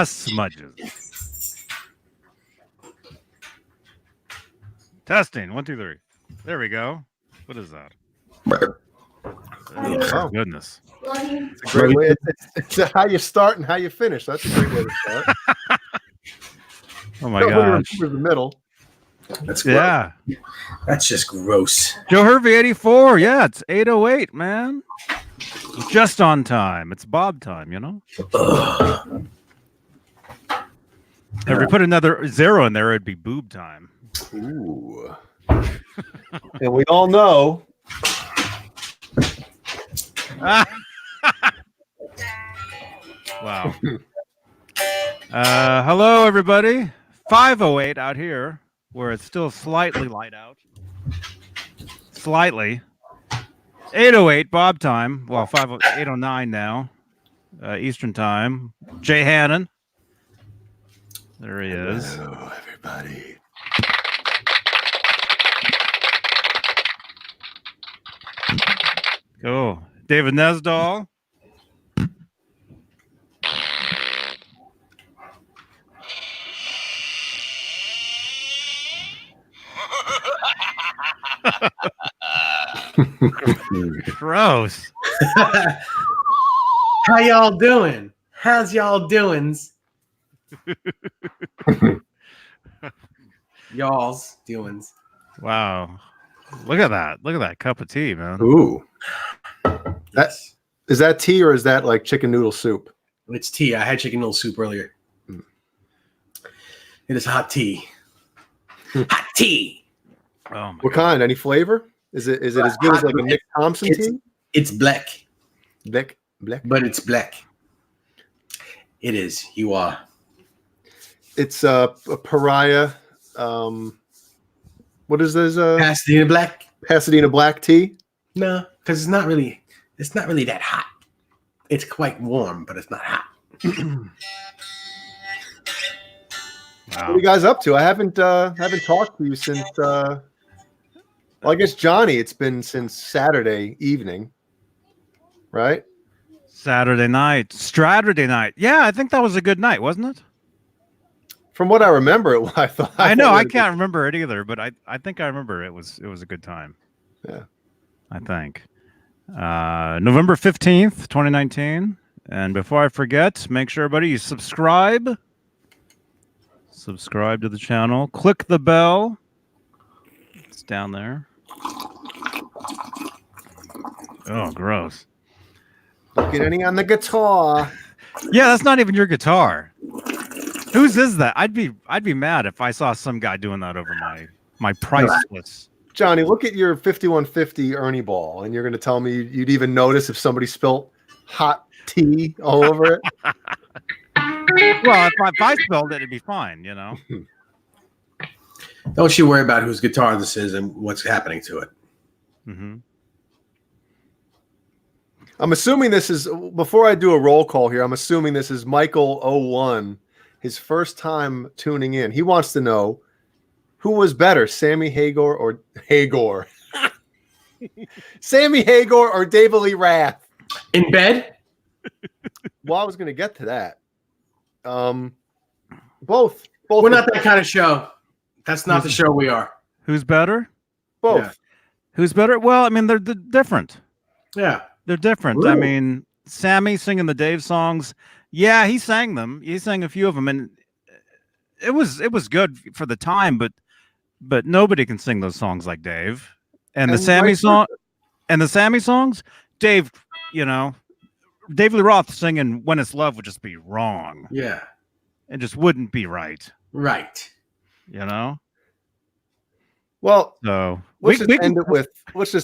Smudges. Testing. 1, 2, 3. There we go. What is that? Oh, goodness. It's a great way. It's how you start and how you finish. That's a great way to start. Oh my gosh. The middle. That's gross. That's just gross. Joe Hervey 84. Yeah, it's 8:08, man. Just on time. It's Bob time, you know. If we put another 0 in there, it'd be boob time. Ooh. And we all know. Wow. Hello, everybody. 5:08 out here, where it's still slightly light out. Slightly. 8:08 Bob time. Well, 8:09 now, Eastern time. Jay Hannon. There he is. Hello, everybody. Oh, David Nesdahl. Gross. How y'all doing? How's y'all doings? Y'all's doings. Wow. Look at that. Look at that cup of tea, man. Ooh. Is that tea or is that like chicken noodle soup? It's tea. I had chicken noodle soup earlier. Mm. It is hot tea. Hot tea. Oh what kind? Any flavor? Is it as good as like a Nick Thompson tea? It's black. Black. But it's black. It is. You are. It's a pariah. What is this? Pasadena black. Pasadena black tea. No, because it's not really that hot. It's quite warm, but it's not hot. Wow. What are you guys up to? I haven't talked to you since. Well, I guess Johnny. It's been since Saturday evening, right? Saturday night, Straturday night. Yeah, I think that was a good night, wasn't it? From what I remember, I thought. I know I can't remember it either, but I think I remember it was a good time. Yeah, I think. November 15th, 2019. And before I forget, make sure everybody you subscribe. Subscribe to the channel. Click the bell. It's down there. Oh, gross. Don't get any on the guitar. Yeah, that's not even your guitar. Whose is that? I'd be mad if I saw some guy doing that over my priceless. Johnny, look at your 5150 Ernie ball, and you're going to tell me you'd even notice if somebody spilt hot tea all over it? Well, if I spilled it, it'd be fine, you know. Don't you worry about whose guitar this is and what's happening to it. Mm-hmm. I'm assuming this is, before I do a roll call here, I'm assuming this is Michael 01, his first time tuning in. He wants to know, who was better, Sammy Hagar or Hagar? Sammy Hagar or David Lee Roth? In bed? Well, I was going to get to that. Both. We're not that kind of show. That's not the show we are. Who's better? Both. Yeah. Who's better? Well, I mean, they're different. Yeah. They're different. Really? I mean, Sammy singing the Dave songs. Yeah, he sang them. He sang a few of them, and it was good for the time. But nobody can sing those songs like Dave. And the Sammy song, and the Sammy songs, Dave. You know, David Lee Roth singing "When It's Love" would just be wrong. Yeah. It just wouldn't be right. Right. You know. Well, so let's just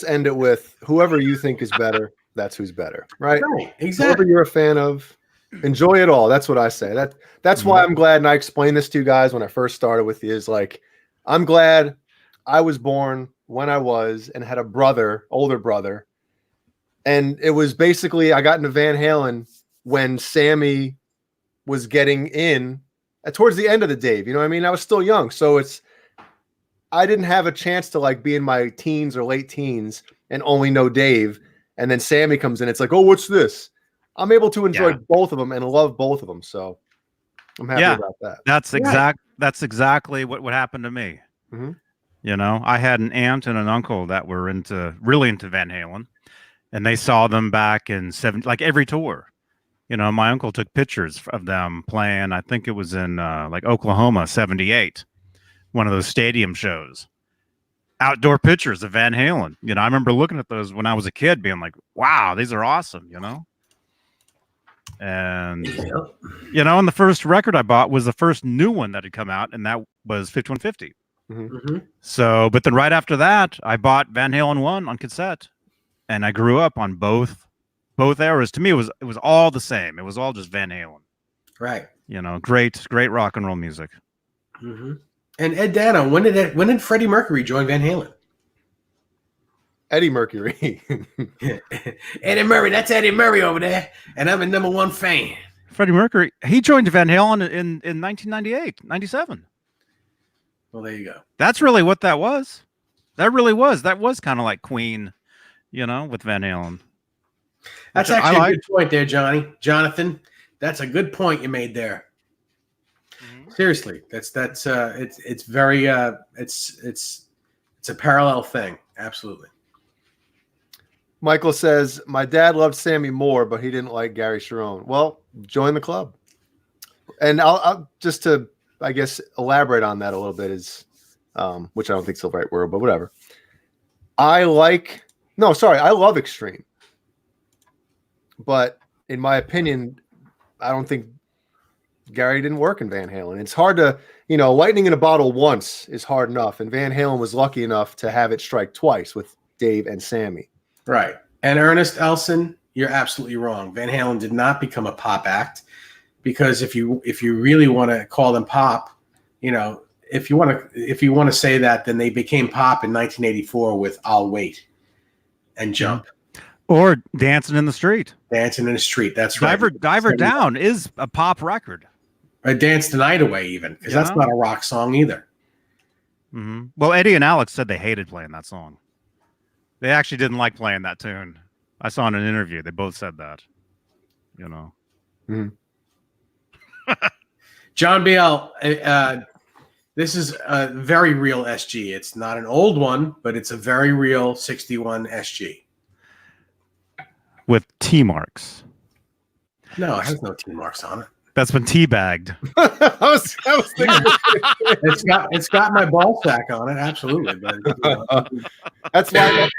end it with whoever you think is better. That's who's better, right? Right. Exactly. Whoever you're a fan of, enjoy it all. That's what I say. That's why I'm glad, and I explained this to you guys when I first started with you. Is like, I'm glad I was born when I was and had a brother, older brother, and it was basically I got into Van Halen when Sammy was getting in towards the end of the Dave. You know what I mean? I was still young, so I didn't have a chance to like be in my teens or late teens and only know Dave, and then Sammy comes in, it's like, oh, what's this? I'm able to enjoy both of them and love both of them, so I'm happy about that. That's exactly what happened to me. Mm-hmm. You know, I had an aunt and an uncle that were really into Van Halen, and they saw them back in like every tour. You know, my uncle took pictures of them playing. I think it was in like Oklahoma, '78, one of those stadium shows. Outdoor pictures of Van Halen. You know, I remember looking at those when I was a kid, being like, "Wow, these are awesome." You know, and you know, and the first record I bought was the first new one that had come out, and that was 5150. Mm-hmm. So, but then right after that, I bought Van Halen 1 on cassette, and I grew up on both eras. To me, it was all the same. It was all just Van Halen. Right. You know, great rock and roll music. Mm-hmm. And Ed Dano, when did Freddie Mercury join Van Halen? Eddie Mercury. Eddie Murray, that's Eddie Murray over there, and I'm a #1 fan. Freddie Mercury, he joined Van Halen in 1998, 97. Well, there you go. That's really what that was. That was kind of like Queen, you know, with Van Halen. That's actually a good point there, Jonathan. That's a good point you made there. Mm-hmm. Seriously, it's very it's a parallel thing. Absolutely. Michael says, my dad loved Sammy Moore, but he didn't like Gary Cherone. Well, join the club. And I'll just to, I guess, elaborate on that a little bit is, which I don't think is the right word, but whatever. I love Extreme. But in my opinion, I don't think Gary didn't work in Van Halen. It's hard to, lightning in a bottle once is hard enough. And Van Halen was lucky enough to have it strike twice with Dave and Sammy. Right. And Ernest Elson, you're absolutely wrong. Van Halen did not become a pop act because if you really want to call them pop, if you want to say that, then they became pop in 1984 with "I'll Wait" and "Jump." Or Dancing in the Street. Dancing in the Street. That's right. Diver Down is a pop record. Or Dance the Night Away, even, because that's not a rock song either. Mm-hmm. Well, Eddie and Alex said they hated playing that song. They actually didn't like playing that tune. I saw in an interview. They both said that. Mm-hmm. John BL, this is a very real SG. It's not an old one, but it's a very real 61 SG. With T marks. No, it has no T marks on it. That's been teabagged. I was thinking it's got my ball sack on it, absolutely. But that's why.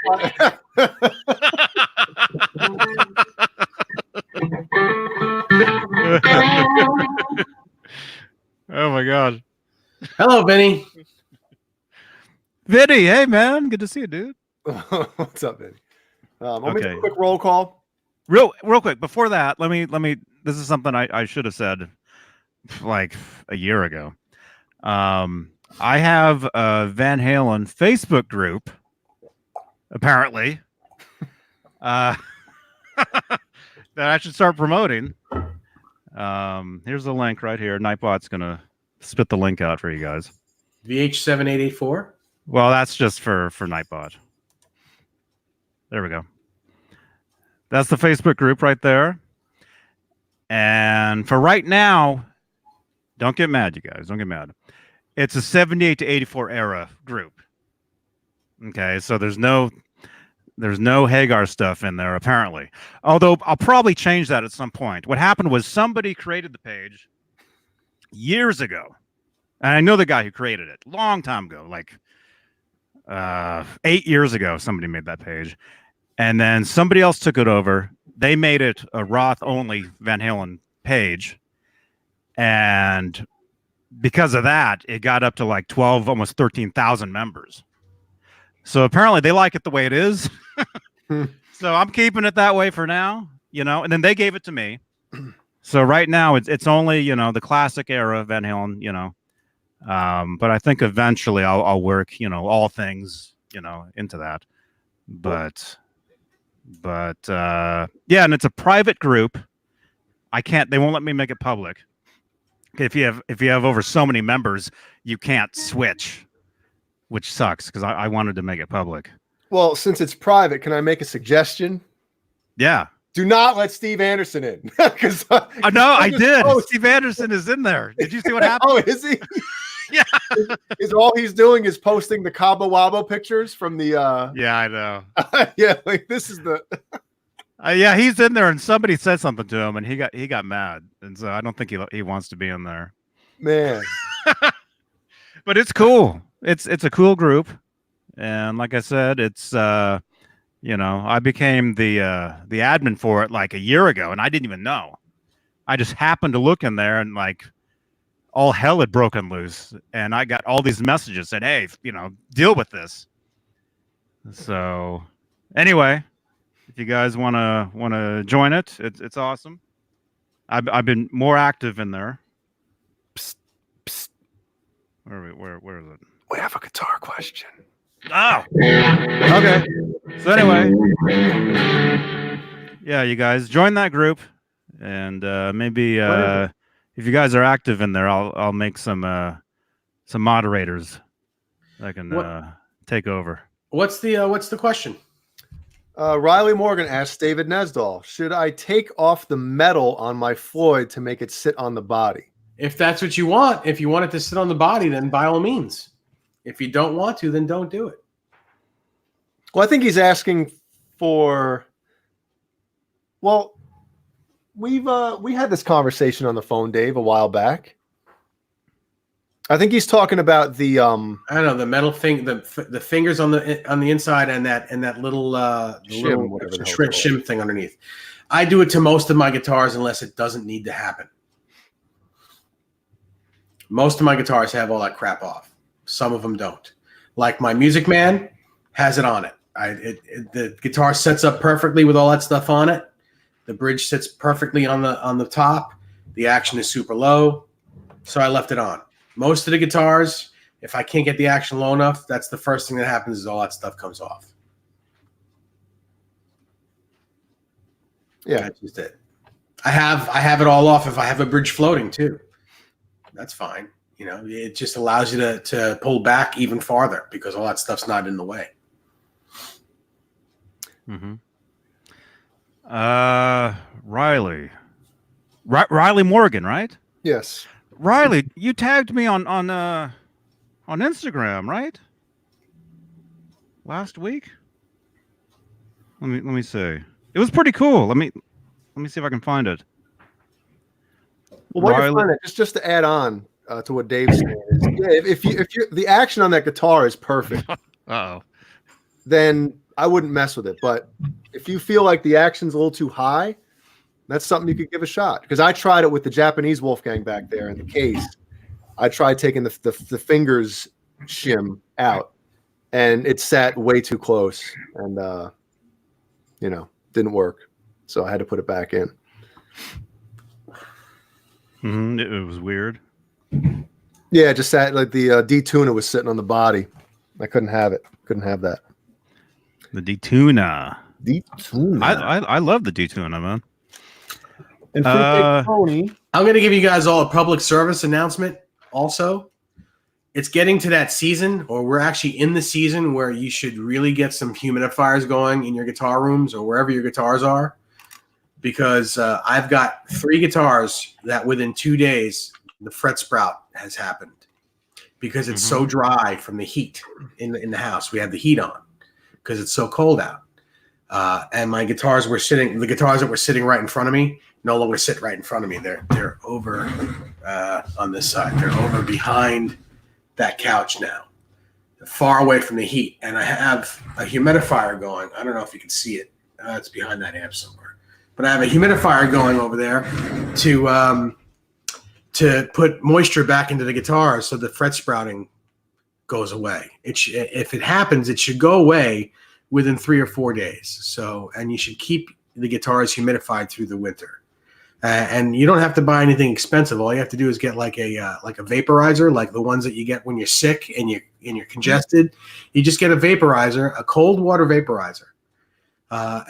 Oh my God! Hello, Vinny. Vinny, hey man, good to see you, dude. What's up, Vinny? I'll make a quick roll call. Real quick. Before that, let me. This is something I should have said like a year ago. I have a Van Halen Facebook group, apparently, that I should start promoting. Here's the link right here. Nightbot's gonna spit the link out for you guys. VH7884. Well, that's just for Nightbot. There we go. That's the Facebook group right there. And for right now, don't get mad, you guys. Don't get mad. It's a 78 to 84 era group. Okay, so there's no Hagar stuff in there, apparently. Although I'll probably change that at some point. What happened was somebody created the page years ago. And I know the guy who created it. Long time ago, like 8 years ago, somebody made that page. And then somebody else took it over. They made it a Roth-only Van Halen page. And because of that, it got up to like 12, almost 13,000 members. So apparently they like it the way it is. So I'm keeping it that way for now, and then they gave it to me. So right now it's only, the classic era of Van Halen, but I think eventually I'll work, all things, into that. But yeah, and it's a private group. They won't let me make it public. If you have over so many members, you can't switch, which sucks because I wanted to make it public. Well, since it's private, can I make a suggestion? Yeah. Do not let Steve Anderson in. Because no, I did. Steve Anderson is in there. Did you see what happened? Oh, is he? Yeah. Is all he's doing is posting the Cabo Wabo pictures from the Yeah, I know. yeah, like this is the Yeah, he's in there, and somebody said something to him, and he got mad, and so I don't think he wants to be in there. man. But it's cool. It's a cool group, and like I said, it's I became the admin for it like a year ago, and I didn't even know. I just happened to look in there, and like all hell had broken loose, and I got all these messages saying, "Hey, deal with this." So, anyway, if you guys want to join it, it's awesome. I've been more active in there. Psst, psst. Where is it? We have a guitar question. Oh, okay. So anyway, yeah, you guys join that group, and maybe if you guys are active in there, I'll make some moderators that can take over. What's the question? Riley Morgan asks David Nesdall, should I take off the metal on my Floyd to make it sit on the body? If that's what you want, if you want it to sit on the body, then by all means. If you don't want to, then don't do it. Well, I think he's asking for. Well, we had this conversation on the phone, Dave, a while back. I think he's talking about the I don't know, the metal thing, the fingers on the inside, and that little shim thing underneath. I do it to most of my guitars unless it doesn't need to happen. Most of my guitars have all that crap off. Some of them don't. Like my Music Man has it on it. The guitar sets up perfectly with all that stuff on it. The bridge sits perfectly on the top. The action is super low, so I left it on. Most of the guitars, if I can't get the action low enough, that's the first thing that happens is all that stuff comes off. Yeah, that's just it. I have it all off if I have a bridge floating too. That's fine. It just allows you to pull back even farther because all that stuff's not in the way. Mm-hmm. Riley Morgan, right? Yes. Riley, you tagged me on Instagram, right? Last week. Let me see. It was pretty cool. Let me see if I can find it. Well, what you find it, just to add on to what Dave's saying is, if you the action on that guitar is perfect, then I wouldn't mess with it. But if you feel like the action's a little too high, that's something you could give a shot. Because I tried it with the Japanese Wolfgang back there in the case. I tried taking the fingers shim out, and it sat way too close, and didn't work. So I had to put it back in. Mm-hmm. It was weird. Yeah, it just sat like the D-Tuna was sitting on the body. I couldn't have it. Couldn't have that. The D-Tuna. D-Tuna. I love the D-Tuna, man. And Tony. I'm going to give you guys all a public service announcement also. It's getting to that season, or we're actually in the season where you should really get some humidifiers going in your guitar rooms or wherever your guitars are. Because I've got 3 guitars that within 2 days, the fret sprout has happened. Because it's so dry from the heat in the house. We have the heat on because it's so cold out. And the guitars that were sitting right in front of me no longer sit right in front of me. They're over on this side. They're over behind that couch now. They're far away from the heat. And I have a humidifier going. I don't know if you can see it. It's behind that amp somewhere. But I have a humidifier going over there to put moisture back into the guitar so the fret sprouting goes away. If it happens, it should go away within 3 or 4 days. So, and you should keep the guitars humidified through the winter. And you don't have to buy anything expensive. All you have to do is get like a vaporizer, like the ones that you get when you're sick and you're congested. You just get a vaporizer, a cold water vaporizer,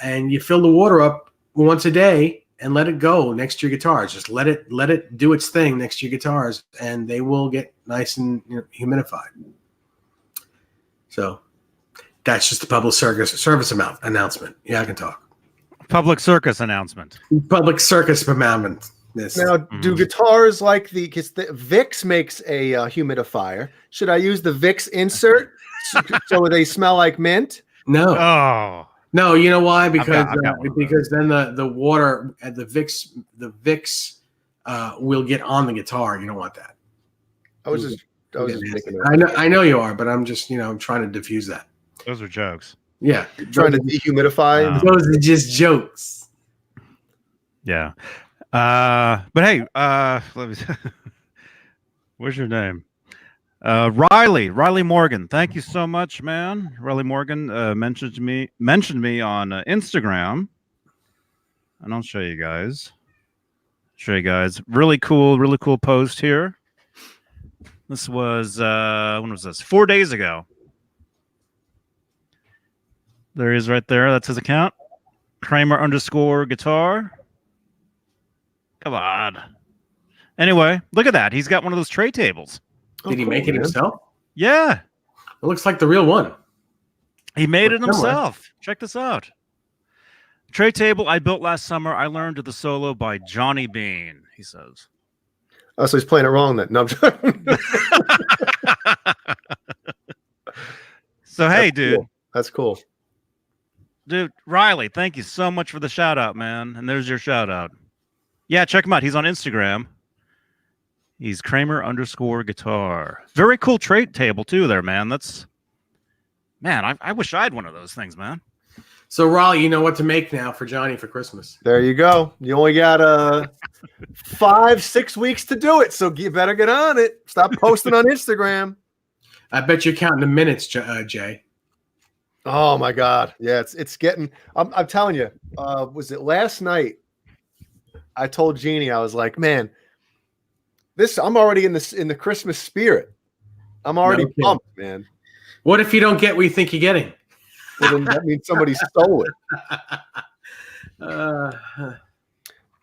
and you fill the water up once a day and let it go next to your guitars. Just let it do its thing next to your guitars, and they will get nice and humidified. So That's just a public service announcement. Yeah, I can talk. Public circus announcement. Public circus announcement. This. Now, do guitars like because the Vicks makes a humidifier? Should I use the Vicks insert so they smell like mint? No. Oh. No, you know why? Because I've got because then the water at the Vicks will get on the guitar. You don't want that. I was just thinking. I know you are, but I'm just I'm trying to diffuse that. Those are jokes. Yeah, trying to dehumidify. Those are just jokes. Yeah. But hey, let me where's your name? Riley Morgan. Thank you so much, man. Riley Morgan mentioned me on Instagram, and I'll show you guys. Really cool post here. This was when was this? 4 days ago. There he is right there. That's his account. Kramer_guitar. Come on. Anyway, look at that. He's got one of those tray tables. Did he make it himself? Yeah. It looks like the real one. He made it himself. Check this out. Tray table I built last summer. I learned the solo by Johnny Beane, he says. Oh, so he's playing it wrong then. No, so, hey, dude. Cool. That's cool. Dude, Riley, thank you so much for the shout out, man. And there's your shout out. Yeah, check him out. He's on Instagram. He's Kramer_guitar. Very cool tray table too there, man. I wish I had one of those things, man. So, Raleigh, you know what to make now for Johnny for Christmas. There you go. You only got 5-6 weeks to do it, so you better get on it. Stop posting on Instagram. I bet you're counting the minutes, Jay. Oh my God! Yeah, it's getting. I'm telling you. Was it last night? I told Jeannie, I was like, man, I'm already in the Christmas spirit. I'm already pumped, man. What if you don't get what you think you're getting? Well, then that means somebody stole it.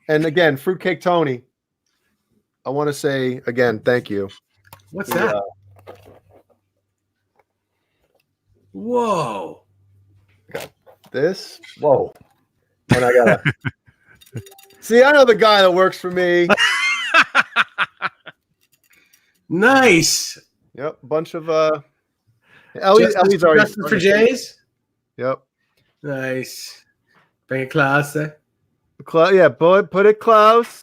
And again, Fruitcake Tony, I want to say again, thank you. What's that? Whoa. Got this. Whoa. And I got see, I know the guy that works for me. Nice. Yep. Bunch of Ellie's already Justin for Jay's. Yep. Nice. Bring it closer. Yeah, put it close.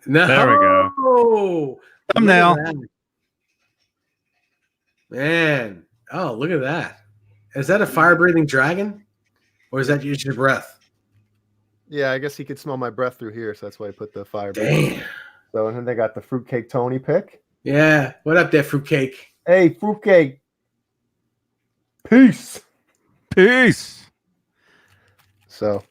No. There we go. Thumbnail. Man. Oh, look at that. Is that a fire-breathing dragon? Or is that just your breath? Yeah, I guess he could smell my breath through here, so that's why I put the fire. Damn. So, and then they got the Fruitcake Tony pick. Yeah. What up there, Fruitcake? Hey, Fruitcake. Peace. So,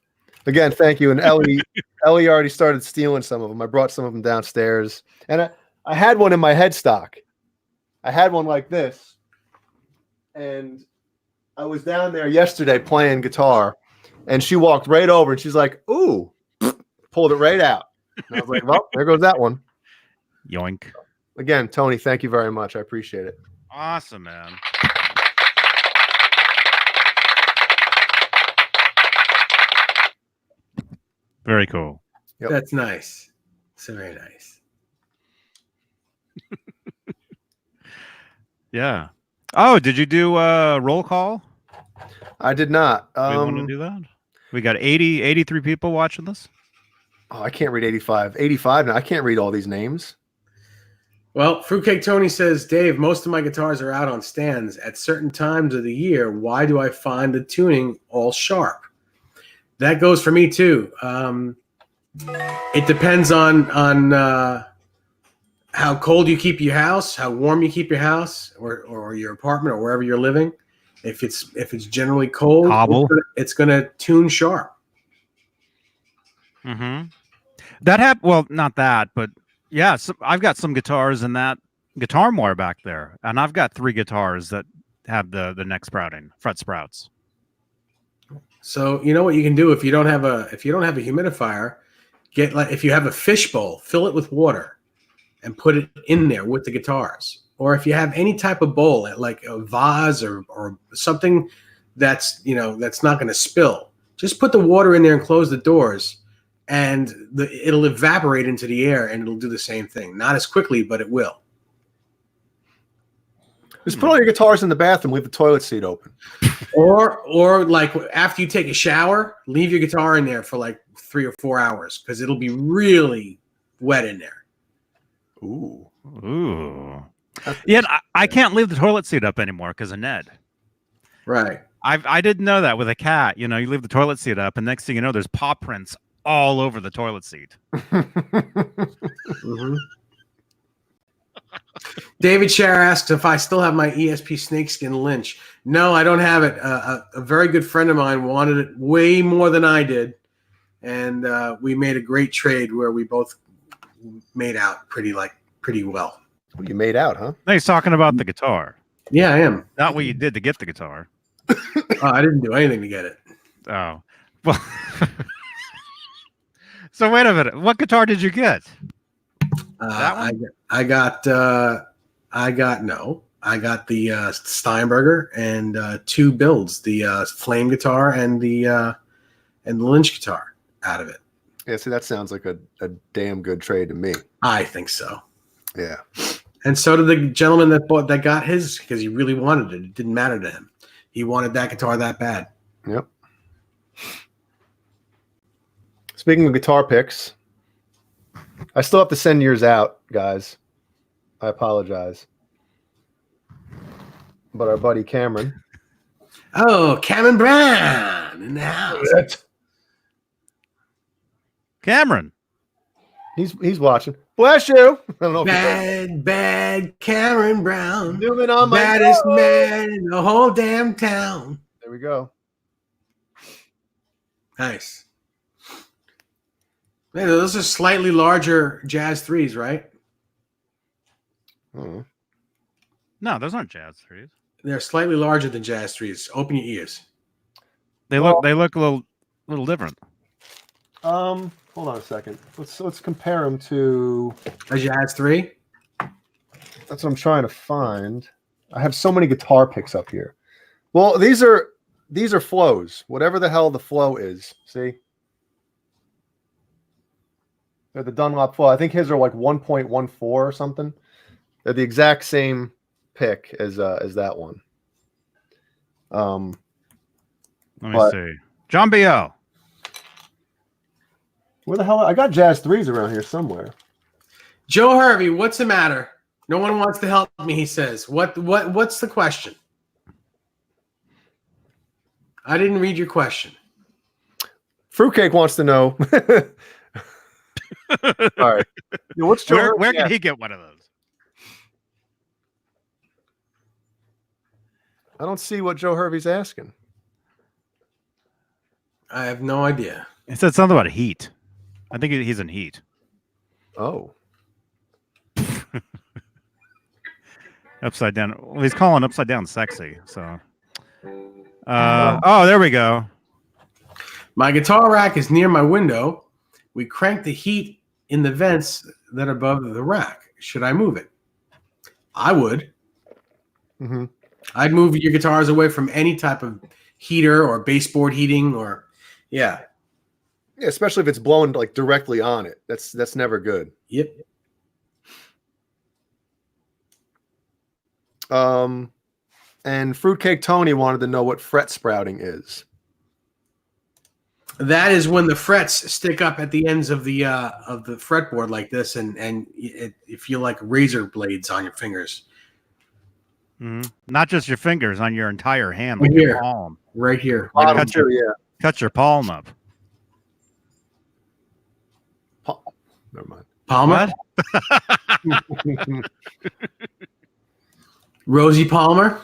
again, thank you. And Ellie already started stealing some of them. I brought some of them downstairs. And I had one in my headstock. I had one like this. And I was down there yesterday playing guitar. And she walked right over and she's like, ooh, pulled it right out. And I was like, well, there goes that one. Yoink. Again, Tony, thank you very much. I appreciate it. Awesome, man. Very cool. Yep. That's nice. It's very nice. Yeah. Oh, did you do roll call? I did not. We want to do that? We got 83 people watching this. Oh, I can't read 85. 85 now. I can't read all these names. Well, Fruitcake Tony says, Dave, most of my guitars are out on stands at certain times of the year. Why do I find the tuning all sharp? That goes for me too. It depends on how cold you keep your house, how warm you keep your house, or your apartment, or wherever you're living. If it's generally cold, it's gonna tune sharp. Mm-hmm. Well, not that, but yeah, I've got some guitars in that guitar more back there, and I've got 3 guitars that have the neck sprouting, fret sprouts. So you know what you can do if you don't have a humidifier, if you have a fishbowl, fill it with water, and put it in there with the guitars, or if you have any type of bowl, like a vase or something that's that's not going to spill, just put the water in there and close the doors, and it'll evaporate into the air, and it'll do the same thing. Not as quickly, but it will. Just put all your guitars in the bathroom, leave the toilet seat open. Or like after you take a shower, leave your guitar in there for like 3 or 4 hours, because it'll be really wet in there. Ooh. Yeah, I can't leave the toilet seat up anymore because of Ned. Right. I didn't know that with a cat. You leave the toilet seat up, and next thing you know, there's paw prints all over the toilet seat. Mm-hmm. David Scher asks if I still have my ESP snakeskin Lynch. No, I don't have it. A very good friend of mine wanted it way more than I did, and we made a great trade where we both made out pretty well. Well, you made out, huh? No, he's talking about the guitar. Yeah, I am. Not what you did to get the guitar. I didn't do anything to get it. Oh, well. So wait a minute. What guitar did you get? That one? I got the Steinberger and 2 builds, the flame guitar and the Lynch guitar out of it. Yeah, see, that sounds like a damn good trade to me. I think so. Yeah. And so did the gentleman that got his, because he really wanted it. It didn't matter to him. He wanted that guitar that bad. Yep. Speaking of guitar picks, I still have to send yours out, guys. I apologize. But our buddy Cameron. Oh, Cameron Brown in the house. Cameron. He's watching. Bless you. I don't know. Bad Cameron Brown. Doing on my baddest man in the whole damn town. There we go. Nice. Man, those are slightly larger Jazz 3s, right? Hmm. No, those aren't Jazz 3s. They're slightly larger than Jazz 3s. Open your ears. They look a little different. Hold on a second. Let's compare them to A Jazz 3? That's what I'm trying to find. I have so many guitar picks up here. Well, these are flows. Whatever the hell the flow is. See? They're the Dunlop flow. I think his are like 1.14 or something. They're the exact same pick as that one. Let me see. John B.O. Where the hell? I got Jazz 3s around here somewhere. Joe Hervey, what's the matter? No one wants to help me, he says. What's the question? I didn't read your question. Fruitcake wants to know. All right. What's Joe where can he get one of those? I don't see what Joe Hervey's asking. I have no idea. He said something about heat. I think he's in heat. Oh. Upside down. Well, he's calling upside down sexy. So. Oh, there we go. My guitar rack is near my window. We crank the heat in the vents that are above the rack. Should I move it? I would. Mm-hmm. I'd move your guitars away from any type of heater or baseboard heating or, yeah. Yeah, especially if it's blowing like directly on it. That's never good. Yep. And Fruitcake Tony wanted to know what fret sprouting is. That is when the frets stick up at the ends of the fretboard like this, and you feel like razor blades on your fingers. Mm-hmm. Not just your fingers, on your entire hand, Right like here. your palm. Right here. Like cut your palm up. Never mind. Palmer? What? Rosie Palmer?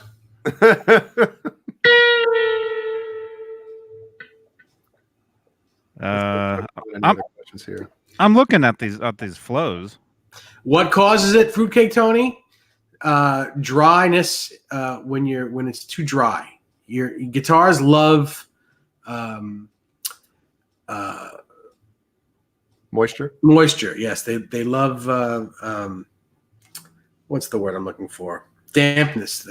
Questions here. I'm looking at these flows. What causes it, Fruitcake Tony? Dryness. When it's too dry. Your guitars love Moisture. moisture. Yes, they love what's the word I'm looking for? Dampness.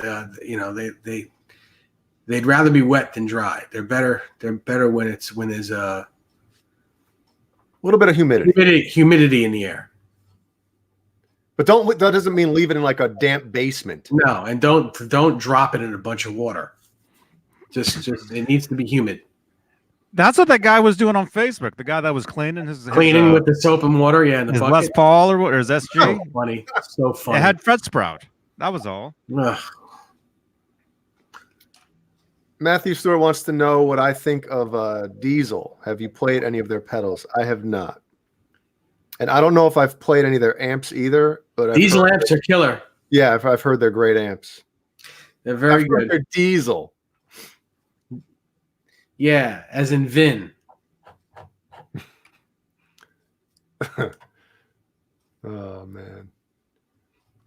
They'd rather be wet than dry. They're better when there's a little bit of humidity in the air. But that doesn't mean leave it in like a damp basement. No, and don't drop it in a bunch of water. Just it needs to be humid. That's what that guy was doing on Facebook. The guy that was cleaning his with the soap and water, in the his bucket. Les Paul or his SG. So funny, so funny. It had Fred Sprout. That was all. Ugh. Matthew Stewart wants to know what I think of Diesel. Have you played any of their pedals? I have not. And I don't know if I've played any of their amps either. But Diesel amps are killer. Yeah, I've heard they're great amps. They're very good. They're Diesel. Yeah, as in Vin. Oh, man.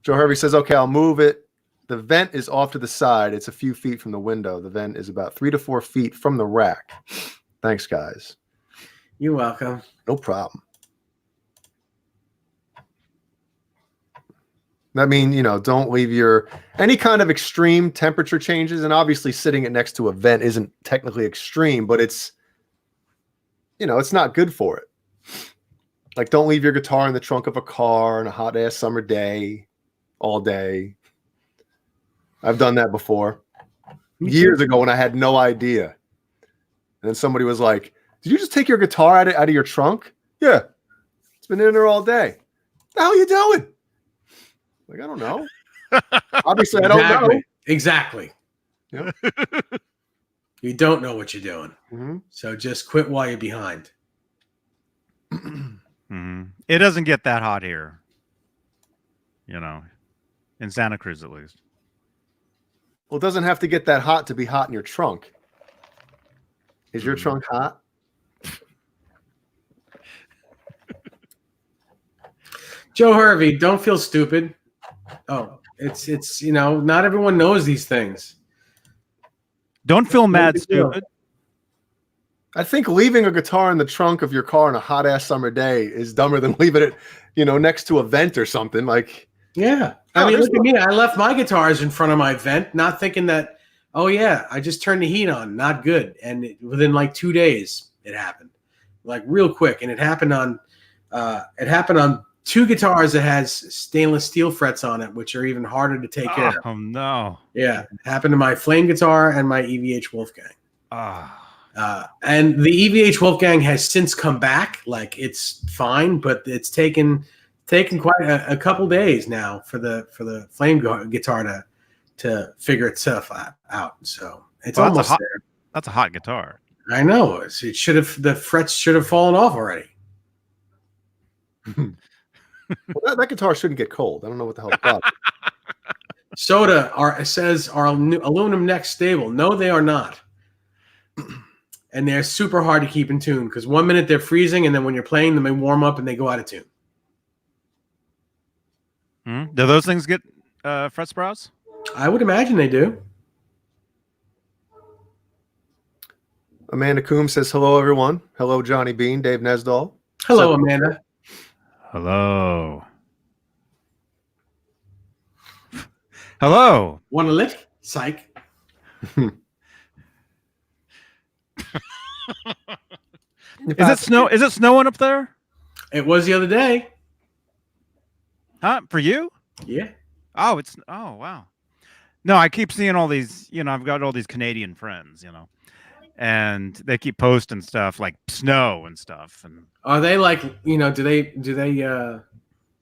Joe Harvey says, okay, I'll move it. The vent is off to the side. It's a few feet from the window. The vent is about 3 to 4 feet from the rack. Thanks, guys. You're welcome. No problem. I mean, don't leave any kind of extreme temperature changes. And obviously sitting it next to a vent isn't technically extreme, but it's not good for it. Like, don't leave your guitar in the trunk of a car on a hot ass summer day all day. I've done that before years ago when I had no idea. And then somebody was like, did you just take your guitar out of your trunk? Yeah. It's been in there all day. What the hell are you doing? Like, I don't know. Obviously, I don't know. Exactly. Yep. You don't know what you're doing. Mm-hmm. So just quit while you're behind. Mm-hmm. It doesn't get that hot here. In Santa Cruz at least. Well, it doesn't have to get that hot to be hot in your trunk. Is your trunk hot? Joe Harvey, don't feel stupid. Oh, it's not everyone knows these things. Don't feel mad stupid. I think leaving a guitar in the trunk of your car on a hot ass summer day is dumber than leaving it, next to a vent or something. Like, yeah. I mean, look at me. I left my guitars in front of my vent, not thinking that, oh yeah, I just turned the heat on. Not good. And within like 2 days, it happened, like real quick. And it happened on 2 guitars that has stainless steel frets on it, which are even harder to take care of. Oh no. Yeah. It happened to my flame guitar and my EVH Wolfgang. And the EVH Wolfgang has since come back. Like, it's fine, but it's taken quite a couple days now for the flame guitar to figure itself out. So it's almost there. That's a hot guitar. I know. The frets should have fallen off already. Well, that guitar shouldn't get cold. I don't know what the hell the problem. Soda says, are aluminum necks stable? No, they are not. And they're super hard to keep in tune because 1 minute they're freezing, and then when you're playing them, they warm up and they go out of tune. Do those things get fret sprouts? I would imagine they do. Amanda Coombs says, hello, everyone. Hello, Johnny Beane, Dave Nesdall. Hello, Amanda. Hello. Hello. Want a lick? Psych. Is it snowing up there? It was the other day. Huh? For you? Yeah. Oh, wow. No, I keep seeing all these, I've got all these Canadian friends, and they keep posting stuff like snow and stuff. And are they like, do they never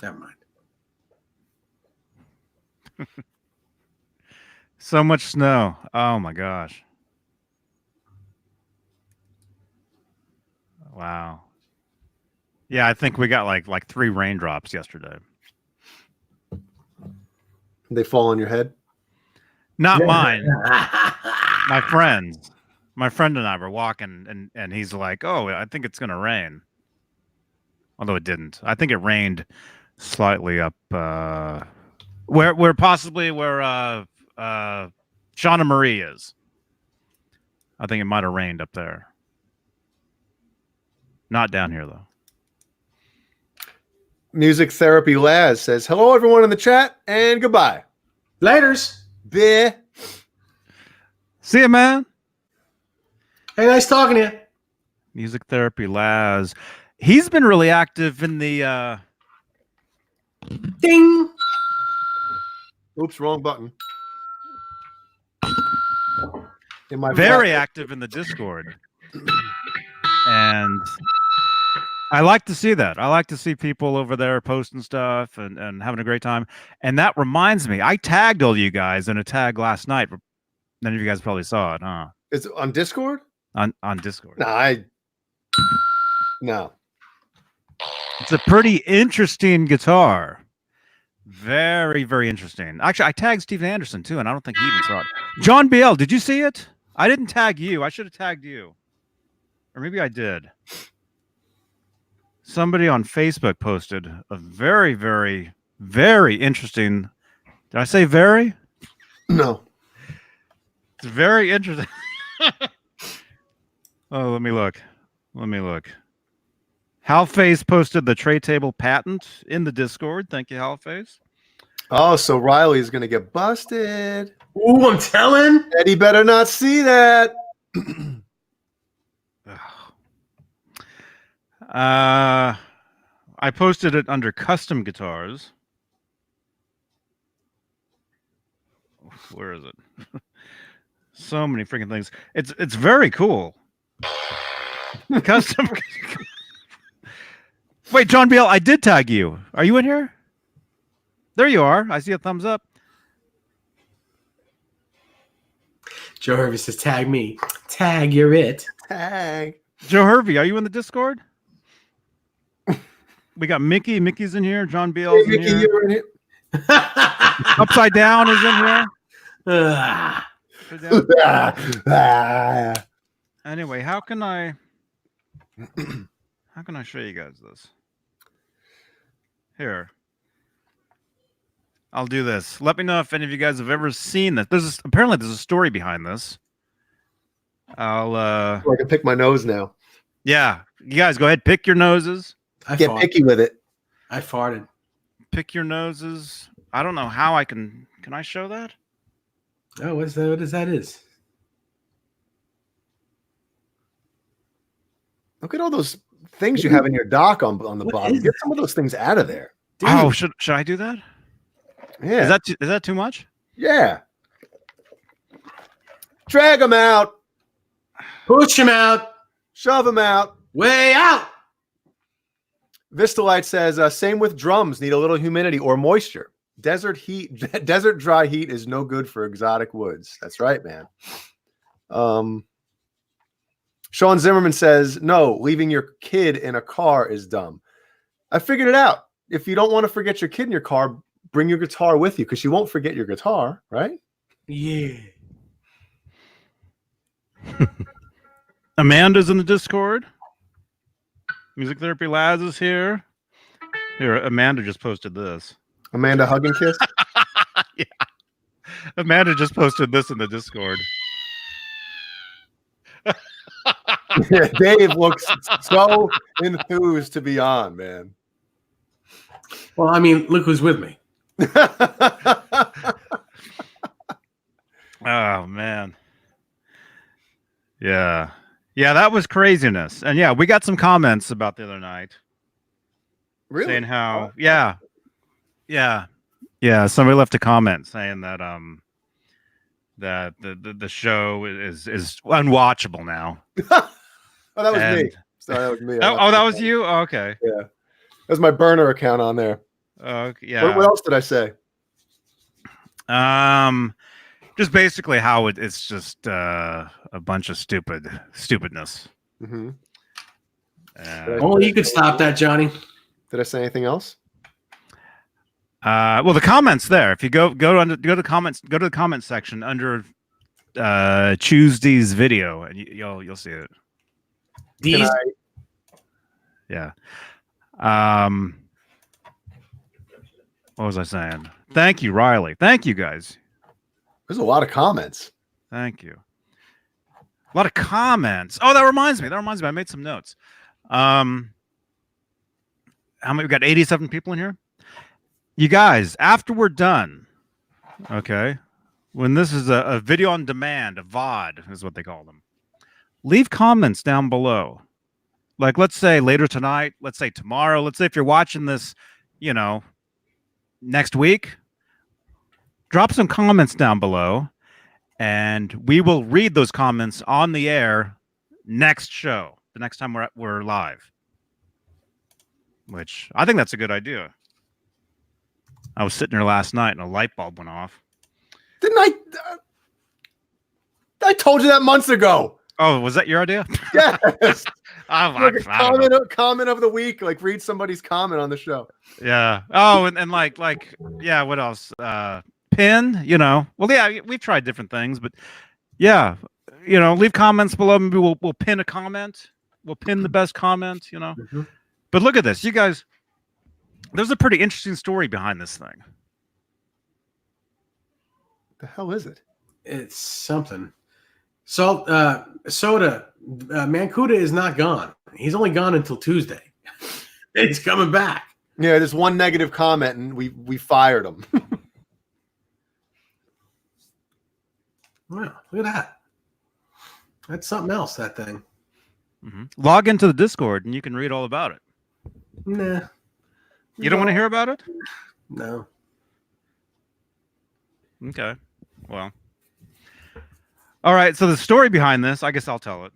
mind. So much snow. Oh my gosh. Wow. Yeah, I think we got like 3 raindrops yesterday. They fall on your head? Not mine. My friends. My friend and I were walking, and he's like, "Oh, I think it's gonna rain." Although it didn't. I think it rained slightly up where possibly where Shauna Marie is. I think it might have rained up there. Not down here though. Music Therapy Laz says, hello, everyone in the chat, and goodbye. Laters. Bleh. See you, man. Hey, nice talking to you. Music Therapy Laz. He's been really active in the Ding. Oops, wrong button. In my very active in the Discord. And I like to see that. I like to see people over there posting stuff and having a great time. And that reminds me, I tagged all you guys in a tag last night. None of you guys probably saw it, huh? It's on Discord? On Discord. No. It's a pretty interesting guitar. Very, very interesting. Actually, I tagged Steven Anderson too, and I don't think he even saw it. John BL, did you see it? I didn't tag you. I should have tagged you. Or maybe I did. Somebody on Facebook posted a very, very, very interesting. Did I say very? No. It's very interesting. Oh, let me look. Halface posted the tray table patent in the Discord. Thank you, Halface. Oh, so Riley's going to get busted. Ooh, I'm telling. Eddie better not see that. I posted it under custom guitars. Where is it? So many freaking things. It's very cool. Custom. Wait, John Beal, I did tag you. Are you in here? There you are. I see a thumbs up. Joe Hervey says, tag me. Tag, you're it. Tag. Joe Hervey, are you in the Discord? We got Mickey. Mickey's in here. John Beal's in Mickey, here. you're in here. Upside Down is in here. Upside Down. Anyway, how can I show you guys this? Here. I'll do this. Let me know if any of you guys have ever seen this. Apparently there's a story behind this. I can pick my nose now. Yeah. You guys go ahead, pick your noses. Get picky with it. I farted. Pick your noses. I don't know how I can I show that? Oh, what is that? Look at all those things you have in your dock on the bottom. Get some of those things out of there. Dude. Oh, should I do that? Yeah. Is that too much? Yeah. Drag them out. Push him out. Shove them out. Way out. Vistalite says, same with drums. Need a little humidity or moisture. Desert dry heat is no good for exotic woods. That's right, man. Sean Zimmerman says, no, leaving your kid in a car is dumb. I figured it out. If you don't want to forget your kid in your car, bring your guitar with you because you won't forget your guitar, right? Yeah. Amanda's in the Discord. Music Therapy Laz is here. Here, Amanda just posted this. Amanda Hug and Kiss? Yeah. Amanda just posted this in the Discord. Yeah, Dave looks so enthused to be on, man. Well, I mean, look who's with me. Oh, man. Yeah. Yeah, that was craziness. And yeah, we got some comments about the other night. Really? Saying how, yeah. Somebody left a comment saying that that the show is unwatchable now. Oh, that was me. Sorry, that was me. That was you? Oh, okay. Yeah. That was my burner account on there. Yeah. What else did I say? Just basically how it's just a bunch of stupidness. Mm-hmm. Only you could stop that, Johnny. Did I say anything else? Well, the comments there. If you go to the comments section under Tuesday's video, and you'll see it. Yeah. What was I saying? Thank you, Riley. Thank you, guys. There's a lot of comments. Thank you. A lot of comments. Oh, that reminds me. I made some notes. how many? We got 87 people in here. You guys, after we're done, okay, when this is a video on demand, a VOD is what they call them, leave comments down below. Like, let's say later tonight, let's say tomorrow, let's say if you're watching this, next week, drop some comments down below, and we will read those comments on the air next show, the next time we're live. Which I think that's a good idea. I was sitting here last night and a light bulb went off. Didn't I told you that months ago. Oh, was that your idea? Yes. Like comment of the week. Like, read somebody's comment on the show. Yeah. Oh, and like yeah. What else? Pin. Well, yeah. We've tried different things, but yeah. Leave comments below. Maybe we'll pin a comment. We'll pin the best comment. Mm-hmm. But look at this, you guys. There's a pretty interesting story behind this thing. The hell is it? It's something. Soda. Mancuda is not gone. He's only gone until Tuesday. He's coming back. Yeah, there's one negative comment, and we fired him. Wow, look at that. That's something else, that thing. Mm-hmm. Log into the Discord, and you can read all about it. Nah. You don't want to hear about it? No. Okay. Well. All right. So the story behind this, I guess I'll tell it.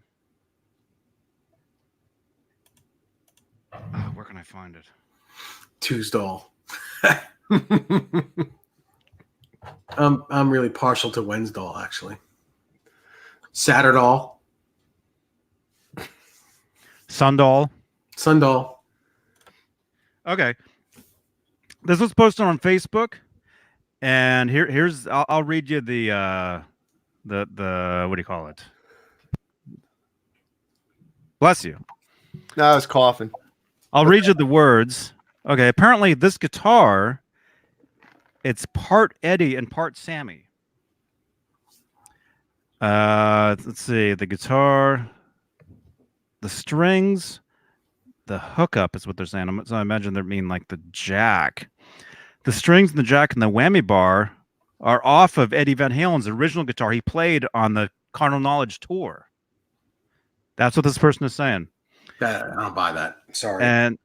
Where can I find it? Tuesday. I'm really partial to Wednesday, actually. Saturday. Sunday. Okay. This was posted on Facebook, and here's I'll read you the what do you call it? Bless you. No, I was coughing. I'll read you the words. Okay. Apparently, this guitar, it's part Eddie and part Sammy. Let's see. The guitar, the strings, the hookup is what they're saying. So I imagine they mean like the jack. The strings and the jack and the whammy bar are off of Eddie Van Halen's original guitar he played on the Carnal Knowledge tour. That's what this person is saying. I don't buy that. Sorry. And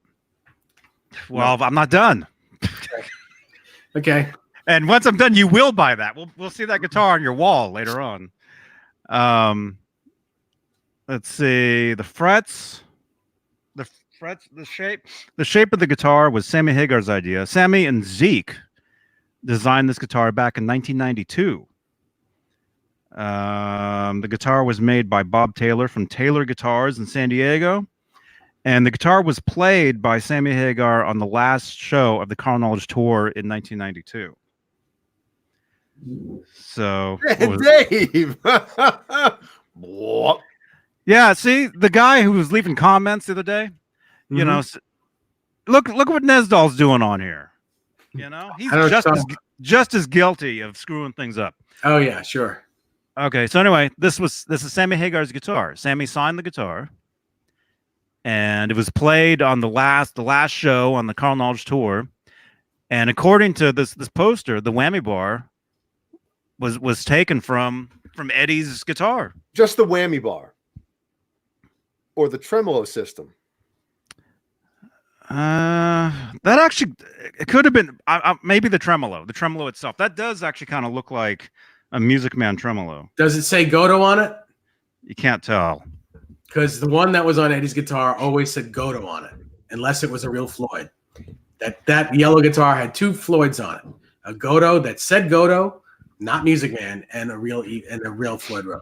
well, I'm not done. Okay. And once I'm done, you will buy that. We'll see that guitar on your wall later on. Let's see. The frets, the shape of the guitar was Sammy Hagar's idea. Sammy and Zeke designed this guitar back in 1992. The guitar was made by Bob Taylor from Taylor Guitars in San Diego. And the guitar was played by Sammy Hagar on the last show of the Carnal Knowledge tour in 1992. So, Dave. yeah, see, the guy who was leaving comments the other day, look what Nesdal's doing on here. He's just as guilty of screwing things up. Oh yeah, sure. Okay, so anyway, this is Sammy Hagar's guitar. Sammy signed the guitar, and it was played on the last show on the Carnal Knowledge tour. And according to this poster, the whammy bar was taken from Eddie's guitar. Just the whammy bar, or the tremolo system. That actually, it could have been maybe the tremolo itself. That does actually kind of look like a Music Man tremolo. Does it say Godo on it? You can't tell. Because the one that was on Eddie's guitar always said Godo on it, unless it was a real Floyd. That yellow guitar had two Floyds on it: a Godo that said Godo, not Music Man, and a real Floyd Rose.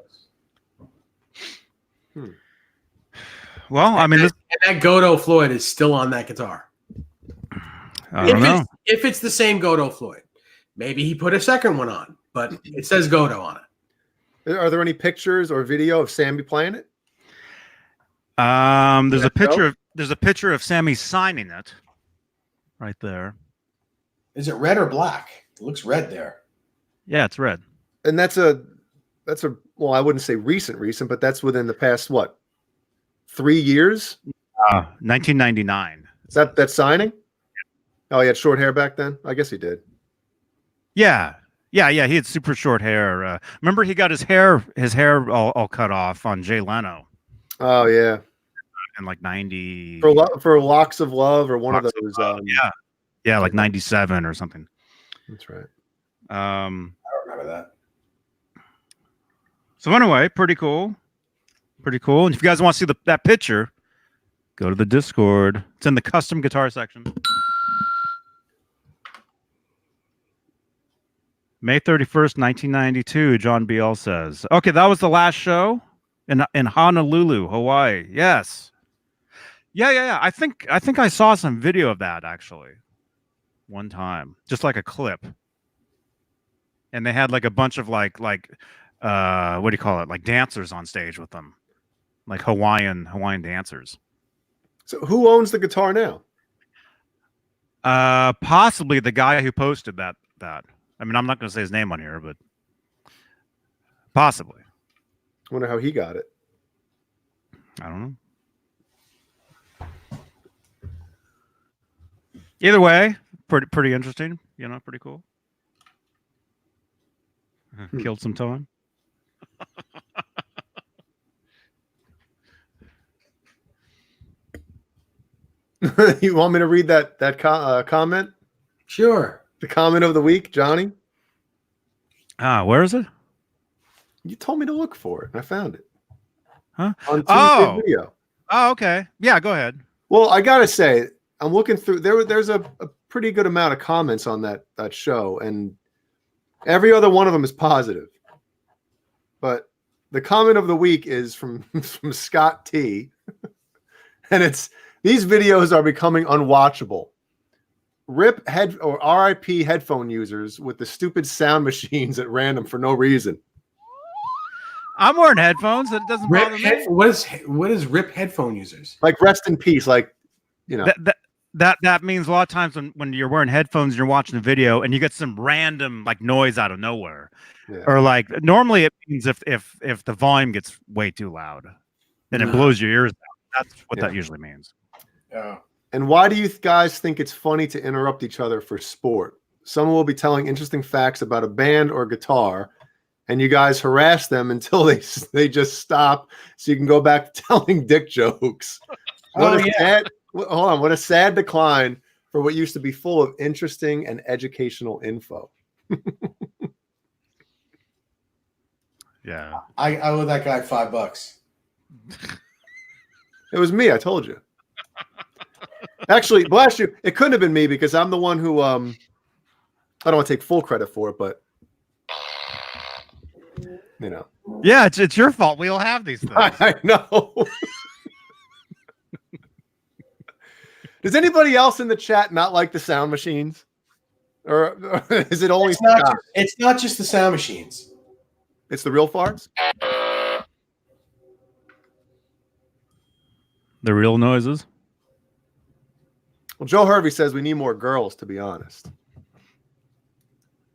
Well, I mean, that Godo Floyd is still on that guitar. I don't know if it's the same Godo Floyd. Maybe he put a second one on, but it says Godo on it. Are there any pictures or video of Sammy playing it? There's a picture of Sammy signing it right there. Is it red or black? It looks red there. Yeah, it's red. And that's a well, I wouldn't say recent, but that's within the past 3 years? 1999. It Is that signing? Oh, he had short hair back then? I guess he did. Yeah. He had super short hair. Remember, he got his hair all cut off on Jay Leno Oh yeah, in like 90 for Locks of Love or one of Locks those. of Love, yeah, like 97 or something. That's right. I don't remember that. So anyway, pretty cool. And if you guys want to see that picture, go to the Discord. It's in the custom guitar section. May 31st, 1992, John BL says. Okay, that was the last show in Honolulu, Hawaii. Yes. Yeah. I think I saw some video of that actually. One time. Just like a clip. And they had like a bunch of like what do you call it? Like dancers on stage with them. Like Hawaiian dancers. So who owns the guitar now? Possibly the guy who posted that. I mean, I'm not going to say his name on here, but possibly. I wonder how he got it. I don't know. Either way, pretty interesting. You know, pretty cool. Killed some time. You want me to read that comment? Sure. The comment of the week, Johnny? Where is it? You told me to look for it, and I found it. Huh? On Tuesday's video. Oh, okay. Yeah, go ahead. Well, I gotta say, I'm looking through. There's a pretty good amount of comments on that show, and every other one of them is positive. But the comment of the week is from Scott T, and it's these videos are becoming unwatchable. RIP headphone users with the stupid sound machines at random for no reason. I'm wearing headphones. It doesn't bother me. What is RIP headphone users? Like rest in peace. Like, you know. That means a lot of times when you're wearing headphones and you're watching a video and you get some random like noise out of nowhere. Yeah. Or like normally it means if the volume gets way too loud, then it blows your ears out. That's what that usually means. Yeah. And why do you guys think it's funny to interrupt each other for sport? Someone will be telling interesting facts about a band or guitar, and you guys harass them until they just stop so you can go back to telling dick jokes. Hold on, what a sad decline for what used to be full of interesting and educational info. Yeah. I owe that guy $5. It was me, I told you. Actually, blast you. It couldn't have been me because I'm the one who I don't want to take full credit for it, but you know. Yeah, it's your fault. We all have these things. I know. Does anybody else in the chat not like the sound machines? Or is it only it's not just the sound machines. It's the real farts? The real noises? Well, Joe Hervey says we need more girls, to be honest.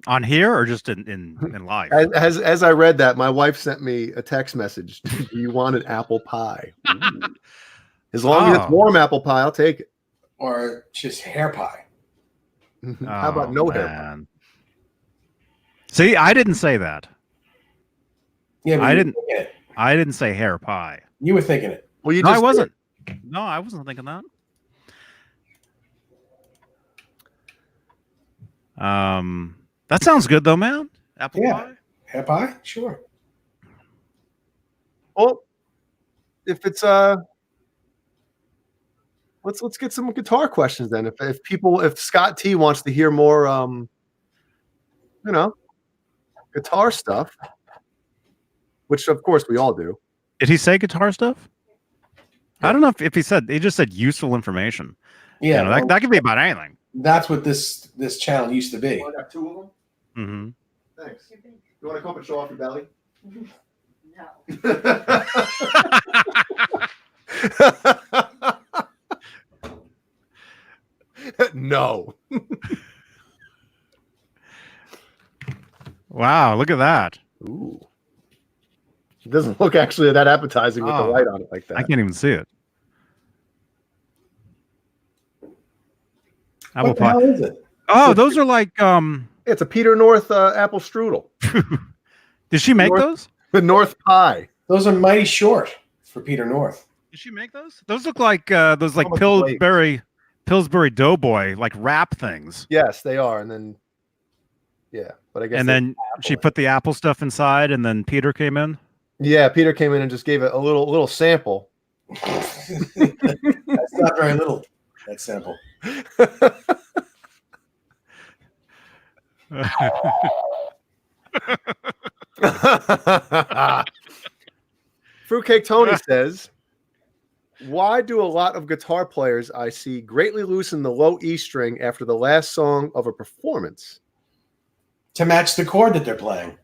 On here or just in life? As I read that, my wife sent me a text message. Do you want an apple pie? Ooh. As long as it's warm apple pie, I'll take it. Or just hair pie. How about no hair pie? See, I didn't say that. Yeah, but I didn't say hair pie. You were thinking it. Well, I wasn't. No, I wasn't thinking that. That sounds good though, man. Apple pie? Hair pie? Sure. Well, if it's let's get some guitar questions then. If Scott T wants to hear more guitar stuff, which of course we all do. Did he say guitar stuff? I don't know if he just said useful information. Yeah, that could be about anything. That's what this channel used to be. I got two of them. Mm-hmm. Thanks. You want to come up and show off your belly? No. No. Wow, look at that. Ooh. It doesn't look actually that appetizing with the light on it like that. I can't even see it. Apple What the pie. hell is it? Oh, those are like It's a Peter North apple strudel. Did she make North- those? The North Pie. Those are mighty short for Peter North. Did she make those? Those look like those like Almost Pillsbury Doughboy like wrap things. Yes, they are. And then, yeah, but I guess. And then she put the apple stuff inside, and then Peter came in. Yeah, Peter came in and just gave it a little sample. That's not very little. That sample. Fruitcake Tony says, why do a lot of guitar players I see greatly loosen the low E string after the last song of a performance? To match the chord that they're playing.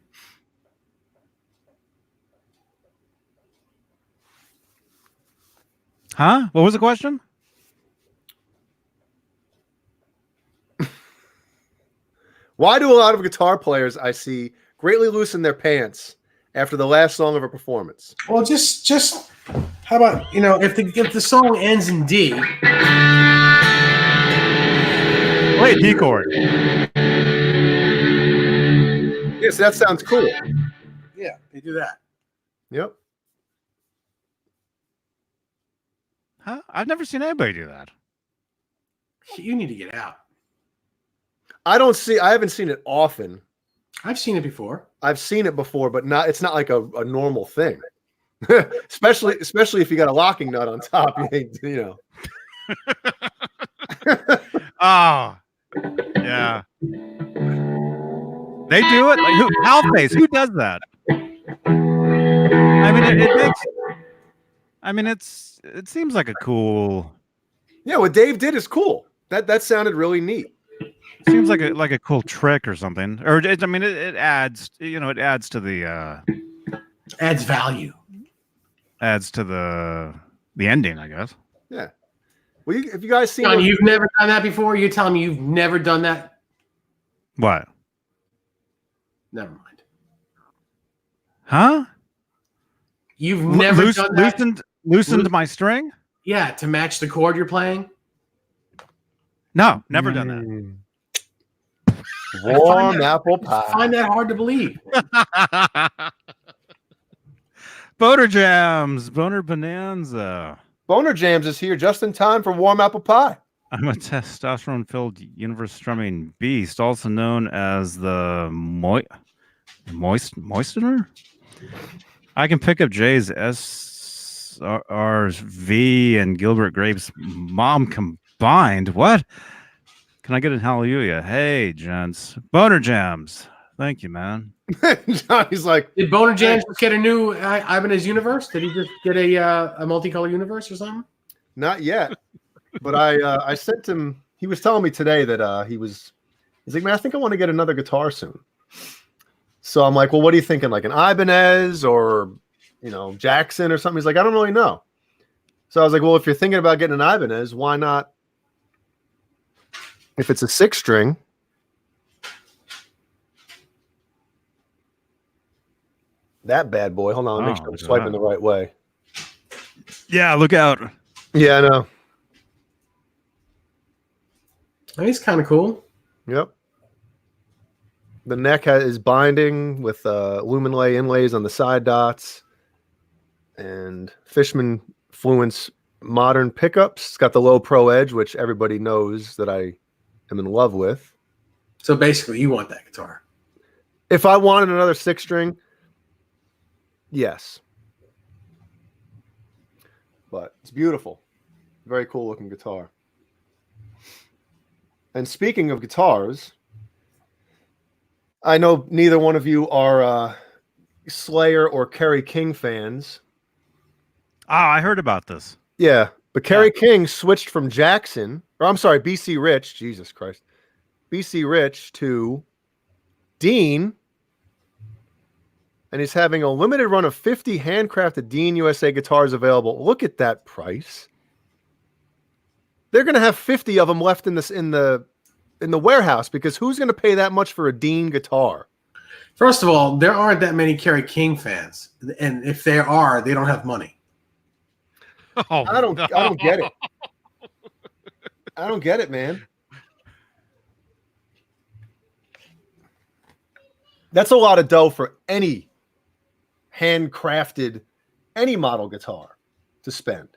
Huh? What was the question? Why do a lot of guitar players I see greatly loosen their pants after the last song of a performance? Well, just how about, if the song ends in D. Wait, D chord. Yes, that sounds cool. Yeah, they do that. Yep. Huh? I've never seen anybody do that. You need to get out. I haven't seen it often. I've seen it before. I've seen it before, but it's not like a normal thing. especially if you got a locking nut on top, you know. Oh, yeah. They do it. Like Halface. Who does that? I mean, it makes. I mean, it seems like a cool. Yeah, what Dave did is cool. That sounded really neat. Seems like a cool trick or something. Or it adds. It adds to the. Adds value. Adds to the ending, I guess. Yeah. Well, have you guys seen? John, you've never done that before? You're telling me you've never done that? What? Never mind. Huh? You've never done that? Loosened my string? Yeah, to match the chord you're playing? No, never done that. Warm apple pie. I find that hard to believe. Boner Jams, Boner Bonanza. Boner Jams is here just in time for warm apple pie. I'm a testosterone-filled universe strumming beast, also known as the moistener. I can pick up Jay's SR's V and Gilbert Grape's mom combined. What? Can I get a hallelujah? Hey, gents. Boner Jams. Thank you, man. Johnny's like, did Boner Jams get a new Ibanez universe? Did he just get a multicolor universe or something? Not yet. But I sent him. He was telling me today that he's like, man, I think I want to get another guitar soon. So I'm like, well, what are you thinking? Like an Ibanez or Jackson or something? He's like, I don't really know. So I was like, well, if you're thinking about getting an Ibanez, why not? If it's a 6-string. That bad boy. Hold on, make sure I'm swiping the right way. Yeah, look out. Yeah, I know. He's kind of cool. Yep. The neck is binding with luminlay inlays on the side dots and Fishman Fluence modern pickups. It's got the low pro edge, which everybody knows that I am in love with. So basically, you want that guitar. If I wanted another 6-string, yes. But it's beautiful. Very cool looking guitar. And speaking of guitars, I know neither one of you are Slayer or Kerry King fans. I heard about this. Yeah, but Kerry King switched from Jackson, or I'm sorry, BC Rich, Jesus Christ, BC Rich to Deane, and he's having a limited run of 50 handcrafted Deane USA guitars available. Look at that price. They're going to have 50 of them left in the warehouse because who's going to pay that much for a Deane guitar? First of all, there aren't that many Kerry King fans, and if there are, they don't have money. I don't get it. I don't get it, man. That's a lot of dough for any handcrafted, any model guitar to spend.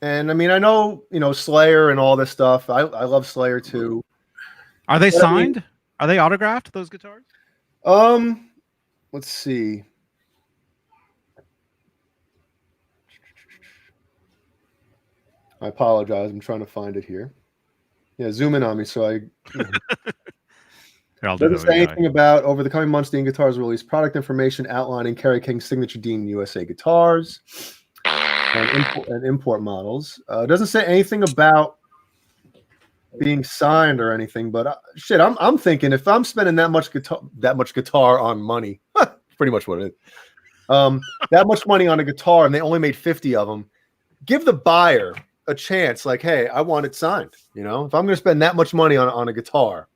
And I mean, I know, Slayer and all this stuff. I love Slayer too. Are they signed? Are they autographed, those guitars? Let's see. I apologize. I'm trying to find it here. Yeah, zoom in on me so I doesn't say anything about over the coming months. Dean Guitars will release product information outlining Kerry King's signature Dean USA guitars and import models. Doesn't say anything about being signed or anything, but shit, I'm thinking if I'm spending that much guitar on money, pretty much what it is. That much money on a guitar, and they only made 50 of them. Give the buyer a chance. Like, hey, I want it signed. If I'm going to spend that much money on a guitar,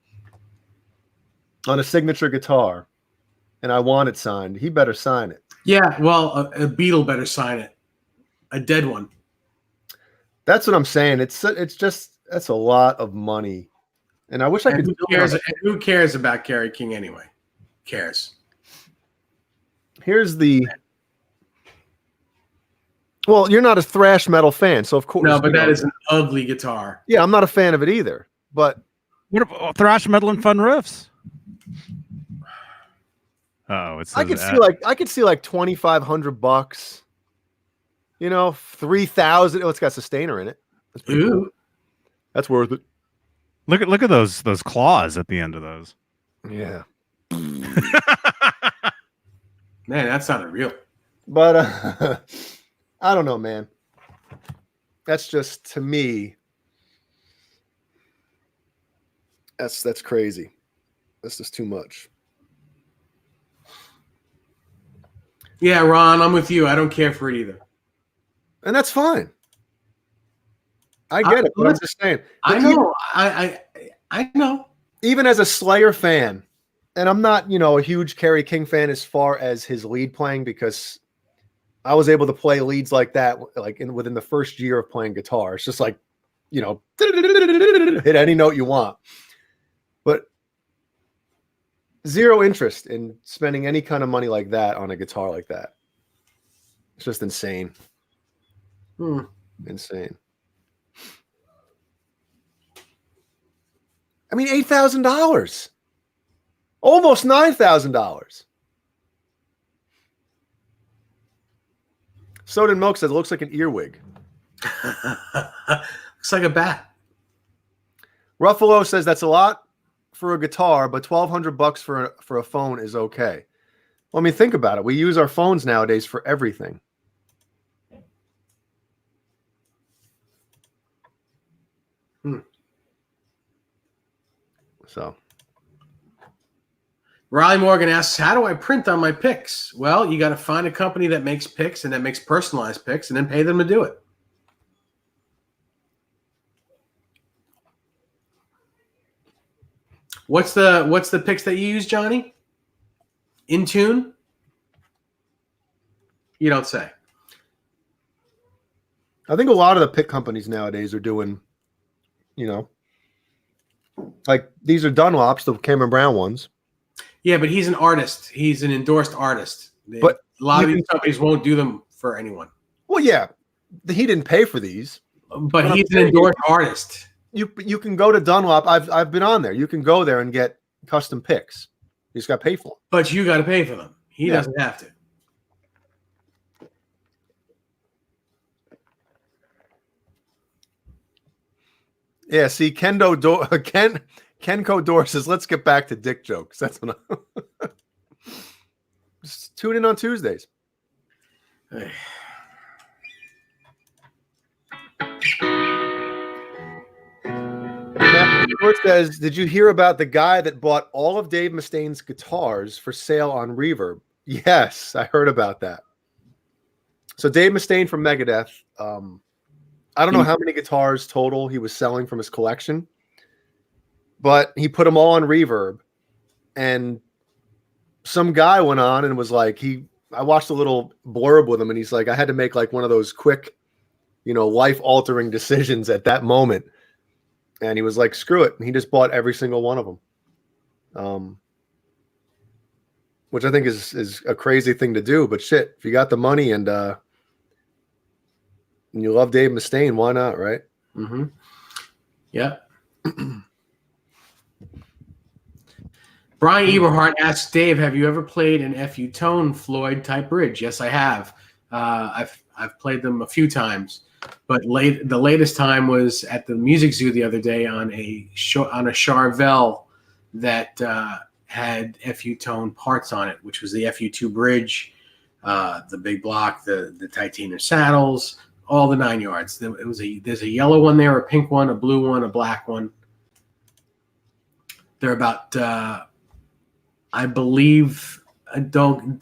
on a signature guitar, and I want it signed, he better sign it. Yeah, well, a Beatle better sign it. A dead one. That's what I'm saying. It's just that's a lot of money, and I wish I could. Who cares about Kerry King anyway? Who cares? Here's the. Well, you're not a thrash metal fan, so of course. No, but that is an ugly guitar. Yeah, I'm not a fan of it either. But what about thrash metal and fun riffs? Oh, it's. I could see like $2,500. 3,000. Oh, it's got sustainer in it. That's pretty cool. That's worth it. Look at those claws at the end of those. Yeah. Man, that sounded real. But I don't know, man. That's just, to me, that's crazy. That's just too much. Yeah, Ron, I'm with you. I don't care for it either. And that's fine. I get it, but I'm just saying. I know. I know. Even as a Slayer fan, and I'm not, a huge Kerry King fan as far as his lead playing, because I was able to play leads like that, within the first year of playing guitar. It's just like, hit any note you want. But zero interest in spending any kind of money like that on a guitar like that. It's just insane. Insane. I mean, $8,000. Almost $9,000. Soda and Milk says it looks like an earwig. Looks like a bat. Ruffalo says that's a lot for a guitar, but $1,200 for a phone is okay. Well, I mean, think about it. We use our phones nowadays for everything. So, Riley Morgan asks, how do I print on my picks? Well, you got to find a company that makes picks and that makes personalized picks, and then pay them to do it. What's the picks that you use, Johnny? In Tune? You don't say. I think a lot of the pick companies nowadays are doing, like these are Dunlops, the Cameron Brown ones. Yeah, but he's an artist. He's an endorsed artist. But a lot of these companies won't do them for anyone. Well, yeah, he didn't pay for these. But he's an endorsed artist. You can go to Dunlop. I've been on there. You can go there and get custom picks. You just got to pay for them. But you got to pay for them. He doesn't have to. Yeah, see, Kenko Dor says, let's get back to dick jokes. That's what I'm just tune in on Tuesdays. Matt says, did you hear about the guy that bought all of Dave Mustaine's guitars for sale on Reverb? Yes, I heard about that. So Dave Mustaine from Megadeth, I don't know how many guitars total he was selling from his collection, but he put them all on Reverb, and some guy went on and was like, I watched a little blurb with him, and he's like, I had to make like one of those quick, life altering decisions at that moment. And he was like, screw it. And he just bought every single one of them. Which I think is a crazy thing to do. But shit, if you got the money and you love Dave Mustaine, why not, right? Mm-hmm. Yeah. Brian Eberhardt asks Dave, "Have you ever played an FU Tone Floyd type bridge?" Yes, I have. I've played them a few times, but the latest time was at the Music Zoo the other day on a Charvel that had FU Tone parts on it, which was the FU2 bridge, the big block, the titanium saddles, all the 9 yards. There's a yellow one there, a pink one, a blue one, a black one. They're about I believe, don't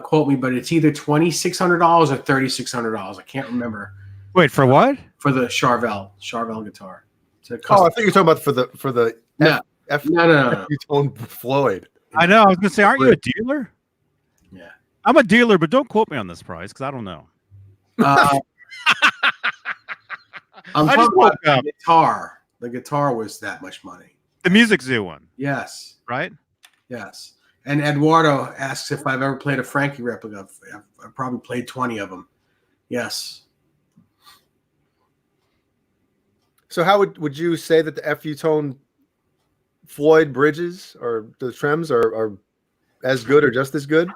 quote me, but it's either $2,600 or $3,600. I can't remember. Wait, for what? For the Charvel guitar. I think you're talking about for the no. No. Tone Floyd. I know. I was gonna say, aren't you a dealer? Yeah, I'm a dealer, but don't quote me on this price because I don't know. I'm talking about the guitar. The guitar was that much money. The Music Zoo one. Yes. Right? Yes. And Eduardo asks if I've ever played a Frankie replica. I've probably played 20 of them. Yes. So how would you say that the FU Tone Floyd bridges or the trems are as good or just as good?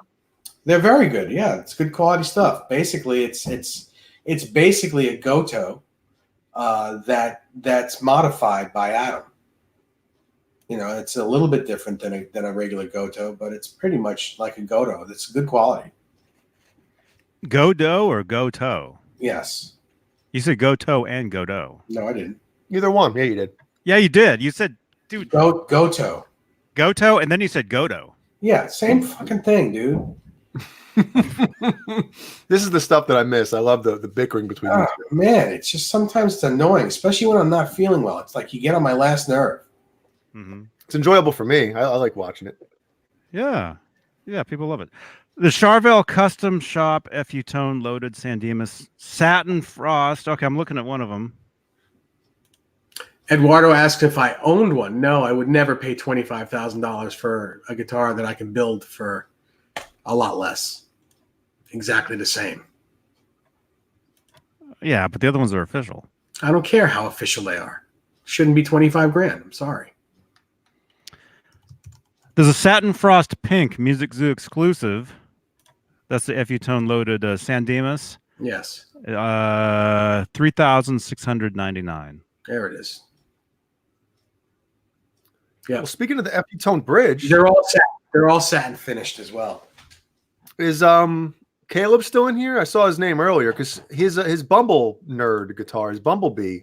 They're very good. Yeah, it's good quality stuff. Basically, it's basically a Goto that's modified by Adam. You know, it's a little bit different than a regular Goto, but it's pretty much like a Goto. It's good quality. Godo or Goto? Yes. You said Goto and Godo. No, I didn't. Either one. Yeah, you did. Yeah, you did. You said, dude. Goto. Goto, and then you said Godo. Yeah, same fucking thing, dude. This is the stuff that I miss. I love the bickering between these two. Man, it's just sometimes it's annoying, especially when I'm not feeling well. It's like you get on my last nerve. Mm-hmm. It's enjoyable for me. I like watching it. Yeah. Yeah, people love it. The Charvel Custom Shop FU Tone Loaded San Dimas Satin Frost. Okay, I'm looking at one of them. Eduardo asked if I owned one. No, I would never pay $25,000 for a guitar that I can build for a lot less. Exactly the same. Yeah, but the other ones are official. I don't care how official they are. Shouldn't be 25 grand. I'm sorry. There's a Satin Frost Pink Music Zoo exclusive. That's the FU Tone Loaded San Dimas. Yes. $3,699. There it is. Yeah. Well, speaking of the FU Tone bridge, They're all satin finished as well. is Caleb still in here? I saw his name earlier because his Bumble nerd guitar, his Bumblebee,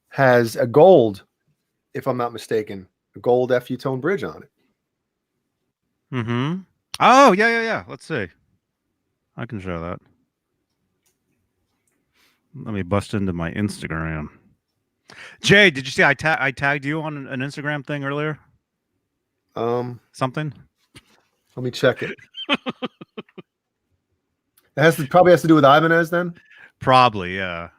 has a gold, if I'm not mistaken, a gold FU Tone bridge on it. Mm-hmm. Oh, yeah. Let's see. I can show that. Let me bust into my Instagram. Jay, did you see I tagged you on an Instagram thing earlier? Something? Let me check it. It probably has to do with Ibanez then? Probably, yeah.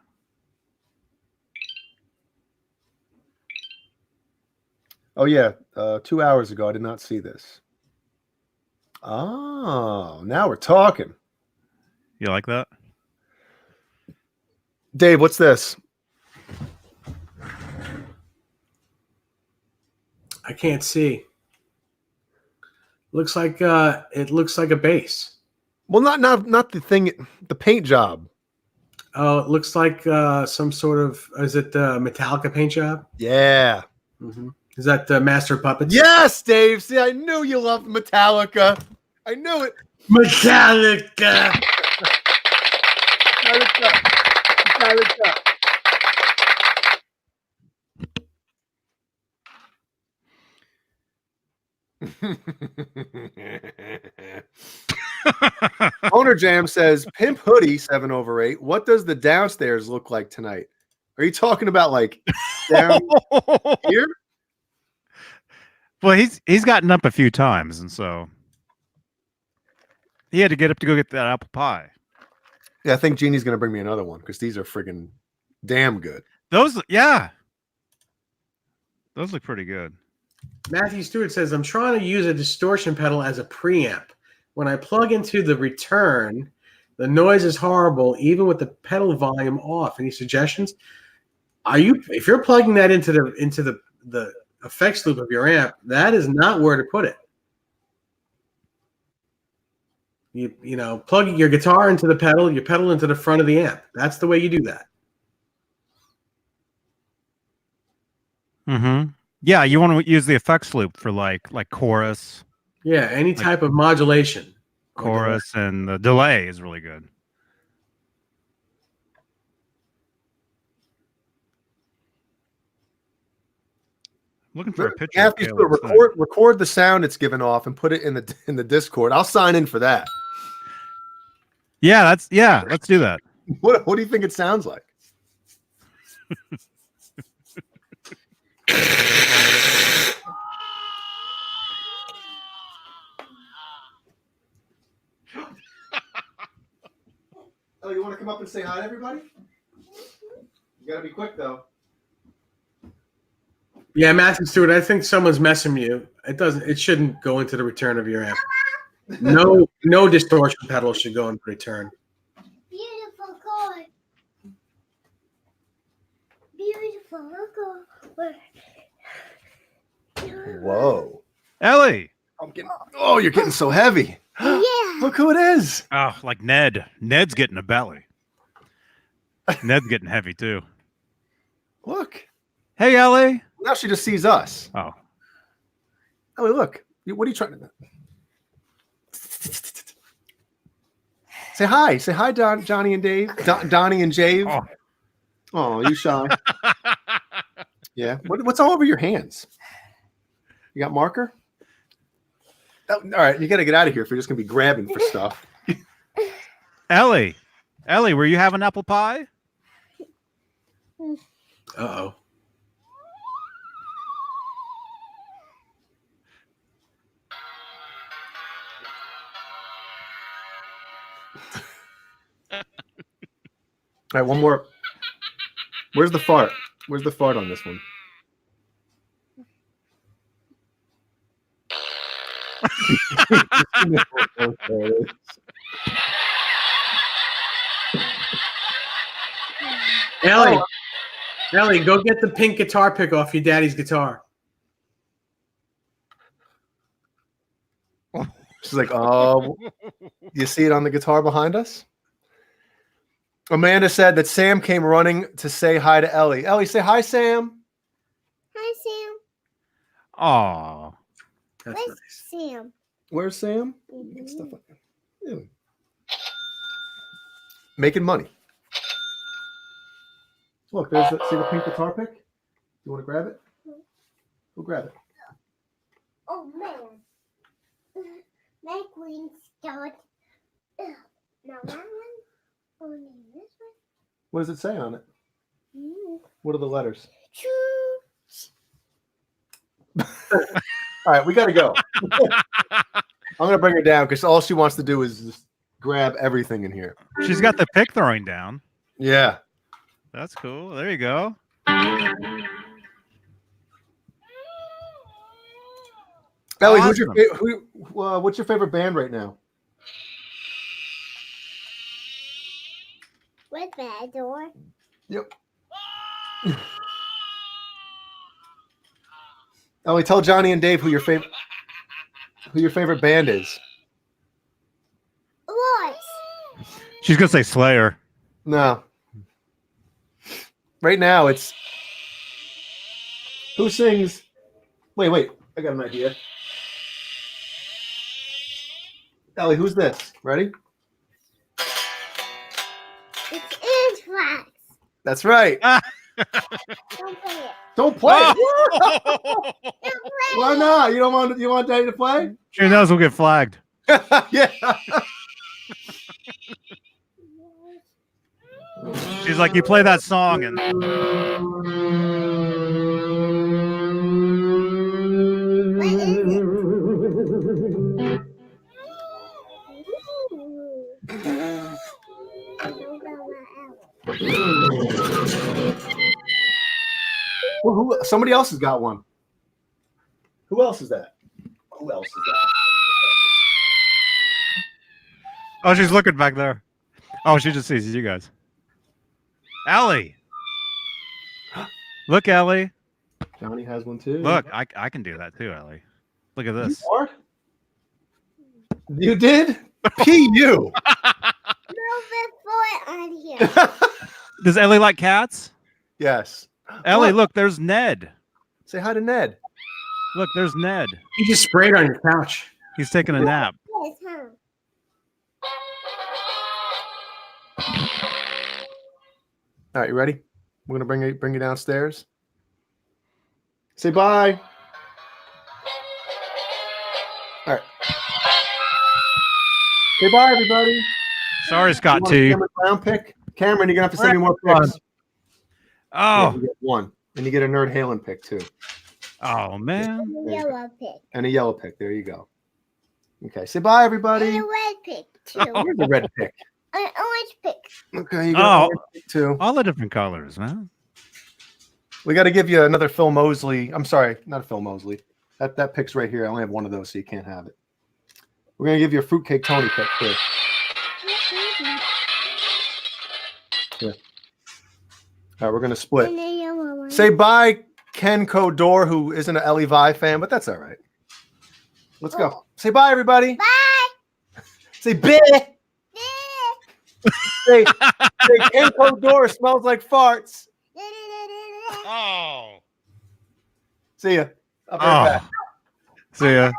Oh, yeah. 2 hours ago, I did not see this. Oh, now we're talking. You like that? Dave, what's this? I can't see. Looks like it looks like a bass. Well, not the thing, the paint job. Oh, it looks like some sort of, is it Metallica paint job? Yeah. Mm-hmm. Is that Master of Puppets? Yes, Dave. See, I knew you loved Metallica. I knew it. Metallica. Metallica. Owner Jam says, Pimp Hoodie 7/8. What does the downstairs look like tonight? Are you talking about like down here? Well, he's gotten up a few times, and so he had to get up to go get that apple pie. Yeah, I think Jeannie's gonna bring me another one because these are friggin' damn good. Those, yeah. Those look pretty good. Matthew Stewart says, I'm trying to use a distortion pedal as a preamp. When I plug into the return, the noise is horrible, even with the pedal volume off. Any suggestions? If you're plugging that into the effects loop of your amp, that is not where to put it. You know, plug your guitar into the pedal, your pedal into the front of the amp. That's the way you do that. Mm-hmm. Yeah, you want to use the effects loop for like chorus. Yeah, any type of modulation. Chorus and the delay is really good. Looking for a picture. Matthew, record the sound it's given off and put it in the Discord. I'll sign in for that. Yeah, let's do that. What do you think it sounds like? Oh, you want to come up and say hi to everybody? You got to be quick though. Yeah, Matthew Stewart, I think someone's messing you. It shouldn't go into the return of your amp. No distortion pedal should go into return. Beautiful car. Beautiful. Whoa. Ellie. You're getting so heavy. Yeah. Look who it is. Oh, like Ned. Ned's getting a belly. Ned's getting heavy too. Look. Hey, Ellie. Now she just sees us. Oh. Ellie, look. What are you trying to do? Say hi. Say hi, Johnny and Dave. Donnie and Jave. Oh, you shy. Yeah. What's all over your hands? You got marker? Oh, all right. You got to get out of here if you're just going to be grabbing for stuff. Ellie, were you having apple pie? Uh-oh. All right, one more. Where's the fart? Where's the fart on this one? Ellie, go get the pink guitar pick off your daddy's guitar. She's like, oh, you see it on the guitar behind us? Amanda said that Sam came running to say hi to Ellie. Ellie, say hi, Sam. Hi, Sam. Aw. That's Where's nice. Sam? Where's Sam? Get stuff like that. Yeah. Making money. Look, see the pink guitar pick? You want to grab it? Go grab it. Oh, man. My queen start. Now that one. Oh, no, this What does it say on it? one. What are the letters? Choo. All right, we got to go. I'm going to bring her down because all she wants to do is just grab everything in here. She's got the pick throwing down. Yeah. That's cool. There you go. Ellie, Awesome. what's your favorite band right now? Where's that door? Yep. Ellie, tell Johnny and Dave who your favorite band is. What? She's gonna say Slayer. No. Right now it's who sings. Wait, I got an idea. Ellie, who's this? Ready? It's Anthrax. That's right. Don't play it. Don't play it. Don't play Why it. not? You want Daddy to play? She knows we'll get flagged. Yeah. She's like, you play that song and What is it? Don't go out. Well, somebody else has got one. Who else is that? Who else is that? Oh, she's looking back there. Oh, she just sees you guys. Ellie. Look, Ellie. Johnny has one too. Look, I can do that too, Ellie. Look at this. You did? P.U. Move it forward on here. Does Ellie like cats? Yes. Ellie, What? look, there's Ned. Say hi to Ned. Look, there's Ned. He just sprayed on your couch. He's taking a nap. Yes, huh? All right, you ready? We're gonna bring you downstairs. Say bye. All right. Say bye, everybody. Sorry, Scott You want a T. Cameron Brown pick? Cameron, you're gonna have to send me more picks. Yeah, Oh, you get one, and you get a Nerd Halen pick too, oh man. Yellow pick. and a yellow pick. There you go. Okay, say bye, everybody. And a red pick, too. Here's a red pick. An orange pick. Okay, you got Oh. a red pick too. All the different colors, man. We got to give you another Phil Mosley. I'm sorry, not a Phil Mosley. That pick's right here. I only have one of those, so you can't have it. We're gonna give you a Fruitcake Tony pick too. Yeah. All right, we're gonna split. And a yellow one. Say bye, Ken Codor, who isn't an Ellie Vi fan, but that's all right. Let's go. Say bye, everybody. Bye. Say bih. Say Ken Codor smells like farts. Oh. See ya. I'll be right back. See ya,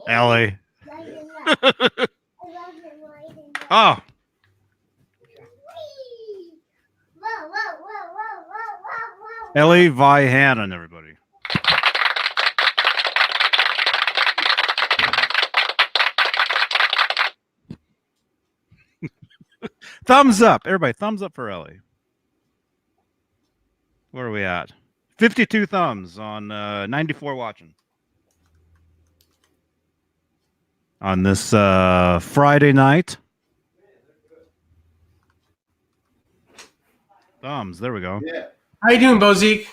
Ellie. Oh, Ellie Vi Hannon, everybody. Thumbs up, everybody. Thumbs up for Ellie. Where are we at? 52 thumbs on 94 watching. On this Friday night. Thumbs, there we go. Yeah. How you doing, Bozique?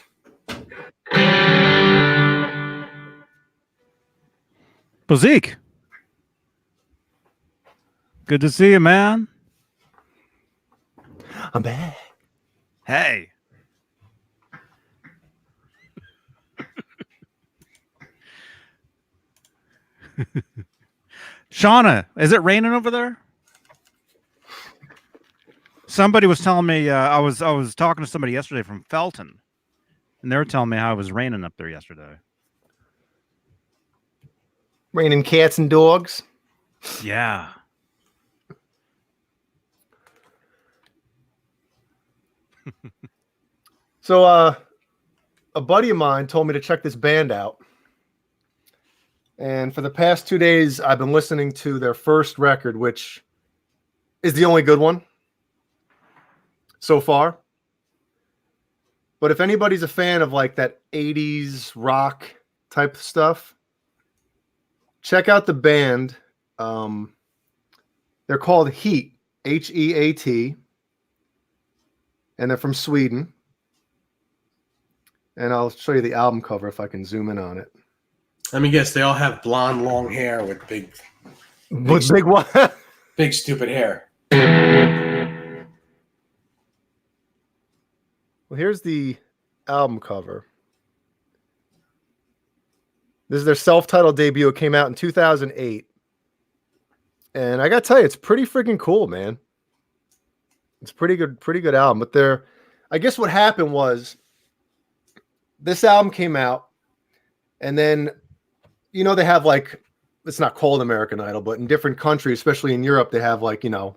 Bozique. Good to see you, man. I'm back. Hey. Shauna, is it raining over there? Somebody was telling me I was talking to somebody yesterday from Felton, and they were telling me how it was raining up there yesterday. Raining cats and dogs. Yeah. So a buddy of mine told me to check this band out. And for the past 2 days, I've been listening to their first record, which is the only good one so far. But if anybody's a fan of like that 80s rock type stuff, check out the band. They're called Heat, Heat, and they're from Sweden. And I'll show you the album cover if I can zoom in on it. Let me guess. They all have blonde, long hair with big what? big, stupid hair. Well, here's the album cover. This is their self-titled debut. It came out in 2008. And I got to tell you, it's pretty freaking cool, man. It's pretty good album. But I guess what happened was this album came out, and then, you know, they have like, it's not called American Idol, but in different countries, especially in Europe, they have like, you know,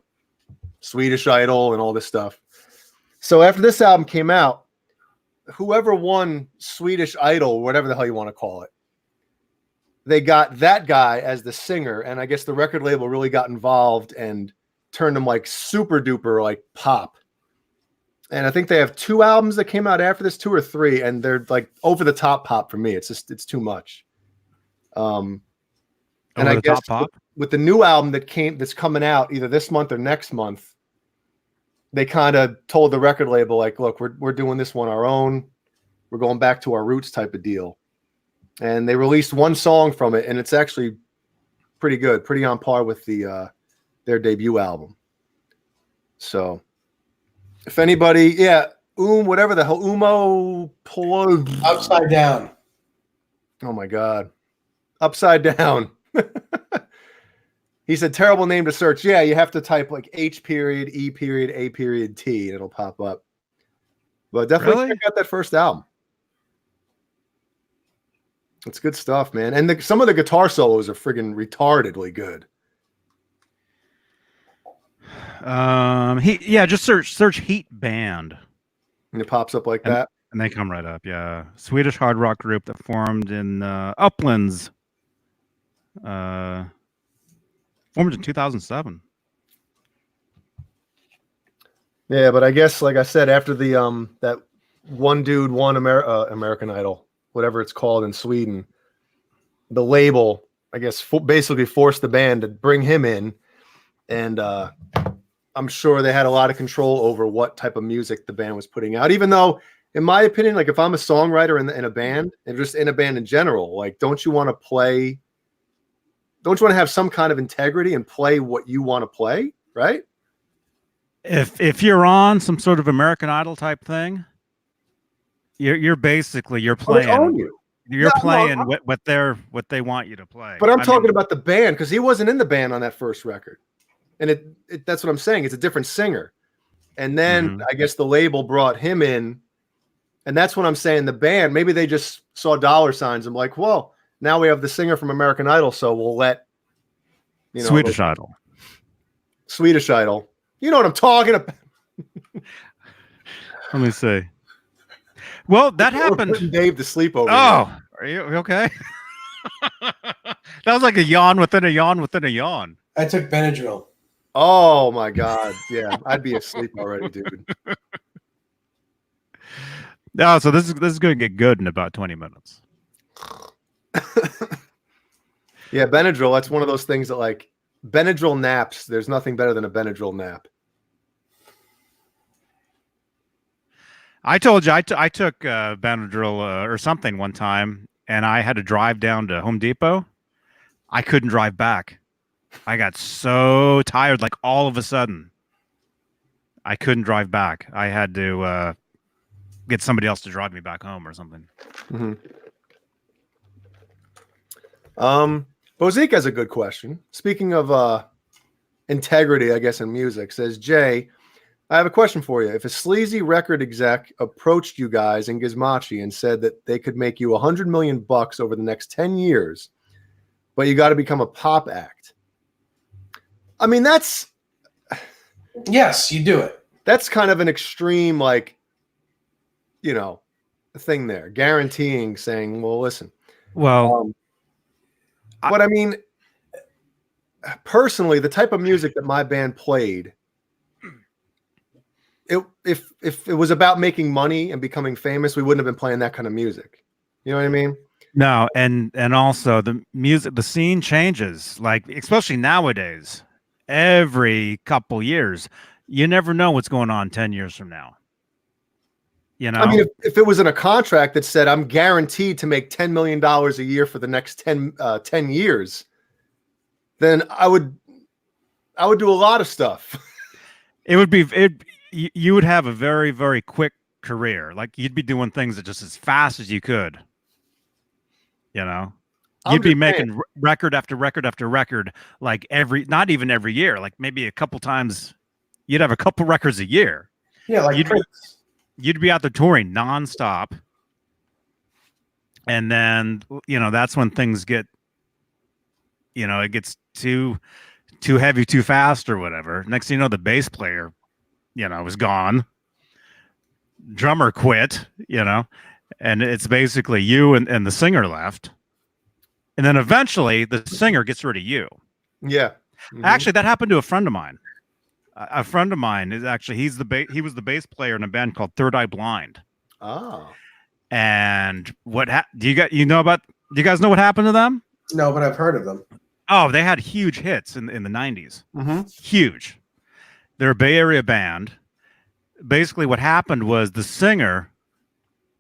Swedish Idol and all this stuff. So after this album came out, whoever won Swedish Idol, whatever the hell you want to call it, they got that guy as the singer. And I guess the record label really got involved and turned them like super duper like pop. And I think they have 2 albums that came out after this, 2 or 3, and they're like over the top pop for me. It's just, it's too much. And I guess with the new album that's coming out either this month or next month, they kind of told the record label like, look, we're doing this one our own. we're going back to our roots type of deal. And they released one song from it, and it's actually pretty good, pretty on par with their debut album. So if anybody, whatever the hell, Upside Down. Oh my God. Upside Down. He said, terrible name to search. Yeah, you have to type like H period, E period, A period, T, and it'll pop up. But definitely check out that first album. It's good stuff, man. And some of the guitar solos are friggin' retardedly good. Just search Heat Band. And it pops up like that. And they come right up, yeah. Swedish hard rock group that formed in Uplands. Formed in 2007. Yeah, but I guess, like I said, after the that one dude won American Idol, whatever it's called in Sweden, the label, I guess, basically forced the band to bring him in, and I'm sure they had a lot of control over what type of music the band was putting out. Even though, in my opinion, like if I'm a songwriter in a band, and just in a band in general, like don't you want to have some kind of integrity and play what you want to play, right? If you're on some sort of American Idol type thing, you're playing. You're playing what they want you to play. But I'm talking about the band, because he wasn't in the band on that first record, and that's what I'm saying. It's a different singer, and then I guess the label brought him in, and that's what I'm saying. The band, maybe they just saw dollar signs. I'm like, well, now we have the singer from American Idol, so we'll let Swedish Idol. You know what I'm talking about. Let me see. Well, that happened. Putting Dave to sleep over. Oh, are you okay? That was like a yawn within a yawn within a yawn. I took Benadryl. Oh my God. Yeah, I'd be asleep already, dude. No, so this is going to get good in about 20 minutes. Yeah, Benadryl, that's one of those things that, like, Benadryl naps, there's nothing better than a Benadryl nap. I told you I took Benadryl or something one time, and I had to drive down to Home Depot. I couldn't drive back. I got so tired, like all of a sudden. I couldn't drive back. I had to get somebody else to drive me back home or something. Bozique has a good question. Speaking of integrity, I guess, in music, says, Jay, I have a question for you. If a sleazy record exec approached you guys in Gizmochi and said that they could make you $100 million over the next 10 years, but you got to become a pop act. I mean, yes, you do it. That's kind of an extreme, like, thing there, guaranteeing, saying, well, listen. Well, but I mean, personally, the type of music that my band played, if it was about making money and becoming famous, we wouldn't have been playing that kind of music. You know what I mean? No, and also the scene changes, like especially nowadays. Every couple years, you never know what's going on 10 years from now. I mean, if it was in a contract that said I'm guaranteed to make $10 million a year for the next 10 years, then I would do a lot of stuff. You would have a very, very quick career. Like you'd be doing things that just as fast as you could. You'd be making record after record after record, like not even every year, like maybe a couple times. You'd have a couple records a year. Yeah, like you'd be out there touring nonstop. And then, that's when things get, it gets too heavy, too fast or whatever. Next thing you know, the bass player, was gone. Drummer quit, and it's basically you and the singer left. And then eventually the singer gets rid of you. Yeah. Actually, that happened to a friend of mine. A friend of mine is actually, he was the bass player in a band called Third Eye Blind. Oh. And do you guys know what happened to them? No, but I've heard of them. Oh, they had huge hits in the 90s. Huge. They're a Bay Area band. Basically what happened was the singer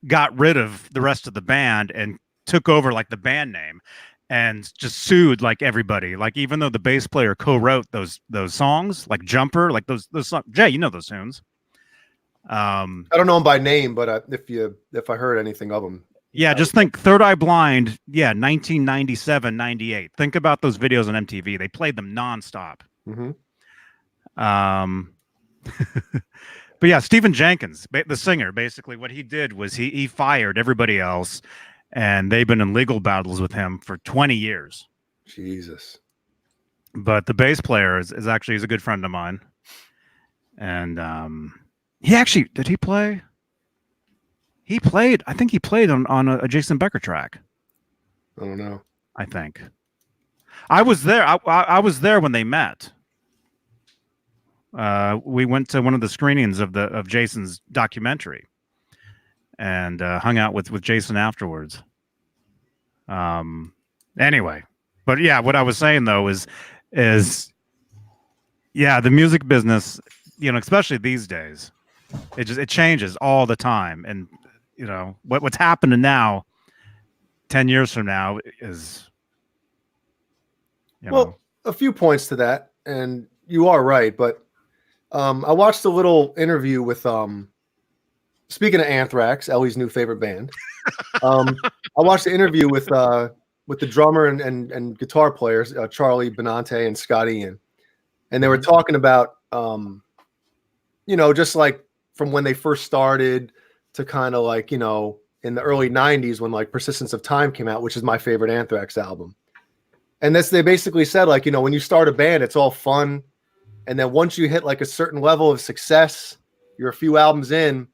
got rid of the rest of the band and took over like the band name and just sued like everybody. Like even though the bass player co-wrote those songs, like Jumper, like those songs. Jay, you know those tunes. I don't know them by name, but if I heard anything of them. Yeah, just think Third Eye Blind. Yeah, 1997, 98. Think about those videos on MTV. They played them nonstop. Mm-hmm. But yeah, Stephen Jenkins, the singer, basically what he did was he fired everybody else, and they've been in legal battles with him for 20 years. Jesus. But the bass player is actually, he's a good friend of mine. And he actually, did he play? He played, I think he played on a Jason Becker track. I don't know. I think. I was there. I was there when they met. We went to one of the screenings of Jason's documentary, and hung out with Jason afterwards. Anyway, but yeah, what I was saying though is yeah, the music business, you know, especially these days, it changes all the time, and you know what's happening now, 10 years from now is. Well, a few points to that, and you are right, but I watched a little interview with speaking of Anthrax, Ellie's new favorite band. I watched the interview with the drummer and guitar players, Charlie Benante and Scott Ian, and they were talking about you know, just like from when they first started to kind of like, you know, in the early 90s when like Persistence of Time came out, which is my favorite Anthrax album. And they basically said, like, you know, when you start a band, it's all fun. And then once you hit like a certain level of success, you're a few albums in,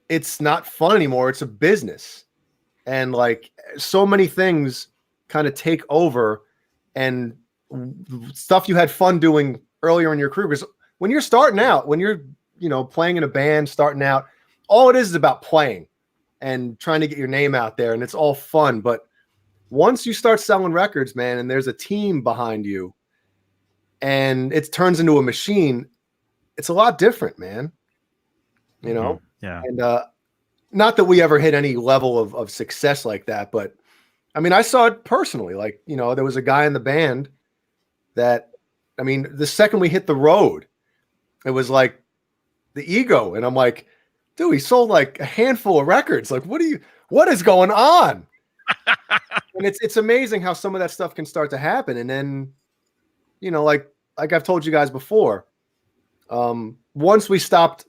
it's not fun anymore. It's a business. And like so many things kind of take over, and stuff you had fun doing earlier in your career. Because when you're starting out, when you're, you know, playing in a band, starting out, all it is about playing and trying to get your name out there. And it's all fun. But once you start selling records, man, and there's a team behind you, and it turns into a machine, it's a lot different, man. You know? Yeah. And not that we ever hit any level of success like that, but I mean, I saw it personally. Like, you know, there was a guy in the band that, I mean, the second we hit the road, it was like the ego. And I'm like, dude, he sold like a handful of records. Like, what is going on? And it's amazing how some of that stuff can start to happen. And then, you know, like I've told you guys before, once we stopped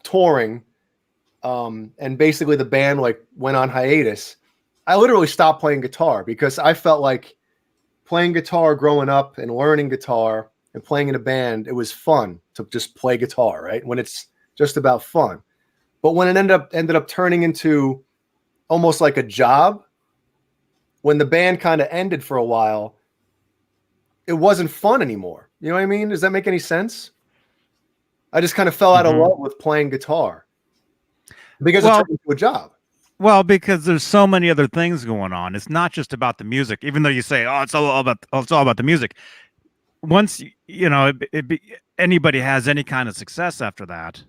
touring, and basically the band like went on hiatus, I literally stopped playing guitar because I felt like playing guitar growing up and learning guitar and playing in a band, it was fun to just play guitar, right? When it's just about fun. But when it ended up turning into almost like a job, when the band kind of ended for a while, it wasn't fun anymore. You know what I mean? Does that make any sense? I just kind of fell out of love with playing guitar because it turned into a job. Well, because there's so many other things going on. It's not just about the music, even though you say, "Oh, it's all about the music." Once you know, anybody has any kind of success after that,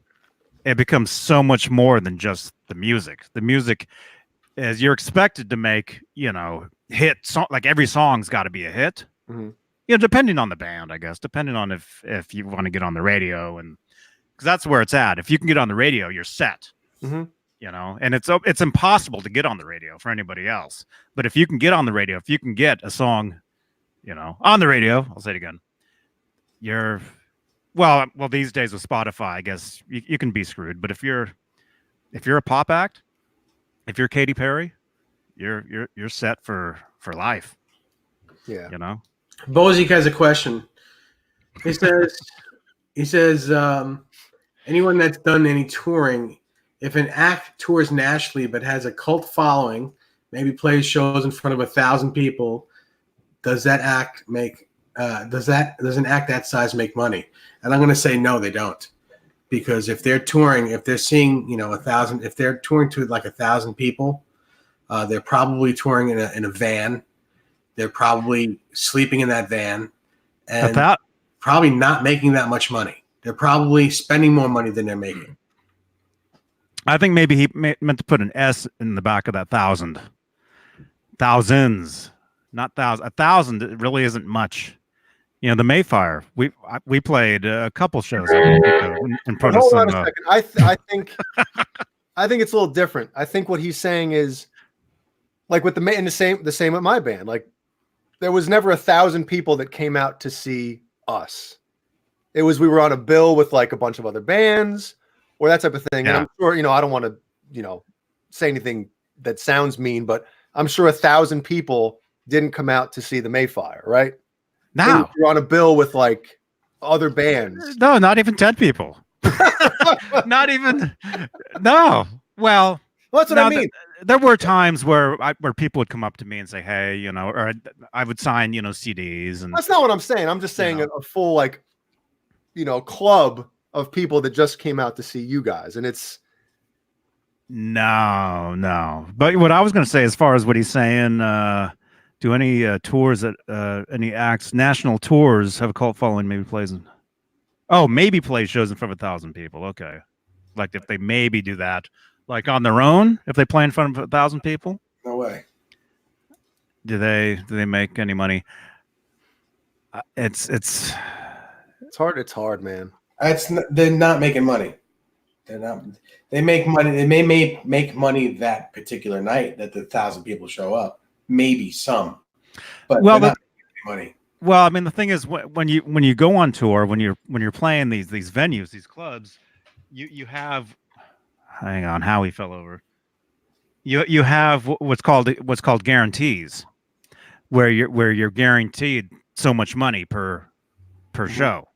it becomes so much more than just the music. The music is you're expected to make, you know, hit song, like every song's got to be a hit. Mm-hmm. You know, depending on the band, I guess, depending on if you want to get on the radio, and because that's where it's at. If you can get on the radio, you're set. Mm-hmm. You know, and it's impossible to get on the radio for anybody else. But if you can get on the radio, if you can get a song, you know, on the radio, I'll say it again, you're well these days with Spotify, I guess you can be screwed. But if you're a pop act, if you're Katy Perry, you're set for life. Yeah. You know, Bozic has a question. He says anyone that's done any touring, if an act tours nationally but has a cult following, maybe plays shows in front of 1,000 people, does an act that size make money? And I'm going to say no, they don't, because if they're touring, if they're seeing, you know, 1,000, if they're touring to like 1,000 people, they're probably touring in a van. They're probably sleeping in that van, and probably not making that much money. They're probably spending more money than they're making. I think maybe he meant to put an S in the back of that thousand. Thousands, not thousand. 1,000 it really isn't much. You know, the Mayfire. We played a couple shows in But front of hold some. on a second. I think it's a little different. I think what he's saying is like with the same with my band. Like there was never 1,000 people that came out to see us. It was we were on a bill with like a bunch of other bands or that type of thing. Yeah. And I'm sure, I don't want to, say anything that sounds mean, but I'm sure 1,000 people didn't come out to see the Mayfire, right? No, You're on a bill with like other bands. no, not even 10 people. Not even. No. Well, Well, that's what I mean. There were times where people would come up to me and say, "Hey," or I would sign, CDs, and That's not what I'm saying. I'm just saying a full like, club of people that just came out to see you guys, and it's no. But what I was going to say, as far as what he's saying, do any tours at any acts, national tours, have a cult following? Maybe plays shows in front of 1,000 people. Okay, like if they maybe do that. Like on their own, if they play in front of 1,000 people, No way. do they make any money? It's hard. It's hard, man. They're not making money. They're not. They make money. They may make money that particular night that the 1,000 people show up. Maybe some, but they're not making money. Well, I mean, the thing is, when you go on tour, when you're playing these venues, these clubs, you have. Hang on, Howie fell over. You have what's called guarantees, where you're guaranteed so much money per show.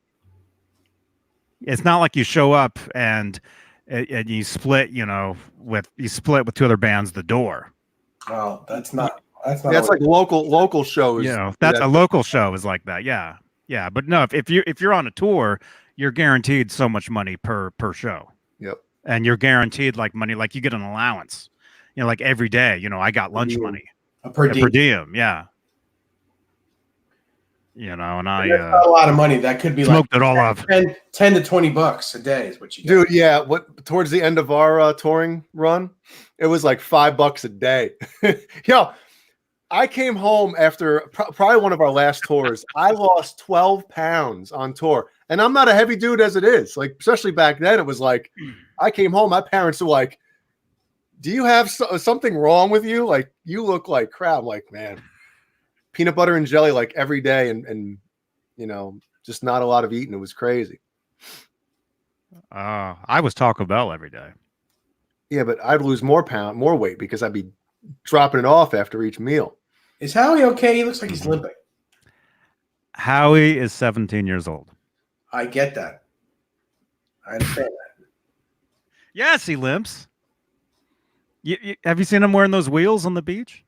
It's not like you show up and you split, with two other bands the door. Well, that's not. That's like local shows. That's a local show is like that. Yeah, but no, if you're on a tour, you're guaranteed so much money per show. Yep. And you're guaranteed like money, like you get an allowance, like every day, I got lunch money, a per diem. Yeah. And that's not a lot of money. That could be smoked it all up. 10 to $20 a day is what you get. Dude, yeah. What towards the end of our touring run, it was like $5 a day. Yo, I came home after probably one of our last tours. I lost 12 pounds on tour. And I'm not a heavy dude as it is. Like, especially back then, it was like, I came home. My parents were like, do you have something wrong with you? Like, you look like crap. I'm like, man, peanut butter and jelly like every day. And just not a lot of eating. It was crazy. I was Taco Bell every day. Yeah, but I'd lose more weight because I'd be dropping it off after each meal. Is Howie okay? He looks like he's limping. Howie is 17 years old. I get that. I understand that. Yes, he limps. Have you seen him wearing those wheels on the beach?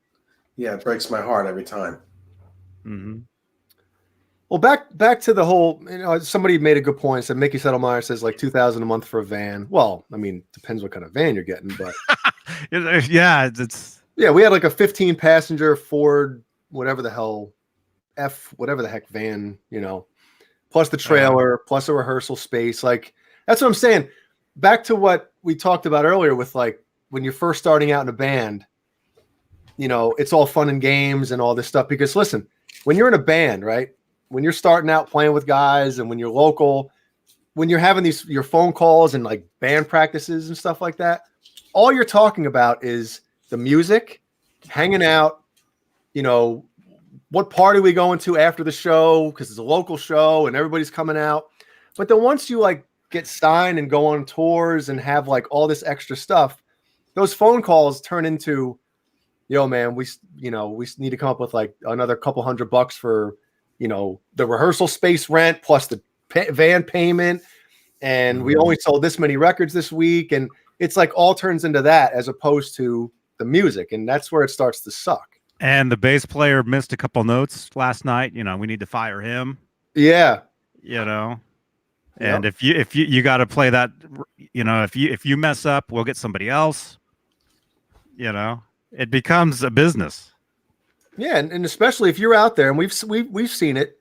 Yeah, it breaks my heart every time. Mm-hmm. Well, back to the whole, somebody made a good point. Said Mickey Settlemeyer says like $2,000 a month for a van. Well, I mean, depends what kind of van you're getting, but yeah, yeah, we had like a 15 passenger Ford, whatever the heck van, plus the trailer, plus a rehearsal space. Like, that's what I'm saying. Back to what we talked about earlier with like when you're first starting out in a band, it's all fun and games and all this stuff. Because listen, when you're in a band, right? When you're starting out playing with guys and when you're local, when you're having your phone calls and like band practices and stuff like that, all you're talking about is the music, hanging out, what party we going to after the show because it's a local show and everybody's coming out. But then once you like get signed and go on tours and have like all this extra stuff, those phone calls turn into, yo, man, we need to come up with like another couple $100 for, the rehearsal space rent plus the van payment. And we only sold this many records this week. And it's like all turns into that as opposed to the music. And that's where it starts to suck. And the bass player missed a couple notes last night. We need to fire him. Yeah. And if you got to play that, if you mess up, we'll get somebody else. It becomes a business. Yeah, and especially if you're out there, and we've seen it,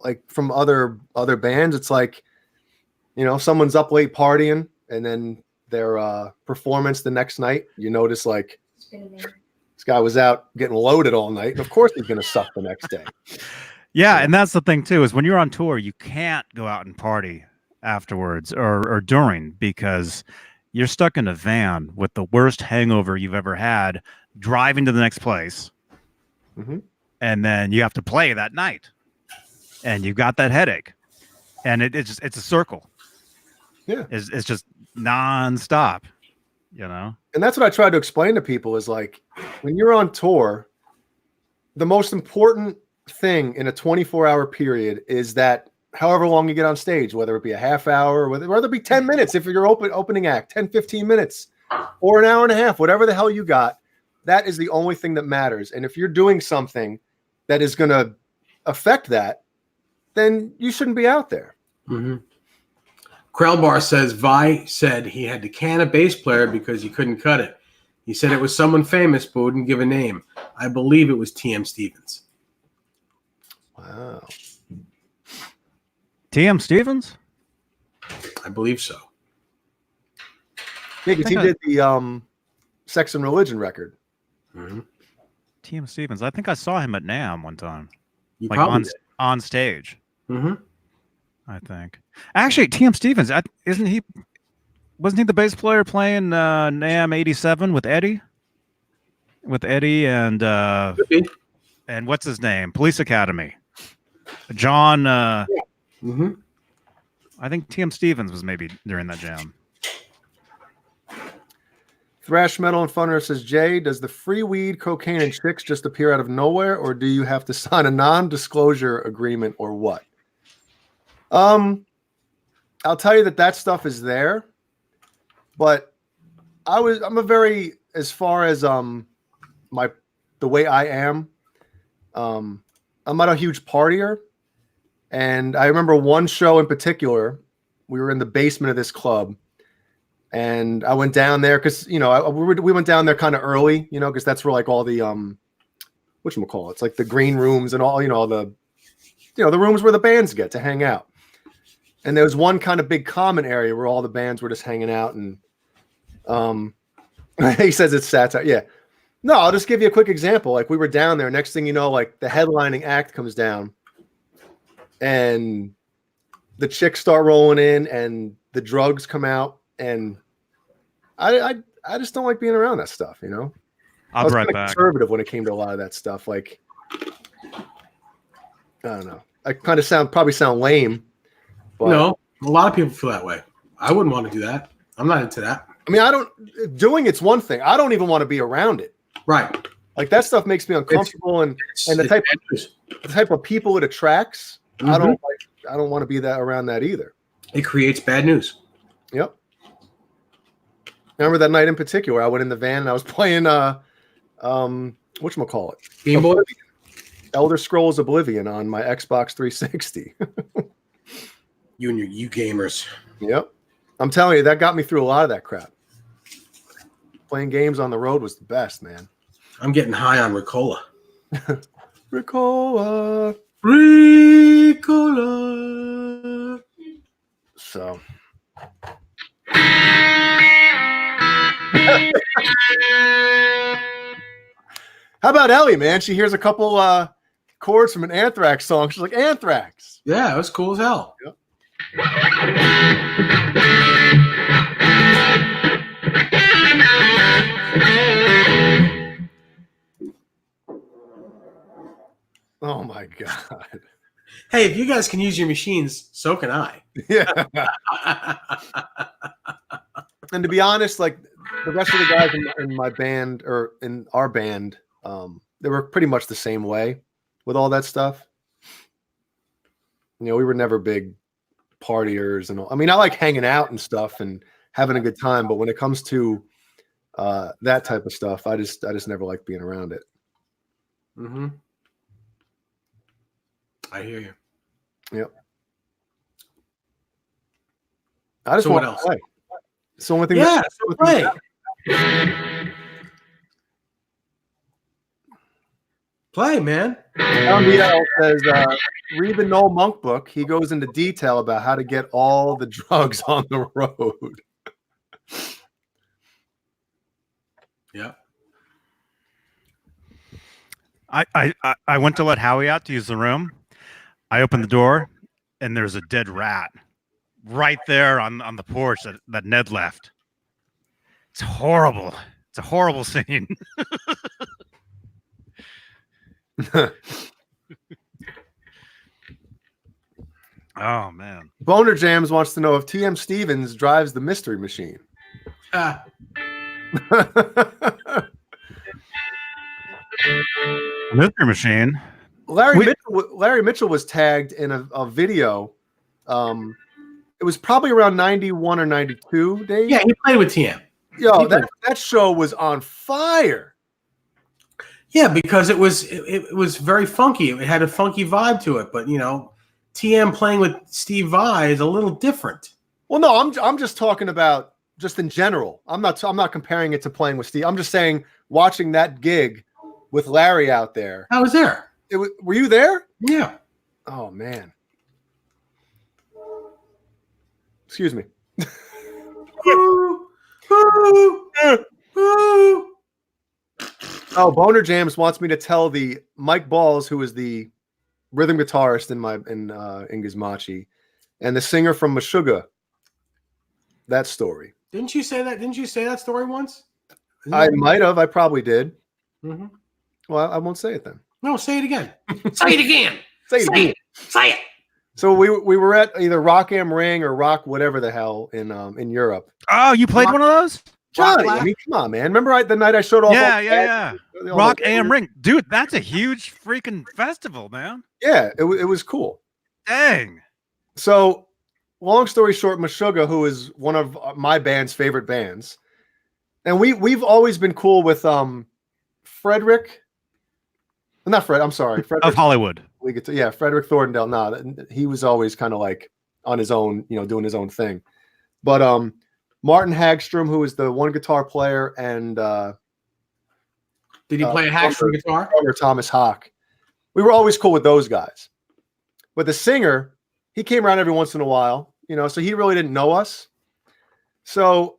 like from other bands, it's like, someone's up late partying, and then their performance the next night. You notice like this guy was out getting loaded all night, and of course he's going to suck the next day. Yeah, and that's the thing too, is when you're on tour, you can't go out and party afterwards or during, because you're stuck in a van with the worst hangover you've ever had, driving to the next place, and then you have to play that night, and you've got that headache, and it's a circle. Yeah, it's just nonstop, you know. And that's what I try to explain to people is like, when you're on tour, the most important thing in a 24-hour period is that however long you get on stage, whether it be a half hour, whether it be 10 minutes, if you're opening act, 10, 15 minutes, or an hour and a half, whatever the hell you got, that is the only thing that matters. And if you're doing something that is going to affect that, then you shouldn't be out there. Krellbar says Vi said he had to can a bass player because he couldn't cut it. He said it was someone famous, but wouldn't give a name. I believe it was T.M. Stevens. Wow. T.M. Stevens? I believe so. Yeah, because he did the Sex and Religion record. T.M. Stevens. I think I saw him at NAMM one time. You like probably on stage. did. I think. Actually, T.M. Stevens, wasn't he the bass player playing NAMM 87 with Eddie? With Eddie and what's his name? Police Academy. John I think T.M. Stevens was maybe during that jam. Thrash Metal and Funner says, Jay, does the free weed, cocaine, and chicks just appear out of nowhere, or do you have to sign a non-disclosure agreement, or what? I'll tell you that stuff is there, but I'm a very, as far as the way I am, I'm not a huge partier. And I remember one show in particular, we were in the basement of this club, and I went down there because, you know, we went down there kind of early, you know, because that's where like all the whatchamacallit, it's like the green rooms and all, you know, the rooms where the bands get to hang out. And there was one kind of big common area where all the bands were just hanging out. And he says it's satire. Yeah. No, I'll just give you a quick example. Like, we were down there. Next thing you know, like, the headlining act comes down, and the chicks start rolling in, and the drugs come out. And I just don't like being around that stuff, you know? I'll be right back. Conservative when it came to a lot of that stuff. Like, I don't know. I kind of probably sound lame. But, no, a lot of people feel that way. I wouldn't want to do that. I'm not into that. I mean, doing it's one thing. I don't even want to be around it. Right. Like, that stuff makes me uncomfortable, and the type of people it attracts. I don't want to be around that either. It creates bad news. Yep. I remember that night in particular, I went in the van and I was playing whatchamacallit? Game Boy? Elder Scrolls Oblivion on my Xbox 360. You and you gamers. Yep. I'm telling you, that got me through a lot of that crap. Playing games on the road was the best, man. I'm getting high on Ricola. Ricola. So. How about Ellie, man? She hears a couple chords from an Anthrax song. She's like, Anthrax. Yeah, it was cool as hell. Yep. Oh my God. Hey, if you guys can use your machines, so can I. Yeah. And to be honest, like, the rest of the guys in my band, or in our band, they were pretty much the same way with all that stuff. You know, we were never big partiers and all. I mean, I like hanging out and stuff and having a good time, but when it comes to that type of stuff, I just never like being around it. Mm-hmm. I hear you. Yep. I just want to play. It's the only thing. Yeah, so play. Play, man. MBL says, read the Noel Monk book. He goes into detail about how to get all the drugs on the road. Yeah. I went to let Howie out to use the room. I opened the door, and there's a dead rat right there on the porch that Ned left. It's horrible. It's a horrible scene. Oh man. Boner Jams wants to know if TM Stevens drives the mystery machine. Ah, Mystery Machine. Larry Mitchell was tagged in a video. It was probably around 91 or 92, Dave. yeah, he played with TM. Yo, that show was on fire. Yeah, because it was very funky. It had a funky vibe to it, but TM playing with Steve Vai is a little different. Well, no, I'm just talking about just in general. I'm not comparing it to playing with Steve. I'm just saying watching that gig with Larry out there. I was there. Were you there? Yeah. Oh man. Excuse me. Oh, Boner Jams wants me to tell the Mike Balls, who is the rhythm guitarist in Gizmachi, and the singer from Meshuggah. That story. Didn't you say that? Didn't you say that story once? I might have. I probably did. Mm-hmm. Well, I won't say it then. No, say it again. Say it again. Say it again. Say it. So we were at either Rock Am Ring or Rock whatever the hell in Europe. Oh, you played one of those? Johnny, I mean, come on, man. Remember the night I showed off? Yeah. Rock AM Ring. Dude, that's a huge freaking festival, man. Yeah, it was cool. Dang. So, long story short, Meshuggah, who is one of my band's favorite bands, and we've always been cool with Frederick. Not Fred. I'm sorry, Frederick Of Hollywood. Frederick Thorndale. No, he was always kind of like on his own, doing his own thing. But Martin Hagstrom, who is the one guitar player, and did he play a Hagstrom guitar? Thomas Hawk. We were always cool with those guys. But the singer, he came around every once in a while, so he really didn't know us. So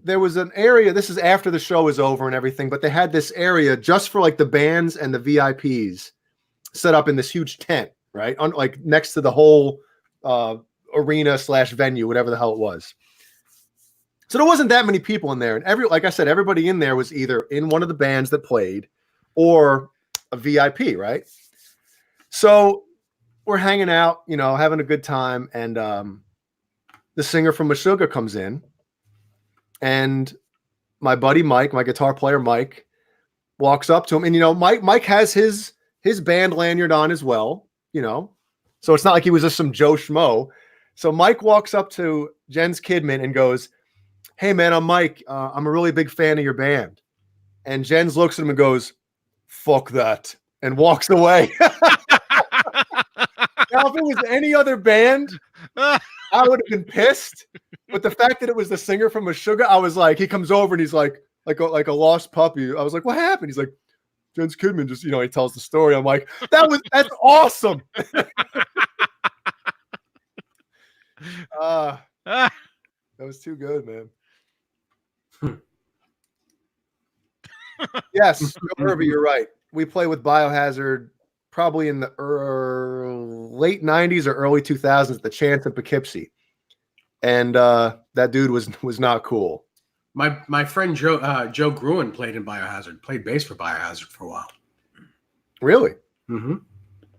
there was an area, this is after the show was over and everything, but they had this area just for like the bands and the VIPs set up in this huge tent, right? Like next to the whole arena / venue, whatever the hell it was. So there wasn't that many people in there. And like I said, everybody in there was either in one of the bands that played or a VIP, right? So we're hanging out, having a good time. And the singer from Meshuggah comes in. And my buddy Mike, my guitar player Mike, walks up to him. And, Mike has his band lanyard on as well, So it's not like he was just some Joe Schmo. So Mike walks up to Jens Kidman and goes, "Hey, man, I'm Mike. I'm a really big fan of your band." And Jens looks at him and goes, "Fuck that," and walks away. Now, if it was any other band, I would have been pissed. But the fact that it was the singer from Meshuggah, I was like, he comes over and he's like a lost puppy. I was like, "What happened?" He's like, "Jens Kidman just, he tells the story." I'm like, that's awesome. That was too good, man. Yes, Irby, you're right. We play with Biohazard probably in the late 90s or early 2000s at the Chance in Poughkeepsie. And that dude was not cool. My friend Joe Gruen played in Biohazard, played bass for Biohazard for a while. Really? Mm-hmm.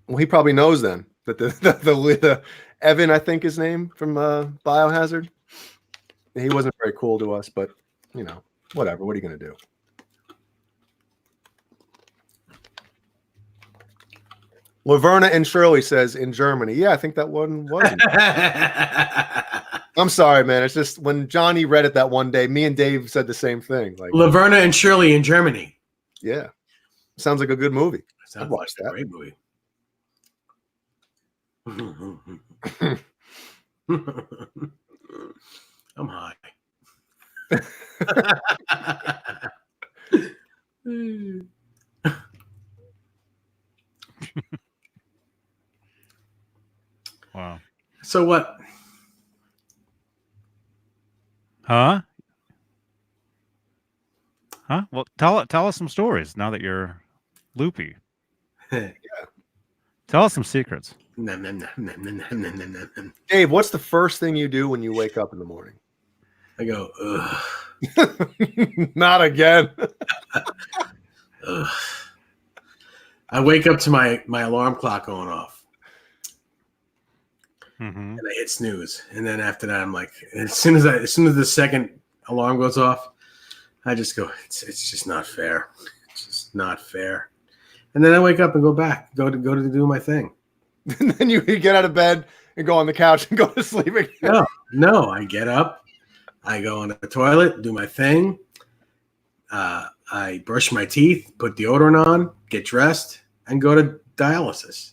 Well, he probably knows then that the Evan, I think his name from Biohazard. He wasn't very cool to us, but whatever. What are you going to do? Laverna and Shirley says in Germany. Yeah, I think that one was. I'm sorry, man. It's just when Johnny read it that one day, me and Dave said the same thing. Like Laverna and Shirley in Germany. Yeah, sounds like a good movie. I'd watch that. Great movie. I'm high. Wow. So what? Huh? Huh? Well, tell us some stories now that you're loopy. Tell us some secrets. Dave, what's the first thing you do when you wake up in the morning? I go, ugh. Not again. Ugh. I wake up to my alarm clock going off, and I hit snooze, and then after that, I'm like, as soon as the second alarm goes off, I just go, it's just not fair. It's just not fair. And then I wake up and go to do my thing. And then you get out of bed and go on the couch and go to sleep again. No, I get up, I go on the toilet, do my thing. I brush my teeth, put deodorant on, get dressed, and go to dialysis.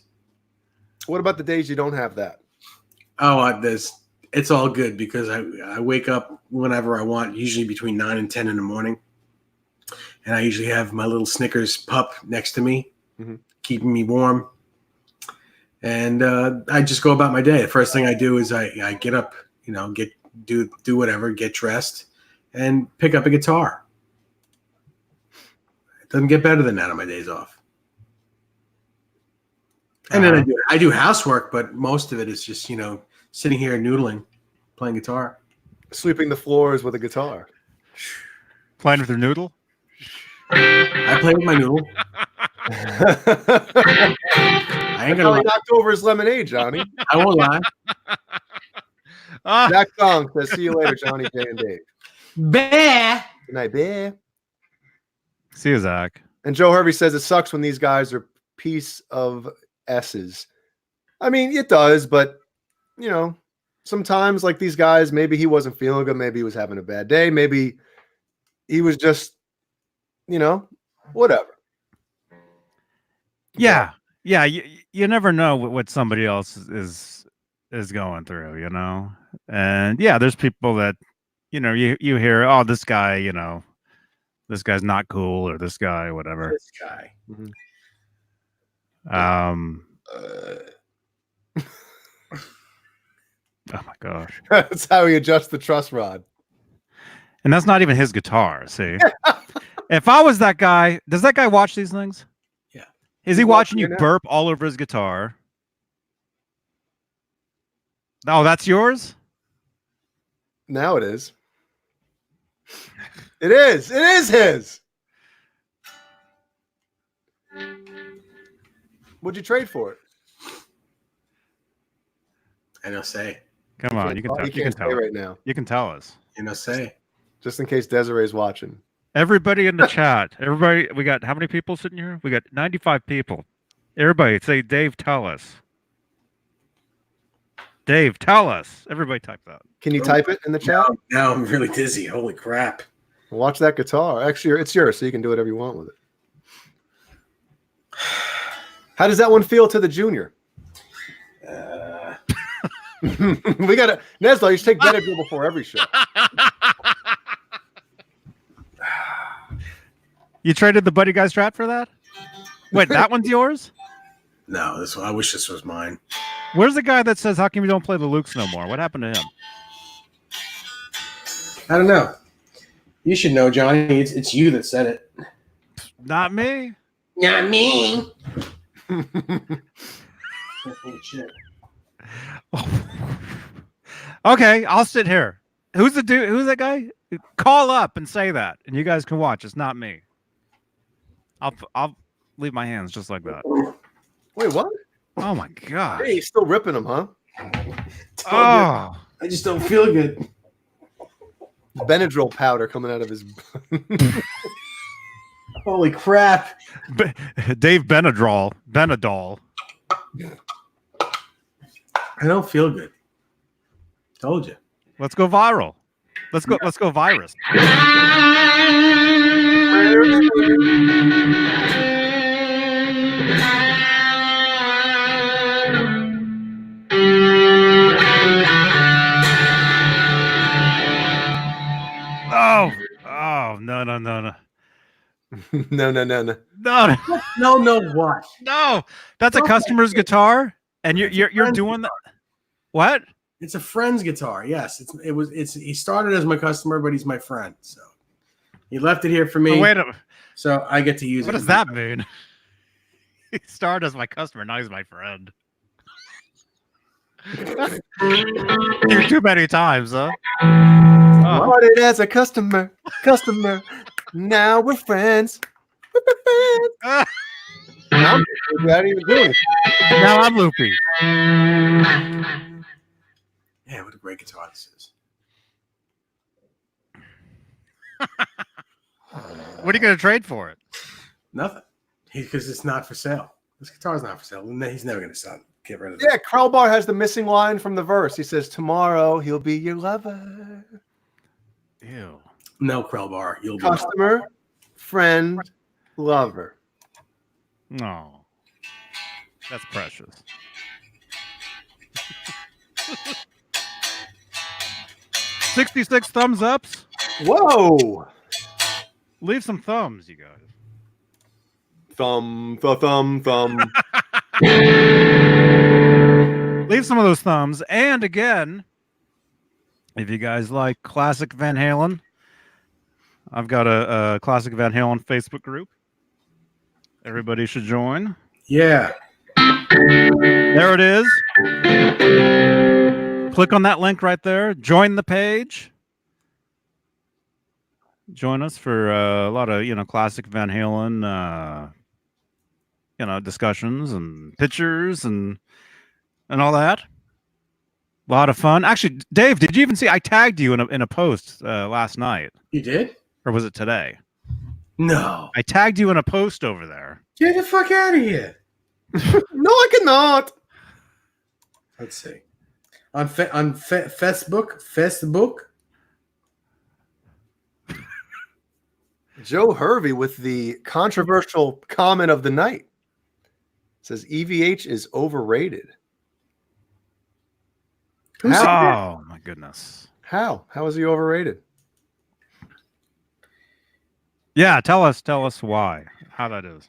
What about the days you don't have that? Oh, it's all good because I wake up whenever I want, usually between 9 and 10 in the morning. And I usually have my little Snickers pup next to me, keeping me warm. And I just go about my day. The first thing I do is I get up, do whatever, get dressed, and pick up a guitar. It doesn't get better than that on my days off. And then I do housework, but most of it is just, sitting here noodling, playing guitar. Sweeping the floors with a guitar. Playing with your noodle? I play with my noodle. I ain't gonna lie. He knocked over his lemonade, Johnny. I won't lie. Jack Dong says, see you later, Johnny, Jay, and Dave. Bear. Good night, bear. See you, Zach. And Joe Hervey says it sucks when these guys are piece of S's. I mean, it does, but sometimes like these guys, maybe he wasn't feeling good, maybe he was having a bad day, maybe he was just, whatever. Yeah. Yeah, you never know what somebody else is going through, And yeah, there's people that you hear, oh, this guy, this guy's not cool, or this guy, whatever. This guy. Oh my gosh. That's how he adjusts the truss rod. And that's not even his guitar, see? If I was that guy, does that guy watch these things? Yeah. Is he watching you burp all over his guitar? Oh, that's yours? Now it is. It is. It is his. What'd you trade for it? I don't say. Come on, you can tell. You can't say right now. You can tell us. You know, say. Just in case Desiree's watching. Everybody in the chat. Everybody, we got how many people sitting here? We got 95 people. Everybody say, Dave, tell us. Dave, tell us. Everybody type that. Can you type it in the chat? Now I'm really dizzy. Holy crap. Watch that guitar. Actually, it's yours, so you can do whatever you want with it. How does that one feel to the junior? We got to, Neslo, you should take Benadryl before every show. You traded the Buddy Guy Strat for that? Wait, that one's yours? No, this one, I wish this was mine. Where's the guy that says, how come you don't play the Lukes no more? What happened to him? I don't know. You should know, Johnny. It's you that said it. Not me. Not me. Shit. Okay, I'll sit here. Who's the dude? Who's that guy? Call up and say that, and you guys can watch. It's not me. I'll leave my hands just like that. Wait, what? Oh my god! Hey, he's still ripping them, huh? Oh, I just don't feel good. Benadryl powder coming out of his. Holy crap! Dave Benadol. I don't feel good. Told you. Let's go viral. Let's go virus. Oh, no. No. No, what? No, that's a customer's guitar, and you're doing that. What? It's a friend's guitar. Yes, he started as my customer, but he's my friend. So You left it here for me, Oh, wait a so I get to use What it. does that mean? He started as my customer, now he's my friend. Too many times, huh? Oh. Started as a customer. Now we're friends. Now I didn't even do it. Now I'm loopy. Yeah, what a great guitar this is. What are you going to trade for it? Nothing. Because it's not for sale. This guitar's not for sale. He's never going to sell it. Get rid of it. Yeah, Crowbar has the missing line from the verse. He says, "Tomorrow he'll be your lover." Ew. No, Crowbar. You'll be Customer, friend, lover. No. That's precious. $66 thumbs ups. Whoa! Leave some thumbs, you guys. Thumb. Leave some of those thumbs. And again, if you guys like Classic Van Halen, I've got a Classic Van Halen Facebook group. Everybody should join. Yeah. There it is. Click on that link right there. Join the page. Join us for a lot of, Classic Van Halen, discussions and pictures and all that. A lot of fun. Actually, Dave, did you even see? I tagged you in a post last night. You did? Or was it today? No. I tagged you in a post over there. Get the fuck out of here. No, I cannot. Let's see. On Facebook. Joe Hervey with the controversial comment of the night. Says EVH is overrated. Who said that? Oh my goodness. How is he overrated? Yeah, tell us why. How that is.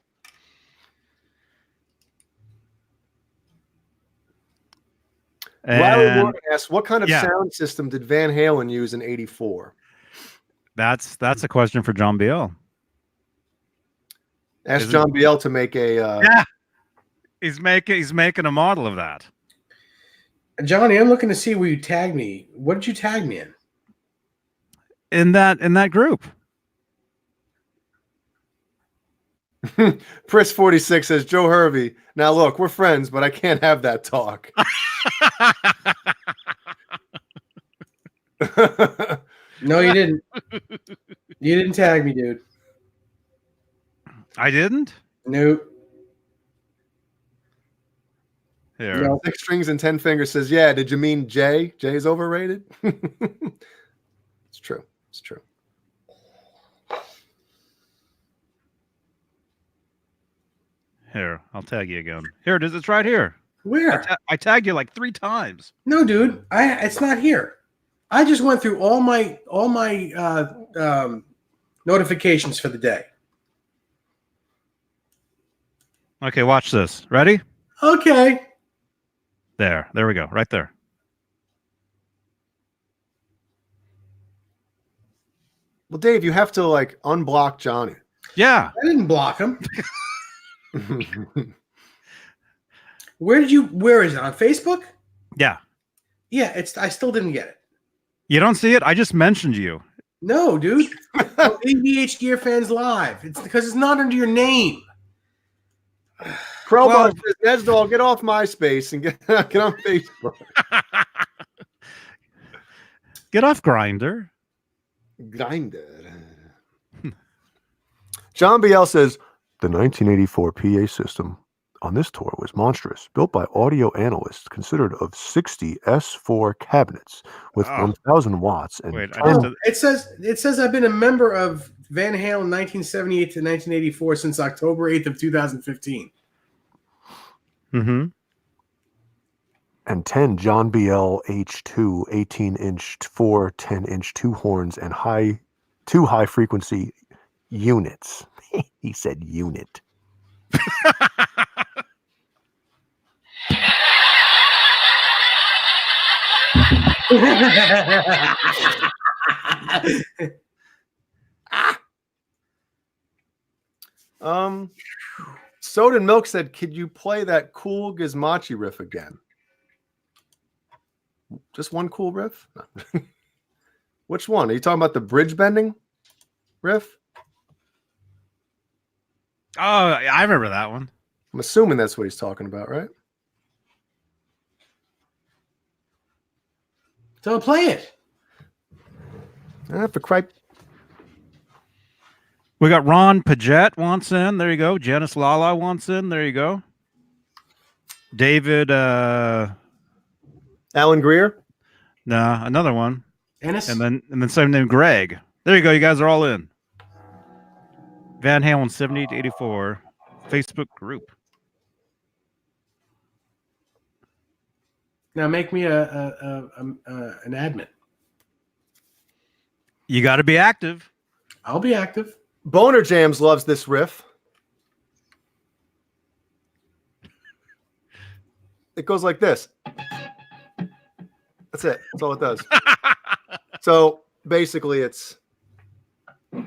Riley And Morgan asks, what kind of sound system did Van Halen use in '84? That's a question for John Biel. Ask John Biel to make a. Yeah, he's making a model of that. Johnny, I'm looking to see where you tagged me. What did you tag me in? In that group. Pris 46 says, Joe Hervey. Now look, we're friends, but I can't have that talk. No, you didn't. You didn't tag me, dude. I didn't? Nope. Here. Nope. 6 strings and 10 fingers says, yeah, did you mean Jay? Jay's overrated? It's true. It's true. Here, I'll tag you again. Here it is. It's right here. Where? I tagged you like 3 times. No, dude. It's not here. I just went through all my notifications for the day. Okay, watch this. Ready? Okay. There we go. Right there. Well, Dave, you have to like unblock Johnny. Yeah. I didn't block him. Where is it? On Facebook? Yeah. Yeah, I still didn't get it. You don't see it? I just mentioned you. No, dude. AVH Gear Fans Live. It's because it's not under your name. Crowbar says, Nesdall, get off MySpace and get on Facebook. Get off Grinder. Grinder. John Biel says, the 1984 PA system on this tour was monstrous, built by audio analysts, considered of 60 S4 cabinets with 1,000 watts. And wait, it says I've been a member of Van Halen 1978 to 1984 since October 8th of 2015. Mm-hmm. And 10 John Biel H2 18-inch 4 10-inch 2 horns and 2 high-frequency units. He said unit. Soda and Milk said, "Could you play that cool Gizmachi riff again?" Just one cool riff? No. Which one? Are you talking about the bridge bending riff? Oh, I remember that one. I'm assuming that's what he's talking about, right? So play it. I have to cry. We got Ron Paget wants in. There you go. Janice Lala wants in. There you go. David. Alan Greer. Nah, another one. Ennis? And then someone named Greg. There you go. You guys are all in. Van Halen 78 to 84 Facebook group. Now make me an admin. You got to be active. I'll be active. Boner Jams loves this riff. It goes like this. That's it. That's all it does. So basically, it's. I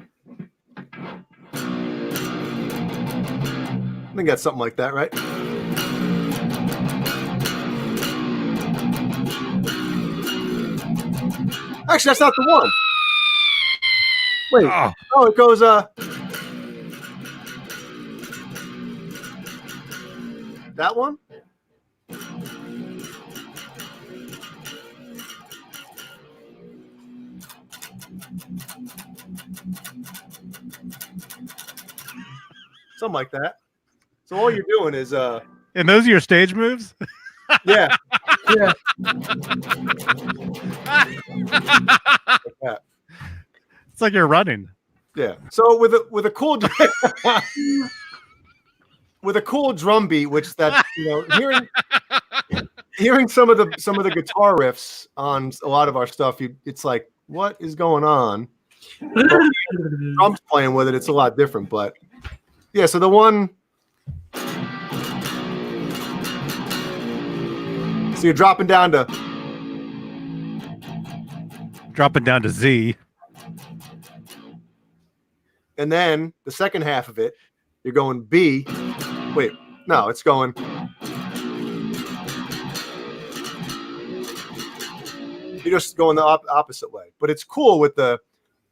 think that's something like that, right? Actually, that's not the one. Wait. Oh, it goes. That one. Something like that. So all you're doing is And those are your stage moves? yeah. Yeah. It's like you're running. Yeah. So with a cool with a cool drum beat, which that hearing some of the guitar riffs on a lot of our stuff, it's like, what is going on? Drums playing with it, it's a lot different, but yeah. So the one, so you're dropping down to Z. And then the second half of it, you're going B. Wait, no, it's going. You're just going the opposite way. But it's cool with the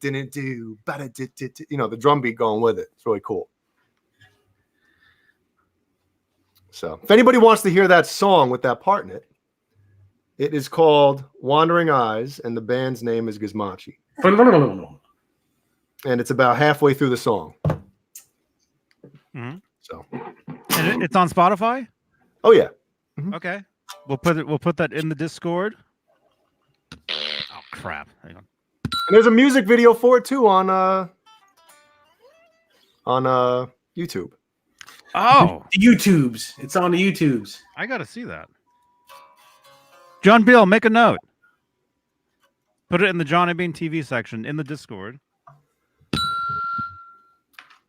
didn't do, the drum beat going with it. It's really cool. So if anybody wants to hear that song with that part in it, it is called Wandering Eyes, and the band's name is Gizmachi. And it's about halfway through the song. Mm-hmm. So, and it's on Spotify? Oh yeah. Mm-hmm. Okay. We'll put that in the Discord. Oh crap. Hang on. And there's a music video for it too on YouTube. Oh, The YouTubes. It's on the YouTubes. I got to see that. John Beale, make a note. Put it in the Johnny Bean TV section in the Discord.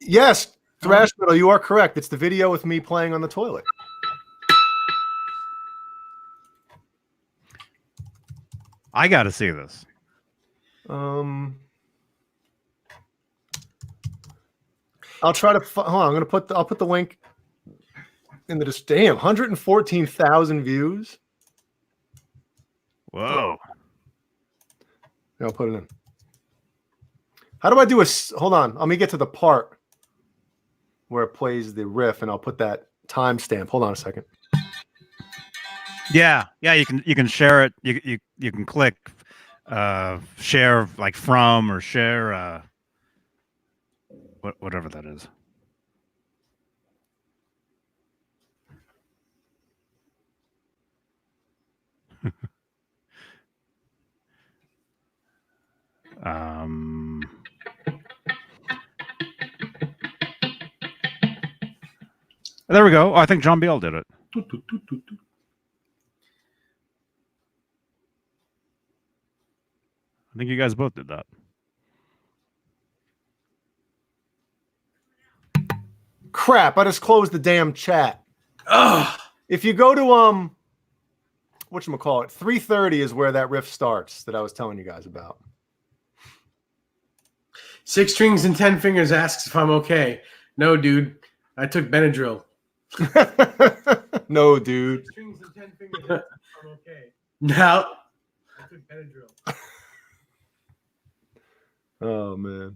Yes, Thrash Metal, you are correct. It's the video with me playing on the toilet. I got to see this. I'll try to hold on. I'll put the link in the damn 114,000 views. Whoa. Yeah, I'll put it in. How do I do hold on? Let me get to the part where it plays the riff, and I'll put that timestamp. Hold on a second. Yeah, you can share it. You can click share like from or share whatever that is. There we go. Oh, I think John Beale did it. I think you guys both did that. Crap, I just closed the damn chat. Ugh. If you go to whatchamacallit, 3:30 is where that riff starts that I was telling you guys about. 6 Strings and 10 Fingers asks if I'm okay. No, dude. I took Benadryl. No, dude. Strings and 10 fingers. I'm okay. No. I took Benadryl. Oh man.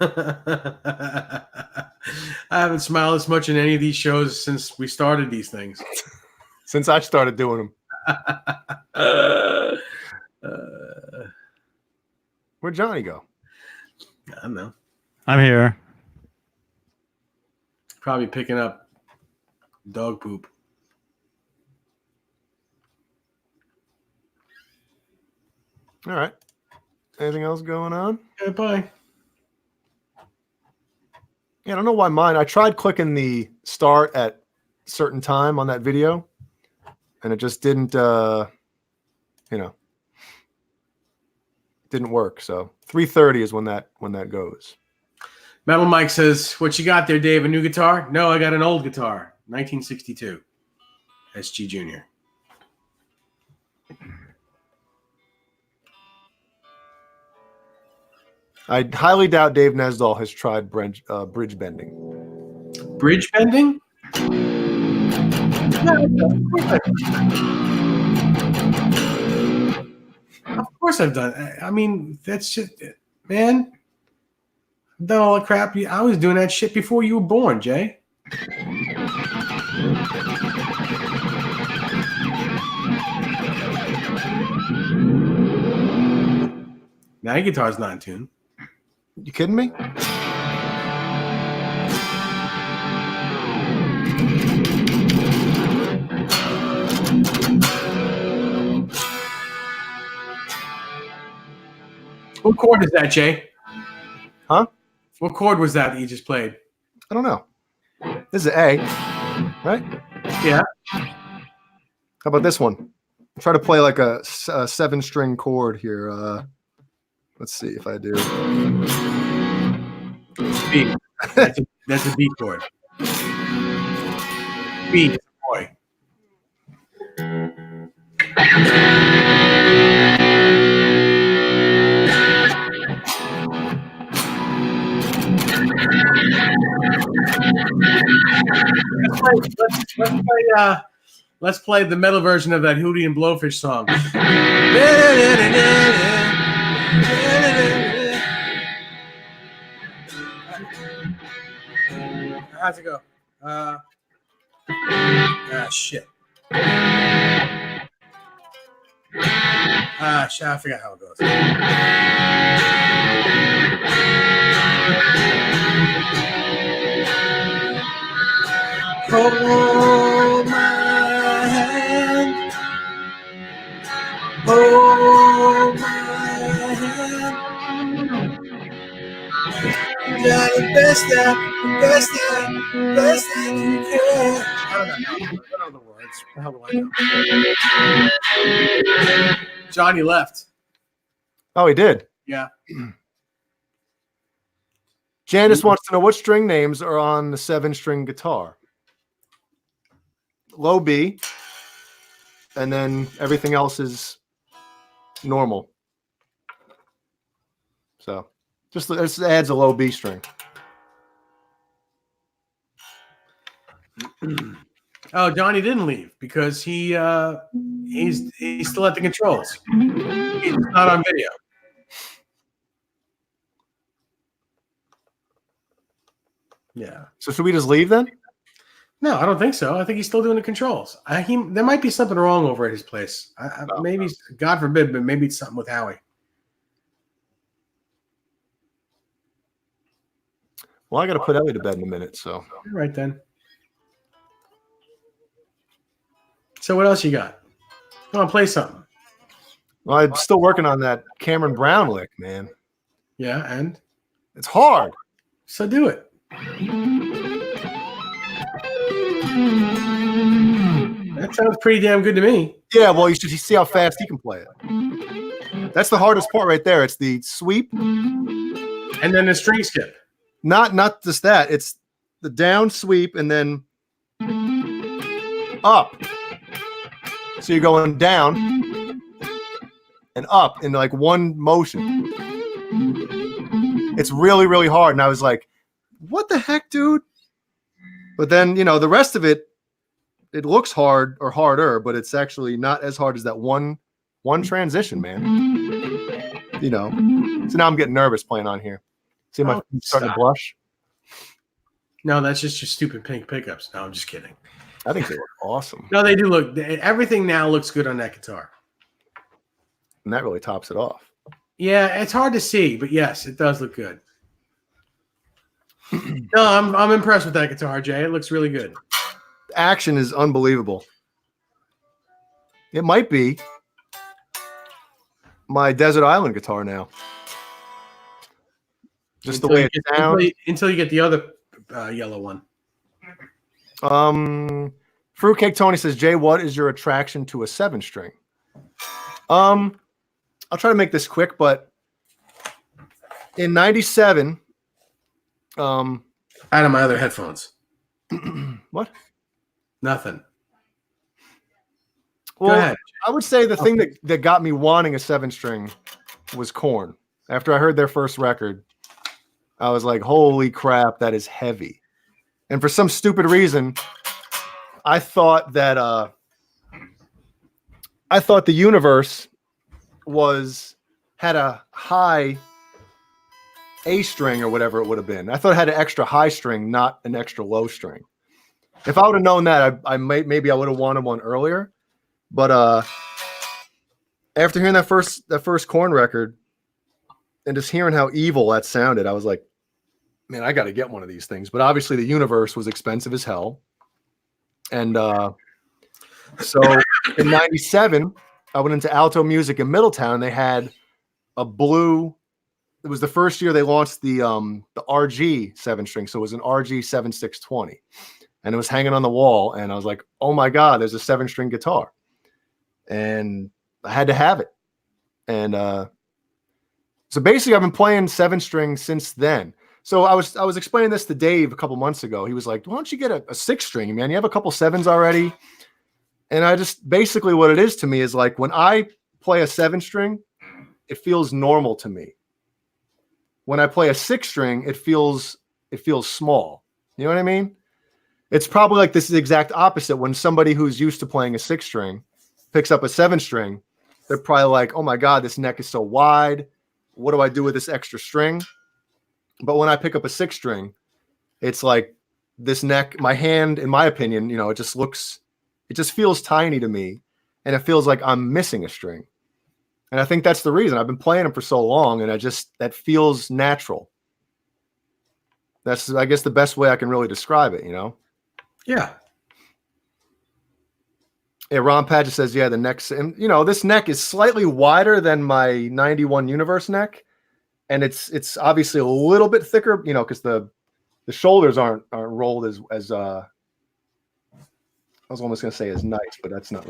I haven't smiled as much in any of these shows since we started these things. Since I started doing them. Where'd Johnny go? I don't know. I'm here. Probably picking up dog poop. All right. Anything else going on? Okay, bye. Yeah, I don't know why mine. I tried clicking the start at certain time on that video, and it just didn't. Didn't work. So 3:30 is when that goes. Metal Mike says, "What you got there, Dave? A new guitar? No, I got an old guitar, 1962, SG Junior." I highly doubt Dave Nesdahl has tried bridge bending. Bridge bending? Of course I've done it. I mean, that's just, man. I've done all the crap. I was doing that shit before you were born, Jay. Now your guitar's not in tune. You kidding me? What chord is that, Jay? Huh? What chord was that you just played? I don't know. This is an A, right? Yeah. How about this one? Try to play like a 7-string chord here. Let's see if I do. B. That's a B chord. B, boy. Let's play the metal version of that Hootie and Blowfish song. How's it go? Shit. Shit, I forgot how it goes. Hold my hand. Hold my hand. Yeah, the best that you can. I don't know the words. How do I know? Johnny left. Oh, he did. Yeah. Janice wants to know what string names are on the 7-string guitar. Low B, and then everything else is normal. So just this adds a low B string. Oh, Johnny didn't leave because he's still at the controls. He's not on video. Yeah. So should we just leave then? No, I don't think so. I think he's still doing the controls. There might be something wrong over at his place. Maybe, God forbid, but maybe it's something with Howie. Well, I got to put Ellie to bed in a minute. So All right then. So what else you got? Come on, play something. well, I'm still working on that Cameron Brown lick, man. Yeah, and It's hard. so do it. That sounds pretty damn good to me. Yeah, well, you should see how fast he can play it. That's the hardest part right there. It's the sweep. And then the string skip. Not just that. It's the down sweep and then up. So you're going down and up in like one motion. It's really, really hard. And I was like, what the heck, dude? But then, the rest of it looks hard or harder, but it's actually not as hard as that one transition, man. So now I'm getting nervous playing on here. See my feet starting to blush? No, that's just your stupid pink pickups. No, I'm just kidding. I think they look awesome. No, they do look. Everything now looks good on that guitar. And that really tops it off. Yeah, it's hard to see, but yes, it does look good. No, I'm impressed with that guitar, Jay. It looks really good. Action is unbelievable. It might be my Desert Island guitar now. Just the way it sounds. Until you get the other yellow one. Fruitcake Tony says, Jay, what is your attraction to a 7-string? I'll try to make this quick, but in 97, out of my other headphones. What? Nothing. Well, go ahead. I would say the thing that got me wanting a 7-string was Korn. After I heard their first record, I was like, holy crap, that is heavy. And for some stupid reason, I thought that the Universe had a high A string or whatever it would have been. I thought it had an extra high string, not an extra low string. If I would have known that, maybe I would have wanted one earlier. But after hearing that first Korn record and just hearing how evil that sounded, I was like, man, I got to get one of these things. But obviously the Universe was expensive as hell. And so in 97, I went into Alto Music in Middletown. They had a blue. It was the first year they launched the RG 7-string. So it was an RG 7620. And it was hanging on the wall. And I was like, oh my God, there's a 7-string guitar. And I had to have it. And so basically I've been playing 7-string since then. So I was explaining this to Dave a couple months ago. He was like, why don't you get a 6-string, man? You have a couple 7s already. And I just basically what it is to me is like when I play a 7-string, it feels normal to me. When I play a 6-string, it feels small. You know what I mean? It's probably like this is the exact opposite. When somebody who's used to playing a 6-string picks up a 7-string, they're probably like, oh my God, this neck is so wide. What do I do with this extra string? But when I pick up a 6-string, it's like this neck, my hand, in my opinion, it just feels tiny to me. And it feels like I'm missing a string. And I think that's the reason. I've been playing them for so long, and that feels natural. That's, I guess, the best way I can really describe it, Yeah. Yeah, Ron Padgett says, yeah, the neck, and this neck is slightly wider than my 91 Universe neck. And it's obviously a little bit thicker, because the shoulders aren't rolled as I was almost going to say as nice, but that's not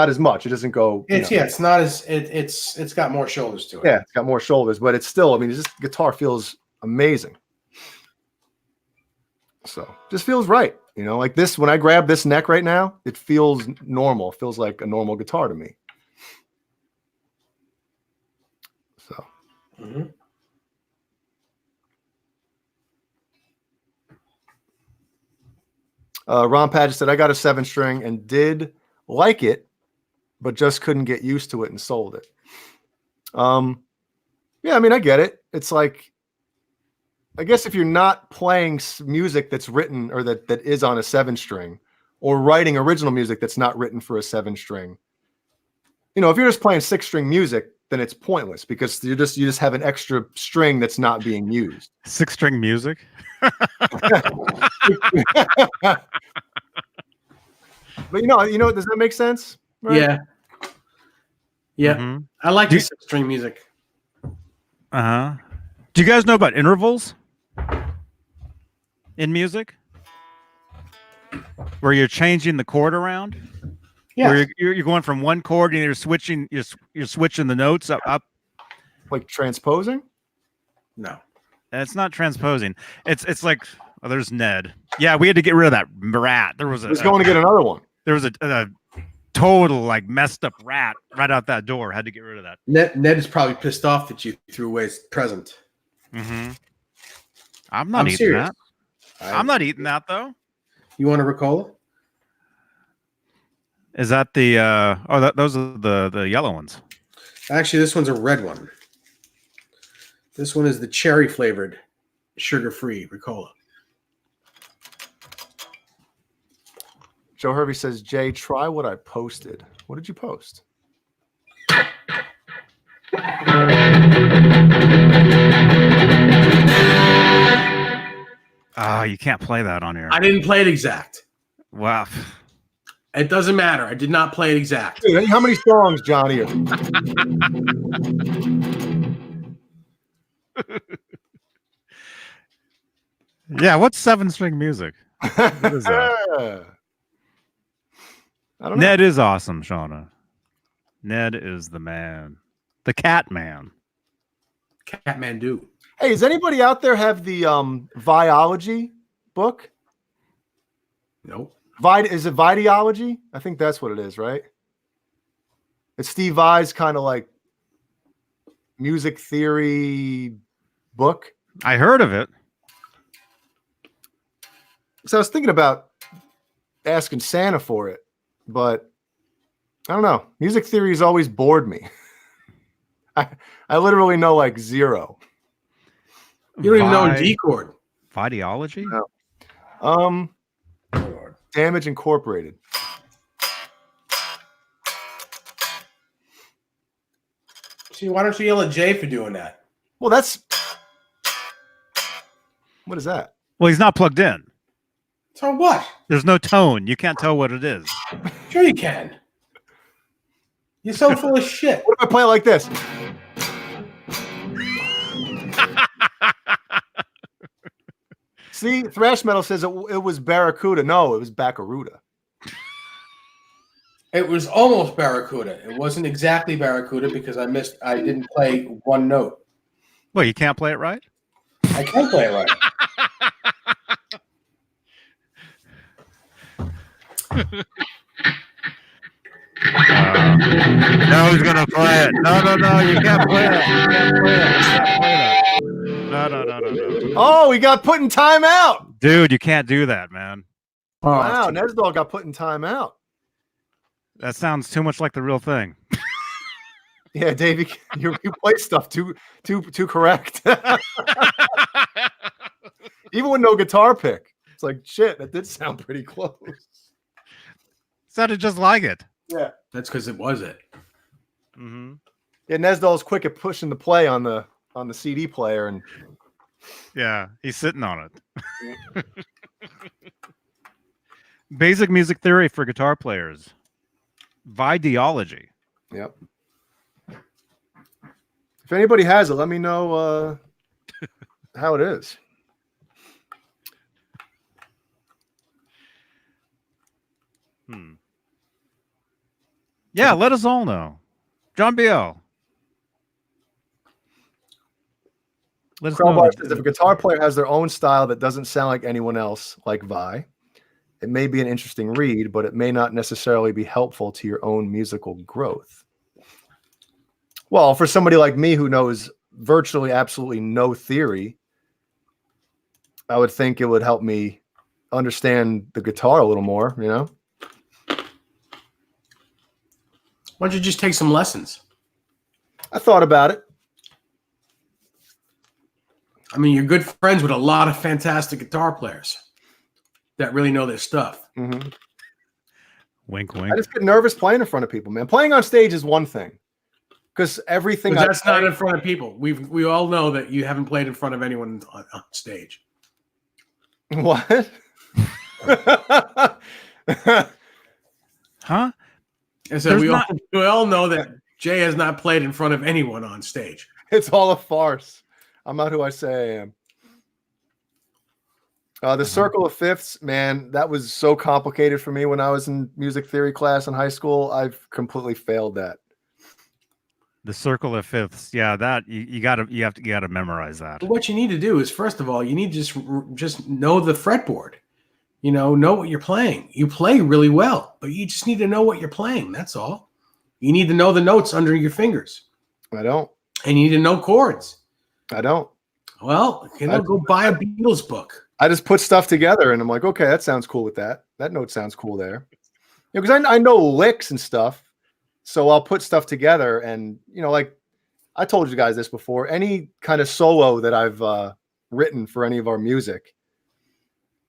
as much. It doesn't go. It's not as it's got more shoulders to it. Yeah, it's got more shoulders, but it's still. This guitar feels amazing. So just feels right, like this. When I grab this neck right now, it feels normal. It feels like a normal guitar to me. So. Mm-hmm. Ron Padgett said, I got a 7-string and did like it, but just couldn't get used to it and sold it. Yeah, I get it. It's like, I guess if you're not playing music that's written or that is on a 7-string, or writing original music that's not written for a 7-string, if you're just playing 6-string music, then it's pointless because you just have an extra string that's not being used. 6-string music. But does that make sense? Right? Yeah. Yeah. Mm-hmm. I like the 6-string music. Uh-huh. Do you guys know about intervals in music? Where you're changing the chord around? Yeah. Where you're going from one chord and you're switching the notes up. Like transposing? No. It's not transposing. It's like there's Ned. Yeah, we had to get rid of that rat. There was going to get another one. There was a total like messed up rat right out that door. Had to get rid of that. Ned is probably pissed off that you threw away his present. Mm-hmm. I'm not I'm eating serious. that. I'm not eating that though. You want a Ricola? Is that the those are the yellow ones. Actually, this one's a red one. This one is the cherry flavored, sugar-free Ricola. Joe Hervey says, Jay, try what I posted. What did you post? Oh, you can't play that on here. I didn't play it exact. Wow. It doesn't matter. I did not play it exact. Dude, how many songs, Johnny? Yeah, what's 7-string music? What is that? I don't know. Ned is awesome, Shauna. Ned is the man. The cat man. Catmandu. Hey, does anybody out there have the Viology book? Nope. Is it Videology? I think that's what it is, right? It's Steve Vai's kind of like music theory book. I heard of it. So I was thinking about asking Santa for it, but I don't know. Music theory has always bored me. I literally know like zero. You don't even know a D chord. Videology? No. Damage Incorporated. See, why don't you yell at Jay for doing that? Well, that's what is that? Well, he's not plugged in. So what? There's no tone. You can't tell what it is. Sure you can. You're so full of shit. What if I play it like this? See, thrash metal says it was Barracuda. No, it was Baccaruda. It was almost Barracuda. It wasn't exactly Barracuda because I didn't play one note. Well, you can't play it right? I can play it right. No, he's gonna play it. No, you can't play it. You can't play it. You can't play that. No. Oh, he got put in timeout. Dude, you can't do that, man. Oh, Wow, Nesdal got put in timeout. That sounds too much like the real thing. Yeah, Davey, you play stuff too correct. Even with no guitar pick, it's like shit. That did sound pretty close. Sounded just like it. Yeah, that's because it was it. Mm-hmm. Yeah, Nesdal's quick at pushing the play on the CD player, and yeah, he's sitting on it. Basic music theory for guitar players. Videology. Yep. If anybody has it, let me know how it is. Yeah, let us all know. John B.L. Let us know. Crowbar says if a guitar player has their own style that doesn't sound like anyone else, like Vi, it may be an interesting read, but it may not necessarily be helpful to your own musical growth. Well, for somebody like me who knows virtually absolutely no theory, I would think it would help me understand the guitar a little more, you know? Why don't you just take some lessons? I thought about it. I mean, you're good friends with a lot of fantastic guitar players that really know their stuff. Mm-hmm. Wink, wink. I just get nervous playing in front of people, man. Playing on stage is one thing. Because everything But that's not in front of people. We all know that you haven't played in front of anyone on stage. What? Huh? And so we all know that Jay has not played in front of anyone on stage. It's all a farce. I'm not who I say I am. The circle of fifths, man, that was so complicated for me when I was in music theory class in high school. I've completely failed that. The circle of fifths. Yeah, that you gotta memorize that. What you need to do is, first of all, you need to just know the fretboard. You know what you're playing. You play really well, but you just need to know what you're playing. That's all. You need to know the notes under your fingers. I don't. And you need to know chords. I don't. Well, go buy a Beatles book. I just put stuff together and I'm like, okay, that sounds cool with that. That note sounds cool there. Because I know licks and stuff. So I'll put stuff together and, like I told you guys this before, any kind of solo that I've written for any of our music,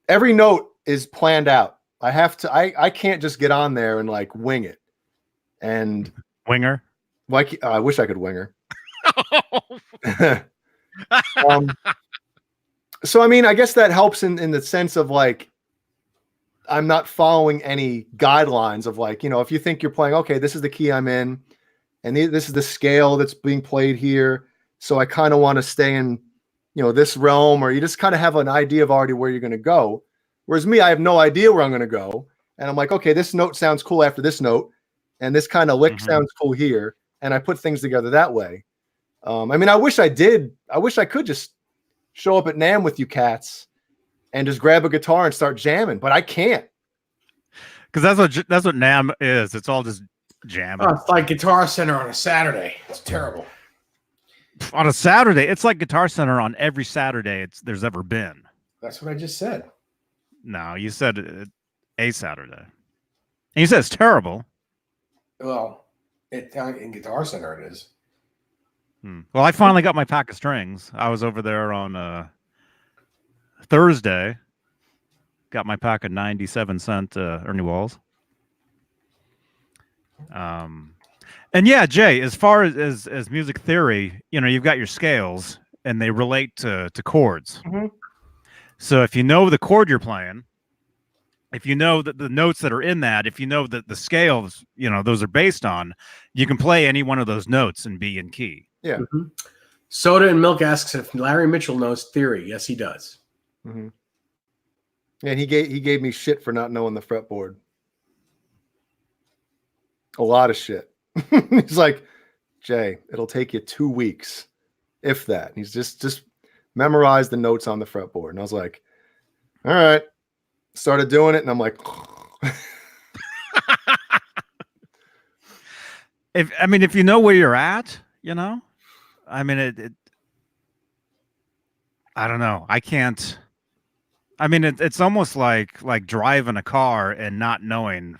every note is planned out. I can't just get on there and like wing it. And Winger. like, I wish I could winger. So, I mean, I guess that helps in the sense of like, I'm not following any guidelines of like, if you think you're playing, okay, this is the key I'm in, and this is the scale that's being played here. So I kind of want to stay in, this realm, or you just kind of have an idea of already where you're going to go. Whereas me, I have no idea where I'm going to go. And I'm like, okay, this note sounds cool after this note. And this kind of lick sounds cool here. And I put things together that way. I mean, I wish I could just show up at NAMM with you cats and just grab a guitar and start jamming, but I can't. Because that's what NAMM is. It's all just jamming. Oh, it's like Guitar Center on a Saturday. It's terrible. On a Saturday, it's like Guitar Center on every Saturday there's ever been. That's what I just said. No, you said a Saturday. And you said it's terrible. Well, in Guitar Center it is. Well, I finally got my pack of strings. I was over there on Thursday. Got my pack of 97-cent Ernie Walls. And yeah, Jay, as far as music theory, you've got your scales and they relate to chords. Mm-hmm. So if you know the chord you're playing, if you know that the notes that are in that, if you know that the scales, those are based on, you can play any one of those notes and be in key. Yeah. Mm-hmm. Soda and Milk asks if Larry Mitchell knows theory. Yes, he does. Mm-hmm. And he gave me shit for not knowing the fretboard. A lot of shit. He's like, Jay, it'll take you 2 weeks, if that. And he's just memorize the notes on the fretboard. And I was like, all right. Started doing it, and I'm like, if you know where you're at, I mean, I don't know. I can't. I mean, it's almost like driving a car and not knowing,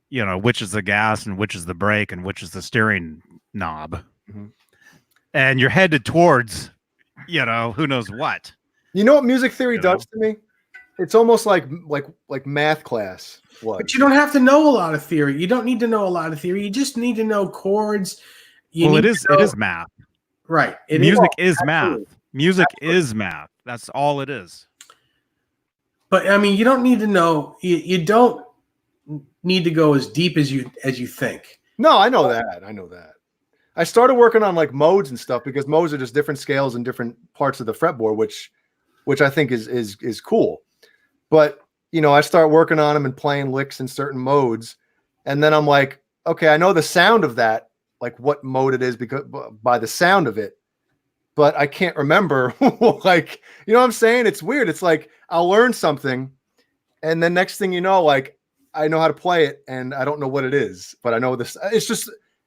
which is the gas and which is the brake and which is the steering knob. Mm-hmm. And you're headed towards, who knows what. You know what music theory does to me? It's almost like math class was. But you don't have to know a lot of theory. You don't need to know a lot of theory. You just need to know chords. It is math. Right. Music is math. Music is math. That's all it is. But I mean, you don't need to know. You don't need to go as deep as you think. No, I know that. I started working on like modes and stuff because modes are just different scales and different parts of the fretboard, which I think is cool. But I start working on them and playing licks in certain modes, and then I'm like, okay, I know the sound of that, like what mode it is because by the sound of it, but I can't remember. Like, what I'm saying? It's weird. It's like I'll learn something, and then next thing you know, like I know how to play it, and I don't know what it is, but I know this.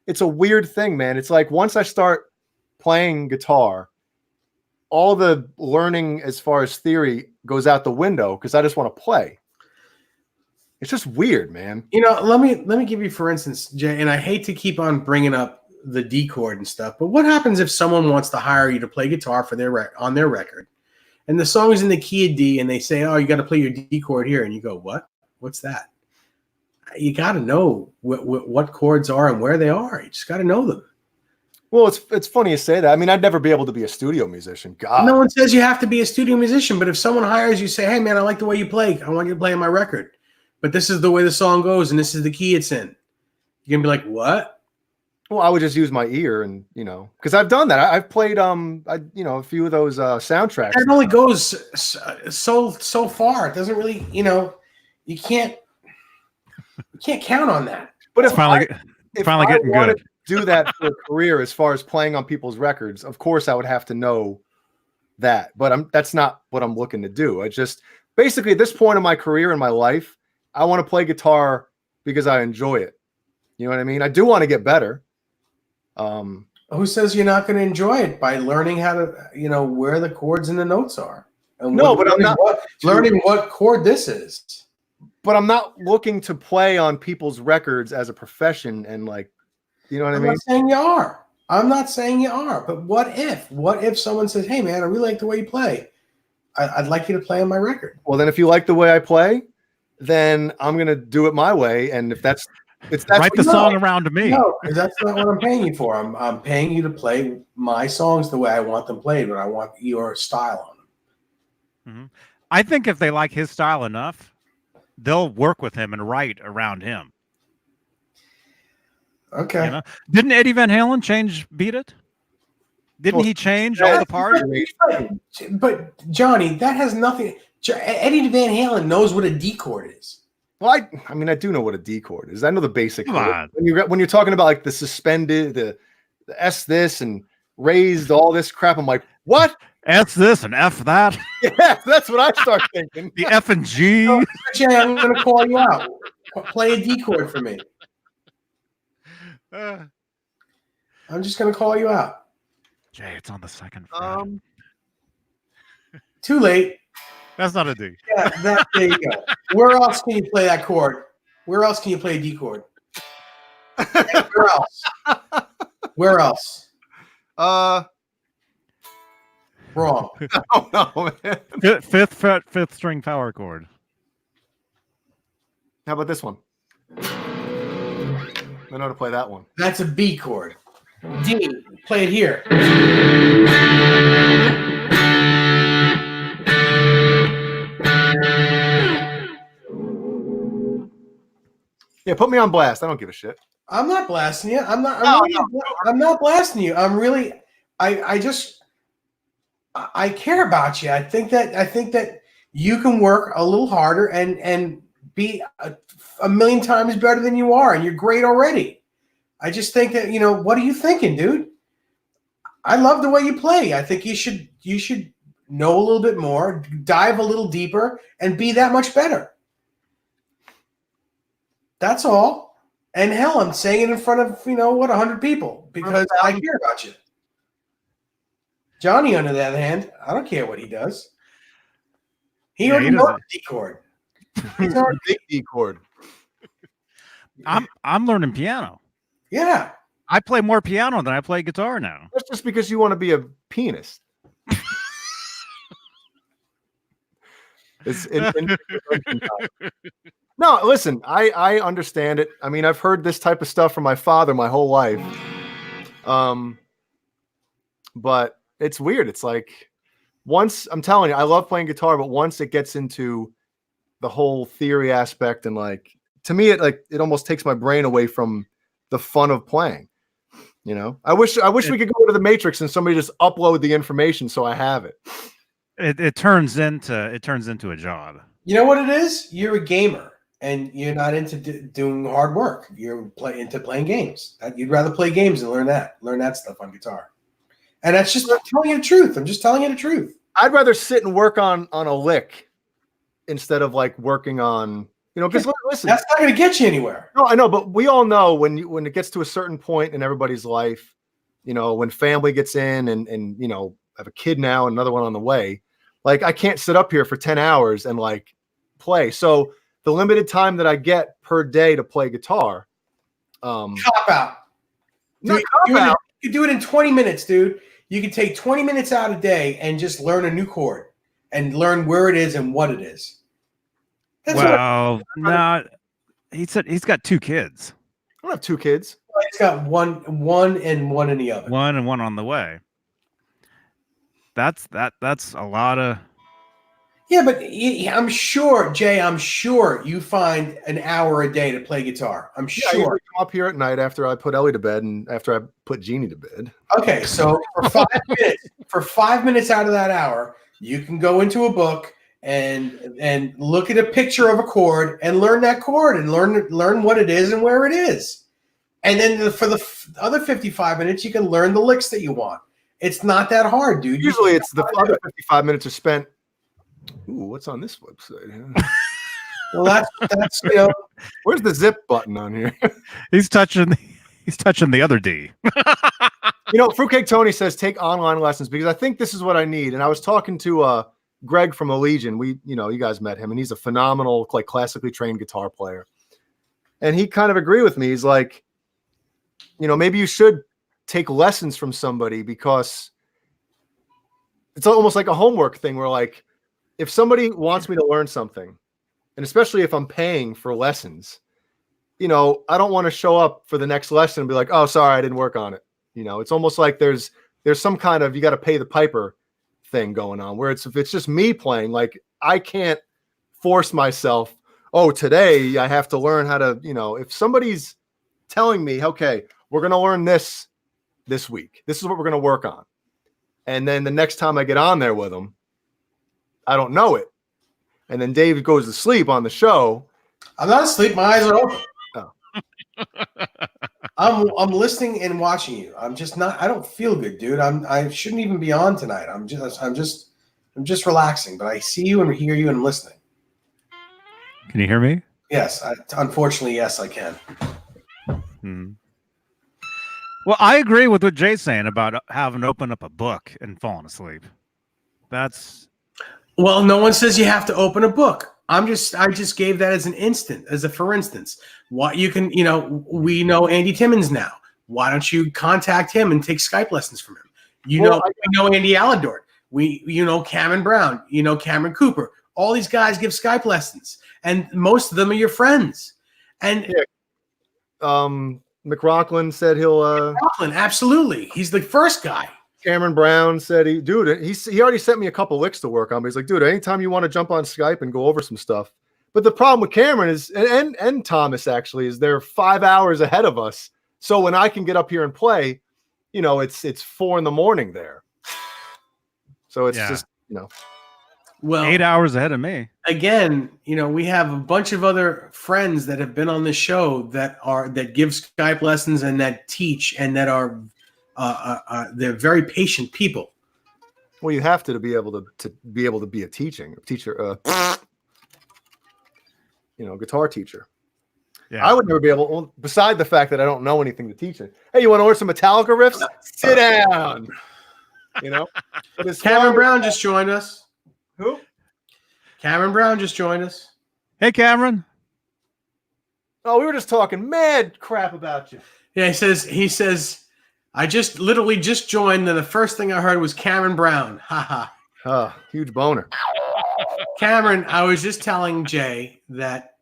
It's a weird thing, man. It's like once I start playing guitar, all the learning as far as theory goes out the window because I just want to play. It's just weird, man. Let me give you, for instance, Jay, and I hate to keep on bringing up the D chord and stuff, but what happens if someone wants to hire you to play guitar for on their record, and the song is in the key of D, and they say, "Oh, you got to play your D chord here," and you go, "What? What's that?" You got to know what chords are and where they are. You just got to know them. Well, it's funny you say that. I mean, I'd never be able to be a studio musician. God. No one says you have to be a studio musician, but if someone hires you, say, "Hey, man, I like the way you play. I want you to play on my record, but this is the way the song goes, and this is the key it's in." You're gonna be like, "What?" Well, I would just use my ear, and because I've done that. I've played a few of those soundtracks. It only goes so far. It doesn't really, you can't count on that. But if finally getting good. Do that for a career as far as playing on people's records, of course I would have to know that, but that's not what I'm looking to do. I just basically at this point in my career in my life, I want to play guitar because I enjoy it. You know what I mean? I do want to get better. Who says you're not going to enjoy it by learning how to, where the chords and the notes are? And No, but I'm not learning what chord this is. But I'm not looking to play on people's records as a profession and like, you know what I I'm mean? not saying you are. I'm not saying you are. But what if? What if someone says, "Hey, man, I really like the way you play. I'd like you to play on my record." Well, then if you like the way I play, then I'm gonna do it my way. And if that's Write the song around to me. No, because that's not what I'm paying you for. I'm paying you to play my songs the way I want them played, but I want your style on them. Mm-hmm. I think if they like his style enough, they'll work with him and write around him. Okay. You know? Didn't Eddie Van Halen Beat It? Didn't he change all the parts? But Johnny, that has nothing. Eddie Van Halen knows what a D chord is. Well, I mean, I do know what a D chord is. I know the basic Come chord. on. When you're talking about like the suspended, the S this and raised, all this crap, I'm like, what? S this and F that. Yeah, that's what I start thinking. The F and G. So, Jay, I'm going to call you out. Play a D chord for me. I'm just going to call you out. Jay, it's on the second fret. Too late. That's not a D. Yeah, there you go. Where else can you play that chord? Where else can you play a D chord? Where else? Where else? Wrong. Oh no, man. Fifth fret, fifth string power chord. How about this one? I know how to play that one. That's a B chord. D. Play it here. Yeah, put me on blast. I don't give a shit. I'm not blasting you. I'm not blasting you. I'm really. I care about you. I think that you can work a little harder and be a million times better than you are, and you're great already. I just think that, what are you thinking, dude? I love the way you play. I think you should know a little bit more, dive a little deeper, and be that much better. That's all. And hell, I'm saying it in front of 100 people because I care about you. Johnny, on the other hand, I don't care what he does. He already knows the D chord. He's already big D chord. I'm learning piano. Yeah. I play more piano than I play guitar now. That's just because you want to be a pianist. No, listen, I understand it. I mean, I've heard this type of stuff from my father my whole life. But it's weird. It's like once, I'm telling you, I love playing guitar, but once it gets into the whole theory aspect and like, to me, it almost takes my brain away from the fun of playing. I wish we could go to the Matrix and somebody just upload the information so I have it. It turns into a job. You know what it is? You're a gamer and you're not into doing hard work. You're into playing games. You'd rather play games and learn that stuff on guitar. And that's just telling you the truth. I'm just telling you the truth. I'd rather sit and work on a lick instead of like working on, because listen, that's not going to get you anywhere. No, I know, but we all know when it gets to a certain point in everybody's life, when family gets in and I have a kid now, another one on the way, like I can't sit up here for 10 hours and like play. So the limited time that I get per day to play guitar, cop out. Not cop out. You do it in 20 minutes, dude. You can take 20 minutes out a day and just learn a new chord and learn where it is and what it is. Well, no, he said he's got 2 kids. I don't have 2 kids. He's got one and one in the other. One and one on the way. That's a lot of. Yeah, but I'm sure, Jay, you find an hour a day to play guitar. I'm sure. I come up here at night after I put Ellie to bed and after I put Jeannie to bed. Okay, so for 5 minutes out of that hour, you can go into a book and look at a picture of a chord and learn that chord and learn what it is and where it is. And then for the other 55 minutes, you can learn the licks that you want. It's not that hard, dude. Usually it's the other 55 minutes are spent. Ooh, what's on this website? Well, that's where's the zip button on here? He's touching the other D. Fruitcake Tony says take online lessons because I think this is what I need. And I was talking to Greg from Allegiant. You guys met him, and he's a phenomenal, like classically trained guitar player. And he kind of agreed with me. He's like, maybe you should take lessons from somebody because it's almost like a homework thing where like, if somebody wants me to learn something, and especially if I'm paying for lessons, I don't want to show up for the next lesson and be like, oh, sorry, I didn't work on it. It's almost like there's some kind of, you got to pay the piper thing going on where if it's just me playing, like I can't force myself. Oh, today I have to learn how to, if somebody's telling me, okay, we're going to learn this week, this is what we're going to work on. And then the next time I get on there with them, I don't know it. And then Dave goes to sleep on the show. I'm not asleep. My eyes are open. Oh. I'm listening and watching you. I'm just not. I don't feel good, dude. I shouldn't even be on tonight. I'm just relaxing. But I see you and hear you and I'm listening. Can you hear me? Yes. Unfortunately, yes, I can. Well, I agree with what Jay's saying about having to open up a book and falling asleep. Well, no one says you have to open a book. I just gave that as a for instance. What you can, we know Andy Timmons now. Why don't you contact him and take Skype lessons from him? We know Andy Alladort. Cameron Brown, Cameron Cooper. All these guys give Skype lessons, and most of them are your friends. And McRockland said he'll. McRockland, absolutely, he's the first guy. Cameron Brown said he already sent me a couple licks to work on. But he's like, dude, anytime you want to jump on Skype and go over some stuff. But the problem with Cameron is, and Thomas actually, is they're 5 hours ahead of us. So when I can get up here and play, it's 4 a.m. there. So it's just, Well, 8 hours ahead of me. Again, we have a bunch of other friends that have been on the show that give Skype lessons and that teach and that are they're very patient people. Well, you have to be able to be a teacher, guitar teacher. Yeah. I would never be able. Well, beside the fact that I don't know anything to teach it. Hey, you want to learn some Metallica riffs? Sit down. Cameron Brown just joined us. Who? Cameron Brown just joined us. Hey, Cameron. Oh, we were just talking mad crap about you. Yeah, he says, I literally just joined, and the first thing I heard was Cameron Brown. Ha. Huge boner. Cameron, I was just telling Jay that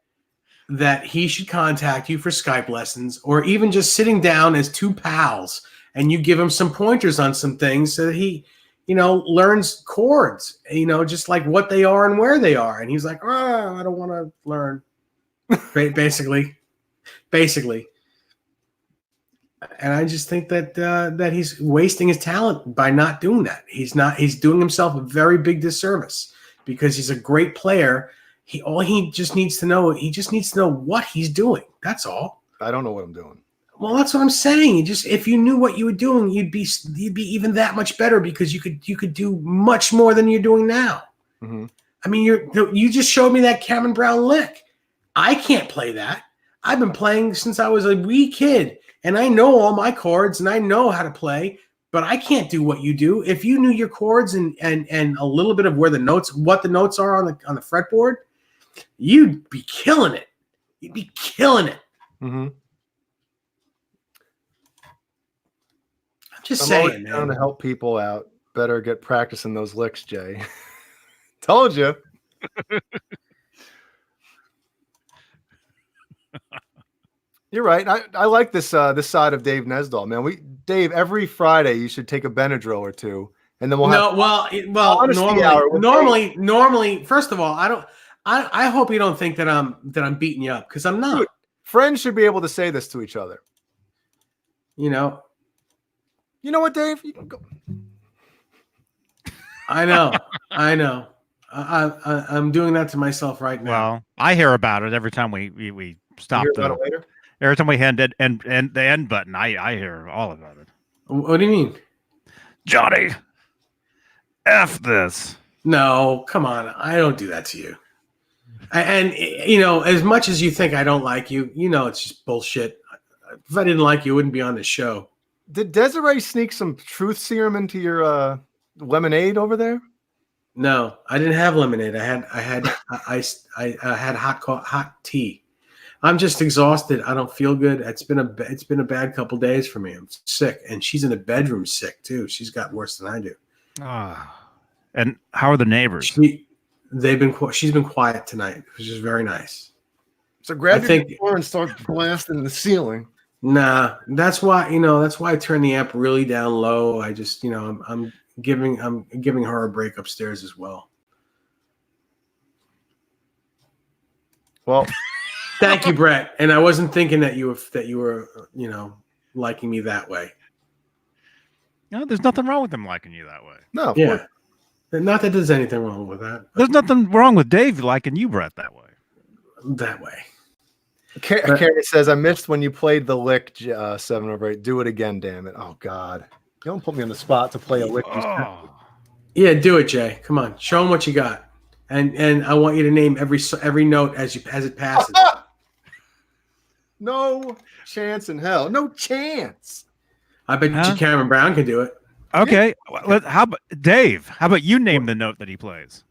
he should contact you for Skype lessons, or even just sitting down as two pals and you give him some pointers on some things so that he, learns chords, just like what they are and where they are. And he's like, oh, I don't want to learn. Basically. And I just think that he's wasting his talent by not doing that. He's doing himself a very big disservice because he's a great player. He just needs to know what he's doing. That's all. I don't know what I'm doing. Well, that's what I'm saying. If you knew what you were doing, you'd be even that much better because you could do much more than you're doing now. Mm-hmm. I mean, you just showed me that Cameron Brown lick. I can't play that. I've been playing since I was a wee kid, and I know all my chords and I know how to play, but I can't do what you do. If you knew your chords and a little bit of what the notes are on the fretboard, you'd be killing it. You'd be killing it. Mm-hmm. I'm just saying, man. Trying to help people out. Better get practicing those licks, Jay. Told you. You're right. I like this side of Dave Nesdahl, man. Dave, every Friday you should take a Benadryl or two, and then we'll normally, first of all, I hope you don't think that I'm beating you up, because I'm not. Dude, friends should be able to say this to each other. You know what, Dave? You can go. I know. I'm doing that to myself right now. Well, I hear about it every time we stop. You hear about it later? Every time we hit and the end button, I hear all about it. What do you mean? Johnny, F this. No, come on. I don't do that to you. And as much as you think I don't like you, it's just bullshit. If I didn't like you, I wouldn't be on this show. Did Desiree sneak some truth serum into your lemonade over there? No, I didn't have lemonade. I had hot tea. I'm just exhausted. I don't feel good. It's been a bad couple days for me. I'm sick, and she's in the bedroom sick too. She's got worse than I do. And how are the neighbors? She's been quiet tonight, which is very nice. So grab your guitar and start blasting the ceiling. Nah, that's why I turn the amp really down low. I just I'm giving her a break upstairs as well. Well, thank you, Brett. And I wasn't thinking that you were liking me that way. No, there's nothing wrong with them liking you that way. No, yeah, not that there's anything wrong with that. There's nothing wrong with Dave liking you, Brett, that way. That way. Carrie says, I missed when you played the lick 7 over 8. Do it again, damn it. Oh, God. You don't put me on the spot to play a lick. Yeah, do it, Jay. Come on. Show them what you got. And I want you to name every note as it passes. No chance in hell. No chance. I bet you Cameron Brown can do it. Okay. How about Dave? How about you name the note that he plays?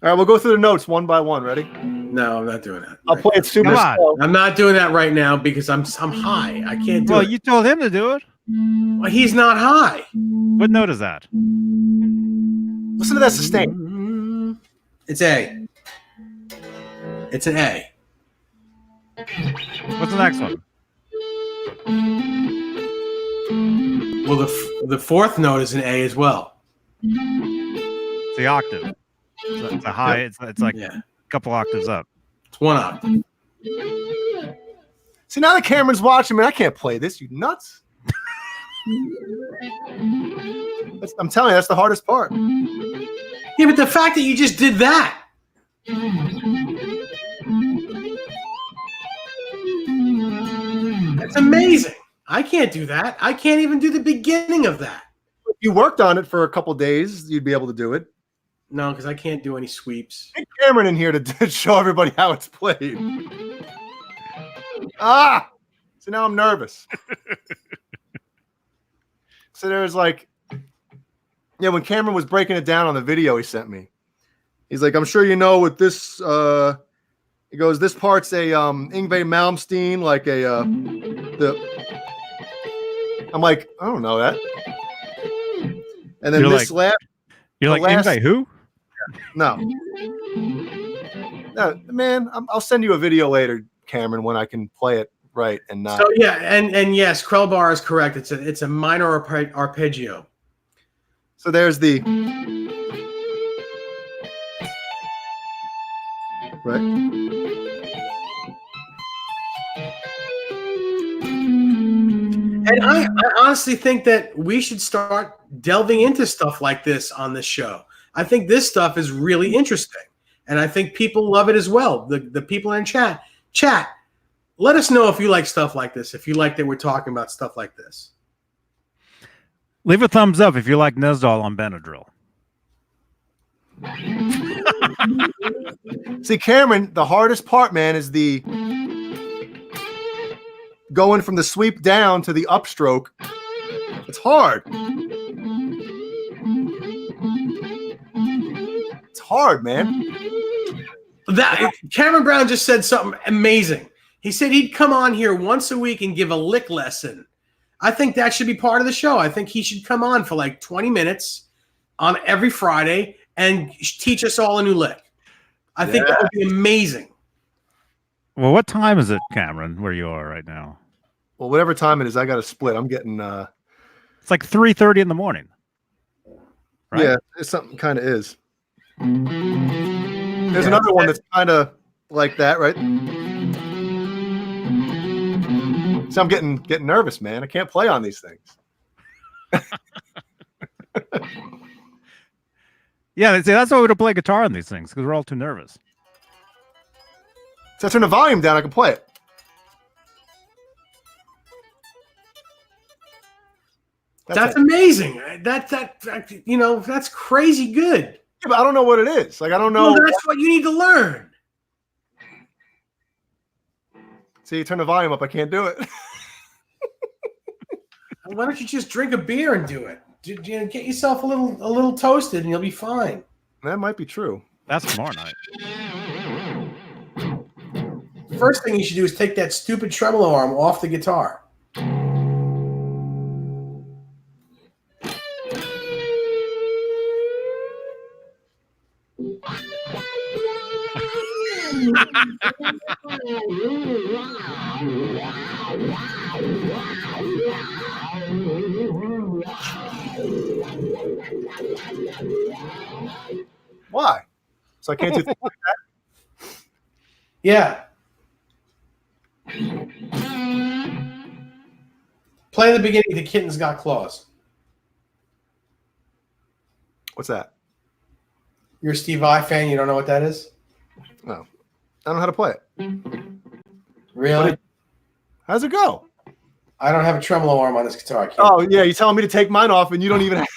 All right, we'll go through the notes one by one. Ready? No, I'm not doing that. I'll play it super slow. I'm not doing that right now because I'm high. I can't do it. Well, you told him to do it. Well, he's not high. What note is that? Listen to that sustain. It's A. It's an A. What's the next one? Well, the fourth note is an A as well. It's the octave. It's a high. It's like a couple octaves up. It's one octave. See, now that Cameron's watching me, I can't play this. You nuts? I'm telling you, that's the hardest part. Yeah, but the fact that you just did that. That's amazing. I can't do that. I can't even do the beginning of that. If you worked on it for a couple days, you'd be able to do it. No, because I can't do any sweeps. Get Cameron in here to show everybody how it's played. So now I'm nervous. So there's when Cameron was breaking it down on the video he sent me, he's like, I'm sure you know what this, he goes, this part's a Yngwie Malmsteen, I'm like, I don't know that. And then you're this like, you're like, Yngwie who? No, man, I'll send you a video later, Cameron, when I can play it right and not. So yeah, and yes, Krellbar is correct. It's a minor arpeggio. So there's the right. And I honestly think that we should start delving into stuff like this on this show. I think this stuff is really interesting, and I think people love it as well. The people in chat, let us know if you like stuff like this. If you like that we're talking about stuff like this. Leave a thumbs up if you like Nesdal on Benadryl. See, Cameron, the hardest part, man, is the going from the sweep down to the upstroke. It's hard. It's hard, man. That Cameron Brown just said something amazing. He said he'd come on here once a week and give a lick lesson. I think that should be part of the show. I think he should come on for 20 minutes on every Friday and teach us all a new lick. I think that would be amazing. Well, what time is it, Cameron, where you are right now? Well, whatever time it is, I got to split. I'm getting it's like 3:30 in the morning. Right? Yeah, it's something kind of is. There's another one that's kind of like that, right? So I'm getting nervous, man. I can't play on these things. Yeah, that's why we don't play guitar on these things, because we're all too nervous. So I turn the volume down, I can play it. That's amazing. That's crazy good. Yeah, but I don't know what it is. I don't know. Well, that's what you need to learn. See, you turn the volume up, I can't do it. Why don't you just drink a beer and do it? Get yourself a little toasted, and you'll be fine. That might be true. That's tomorrow night. First thing you should do is take that stupid tremolo arm off the guitar. Why? So I can't do things like that? Yeah. Play the beginning. The Kitten's Got Claws. What's that? You're a Steve Vai fan. You don't know what that is? No. I don't know how to play it. Really? How's it go? I don't have a tremolo arm on this guitar. I can't. Oh, yeah. You're telling me to take mine off and you don't even have...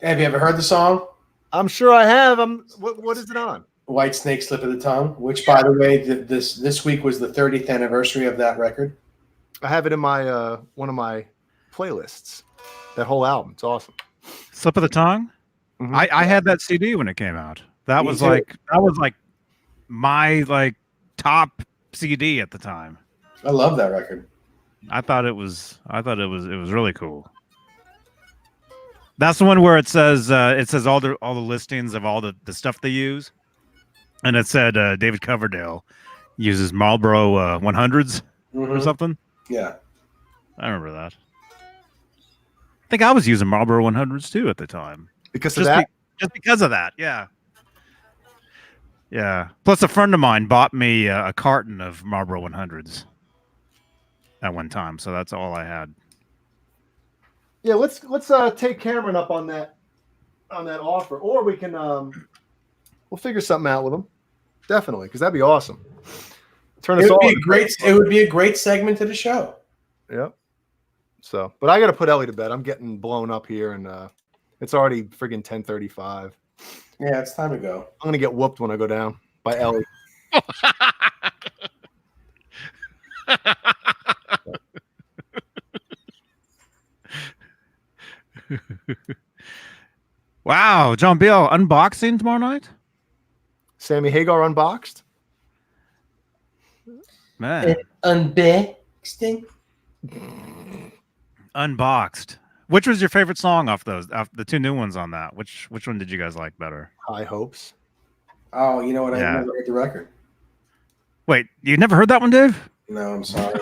Have you ever heard the song? I'm sure I have. What is it on? White Snake Slip of the Tongue, which, by the way, this week was the 30th anniversary of that record. I have it in my one of my playlists. That whole album. It's awesome. Slip of the Tongue. Mhm. I had that CD when it came out. That Me was too. like my top CD at the time. I love that record. I thought it was really cool. That's the one where it says all the listings of all the stuff they use, and it said David Coverdale uses Marlboro 100s or Mhm. something. Yeah. I remember that. I think I was using Marlboro 100s too at the time. Because of that? Just because of that, yeah. Yeah. Plus, a friend of mine bought me a carton of Marlboro 100s at one time, so that's all I had. Yeah, let's take Cameron up on that offer, or we can we'll figure something out with him. Definitely, because that'd be awesome. Turn us It would all. be a great segment to the show. Yep. So, but I got to put Ellie to bed. I'm getting blown up here, and it's already friggin' 10:35. Yeah, it's time to go. I'm gonna get whooped when I go down by Ellie. Wow, John Beale unboxing tomorrow night? Sammy Hagar unboxed. Man, Unboxing. unboxed. Which was your favorite song off those? The two new ones on that. Which one did you guys like better? High hopes. Oh, you know what? I Yeah. never heard the record. Wait, you never heard that one, Dave? No, I'm sorry.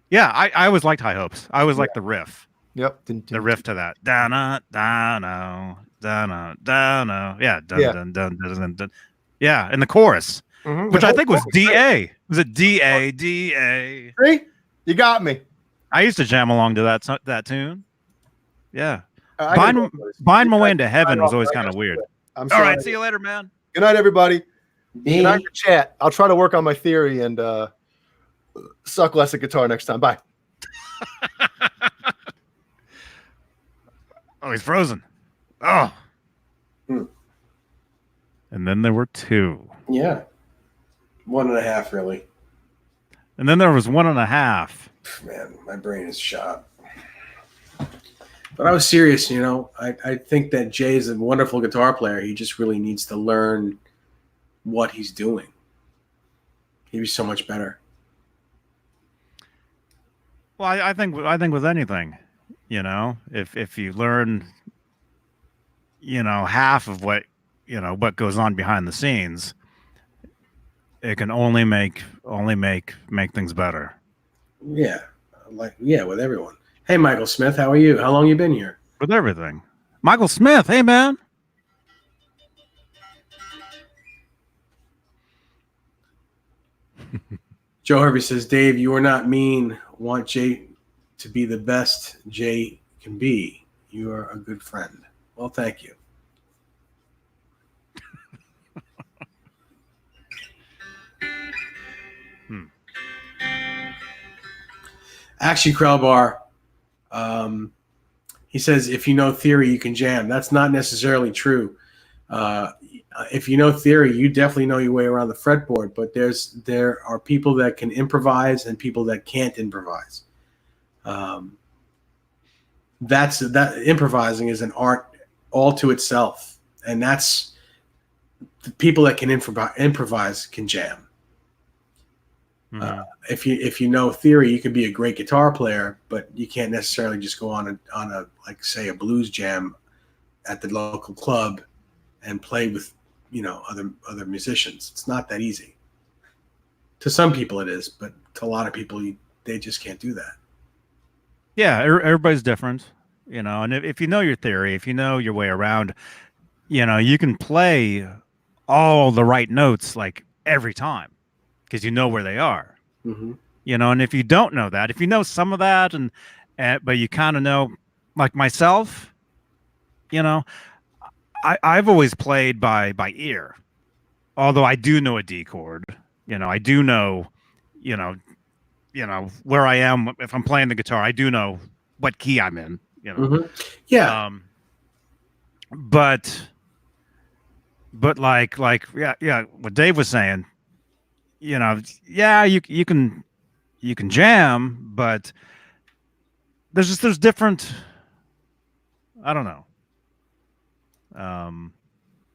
Yeah, I always liked High Hopes. I always liked the riff. Yep. The riff to that. Donna, Donna, Donna, Donna. Yeah, dun, Yeah. dun, dun, dun, dun, dun. Yeah, and the chorus, Mhm. which The I whole think was chorus, DA. Was it DA? DA. right? See? You got me. I used to jam along to that tune. Yeah. I gotta go, boys. Buying my way into heaven was always kind of weird. I'm All sorry. right, see you later, man. Good night, everybody. Good Beane. night, chat. I'll try to work on my theory and suck less at guitar next time. Bye. Oh, he's frozen. Oh. Hmm. And then there were two. Yeah. 1.5, really. And then there was 1.5. Man, my brain is shot. But I was serious, you know. I think that Jay is a wonderful guitar player. He just really needs to learn what he's doing. He'd be so much better. Well, I think with anything, you know, if you learn, you know, half of what goes on behind the scenes, it can only make things better. Yeah. With everyone. Hey, Michael Smith, how are you? How long you been here? With everything. Michael Smith, hey man. Joe Hervey says, Dave, you are not mean. Want Jay to be the best Jay can be. You are a good friend. Well, thank you. Actually, Krellbar, he says, if you know theory, you can jam. That's not necessarily true. If you know theory, you definitely know your way around the fretboard, but there are people that can improvise and people that can't improvise. Um, that improvising is an art all to itself, and that's the people that can improvise can jam. If you know theory, you can be a great guitar player, but you can't necessarily just go on a like say a blues jam at the local club and play with other musicians. It's not that easy. To some people it is, but to a lot of people they just can't do that. Yeah, everybody's different, and if you know your theory, if you know your way around, you can play all the right notes like every time because you know where they are. Mm-hmm. And if you don't know that, if you know some of that but you kind of know, like myself, I've always played by ear, although I do know a D chord. I do know, you know where I am if I'm playing the guitar. I do know what key I'm in. Mm-hmm. Yeah. But like yeah, what Dave was saying, yeah, you can jam, but there's different. I don't know.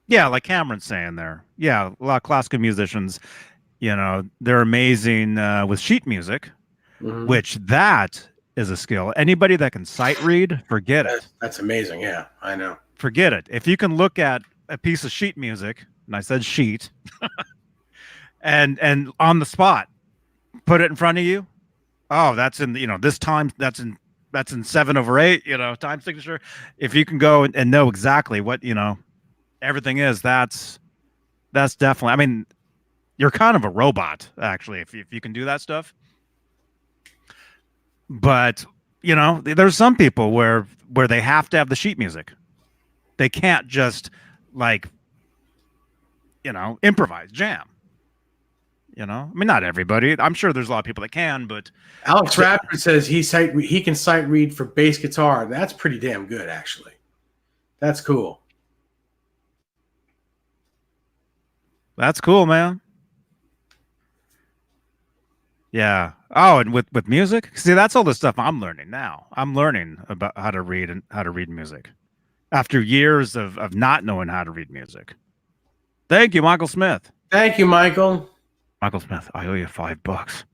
Yeah, like Cameron's saying there. Yeah, a lot of classical musicians, they're amazing with sheet music, which that is a skill. Anybody that can sight read, forget it. That's amazing. Yeah, I know. Forget it. If you can look at a piece of sheet music, and I said sheet, and on the spot, put it in front of you. Oh, that's in this time. That's in 7/8. Time signature. If you can go and know exactly what everything is, that's definitely. I mean, you're kind of a robot actually if you can do that stuff. But there's some people where they have to have the sheet music. They can't just like improvise, jam. I mean, not everybody. I'm sure there's a lot of people that can, but Alex Radford says he can sight read for bass guitar. That's pretty damn good, actually. That's cool. That's cool, man. Yeah. Oh, and with music, see, that's all the stuff I'm learning now. I'm learning about how to read music after years of not knowing how to read music. Thank you, Michael Smith. Thank you, Michael. Michael Smith, I owe you $5.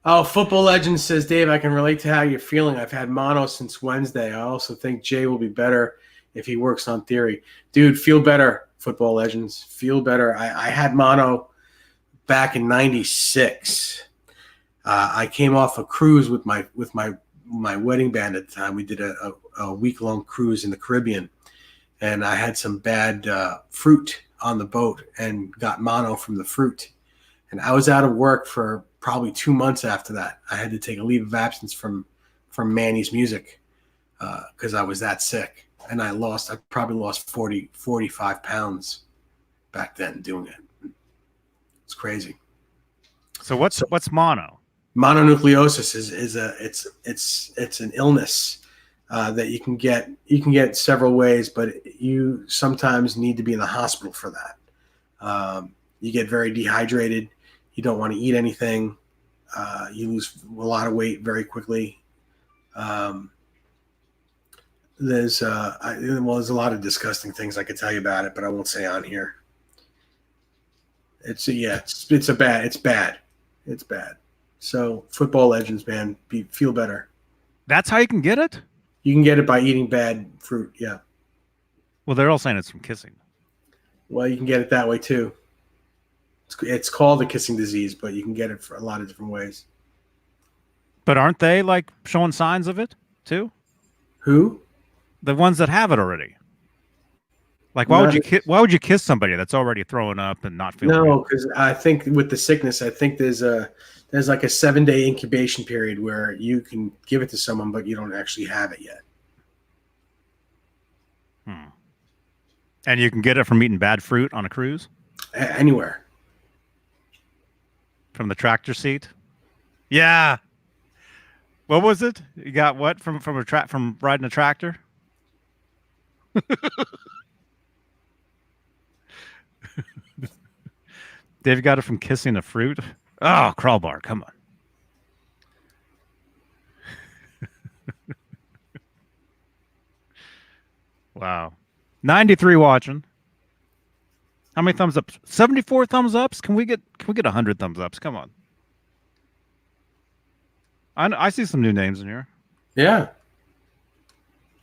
Oh, Football Legend says, Dave, I can relate to how you're feeling. I've had mono since Wednesday. I also think Jay will be better if he works on theory. Dude, feel better, Football Legends. Feel better. I had mono back in '96. I came off a cruise with my wedding band at the time. We did a week-long cruise in the Caribbean, and I had some bad fruit on the boat and got mono from the fruit. And I was out of work for probably 2 months after that. I had to take a leave of absence from Manny's music because I was that sick. And I probably lost 45 pounds back then doing it. It's crazy. So what's mono? Mononucleosis it's an illness that you can get several ways, but you sometimes need to be in the hospital for that. You get very dehydrated. You don't want to eat anything. You lose a lot of weight very quickly. There's a lot of disgusting things I could tell you about it, but I won't say on here. It's bad. It's bad. So Football Legends, man, feel better. That's how you can get it? You can get it by eating bad fruit, yeah. Well, they're all saying it's from kissing. Well, you can get it that way too. It's called a kissing disease, but you can get it for a lot of different ways. But aren't they like showing signs of it too? Who? The ones that have it already. Like, why would you kiss somebody that's already throwing up and not feeling? No, because I think with the sickness, I think there's like a 7-day incubation period where you can give it to someone, but you don't actually have it yet. And you can get it from eating bad fruit on a cruise? Anywhere. From the tractor seat? Yeah. What was it? You got what from riding a tractor? Dave got it from kissing a fruit. Oh, Crawlbar, come on. Wow. 93 watching. How many thumbs up? 74 thumbs ups? Can we get 100 thumbs ups? Come on. I see some new names in here. Yeah.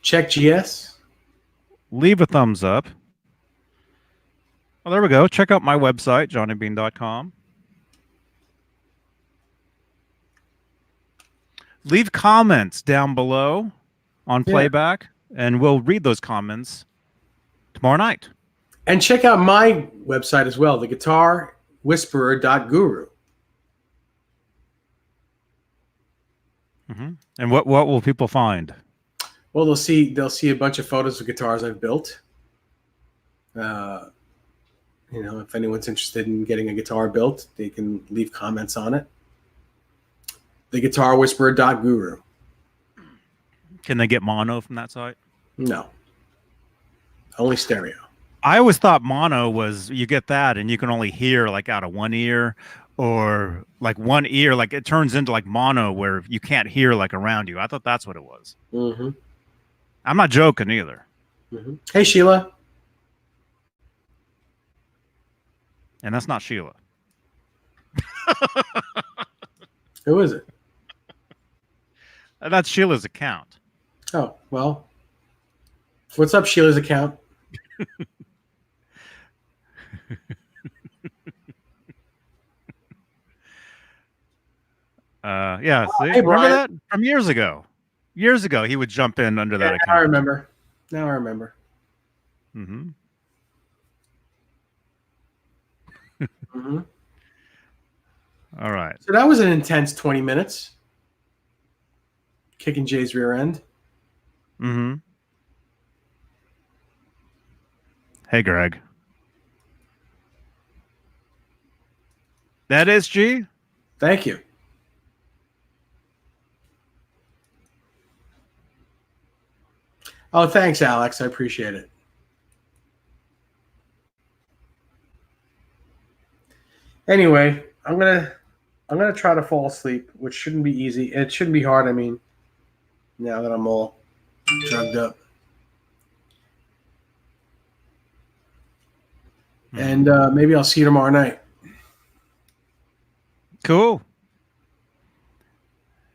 Check GS. Leave a thumbs up. Well, there we go. Check out my website, johnnybean.com. Leave comments down below on playback, and we'll read those comments tomorrow night. And check out my website as well, the guitarwhisperer.guru. Mm-hmm. And what will people find? Well, they'll see a bunch of photos of guitars I've built. If anyone's interested in getting a guitar built, they can leave comments on it. The guitarwhisperer.guru. Can they get mono from that site? No. Only stereo. I always thought mono was you get that and you can only hear like out of one ear, or like one ear, like it turns into like mono where you can't hear like around you. I thought that's what it was. Mm-hmm. I'm not joking either. Mm-hmm. Hey, Sheila. And that's not Sheila. Who is it? That's Sheila's account. Oh, well. What's up, Sheila's account? Yeah, see? Hey, remember Brian. that from years ago? Years ago, he would jump in under that account. I remember. Now I remember. Mm-hmm. Mm-hmm. All right. So that was an intense 20 minutes. Kicking Jay's rear end. Mm-hmm. Hey, Greg. That is G? Thank you. Oh, thanks, Alex. I appreciate it. Anyway, I'm gonna try to fall asleep, which shouldn't be easy. It shouldn't be hard. I mean, now that I'm all drugged up. And maybe I'll see you tomorrow night. Cool.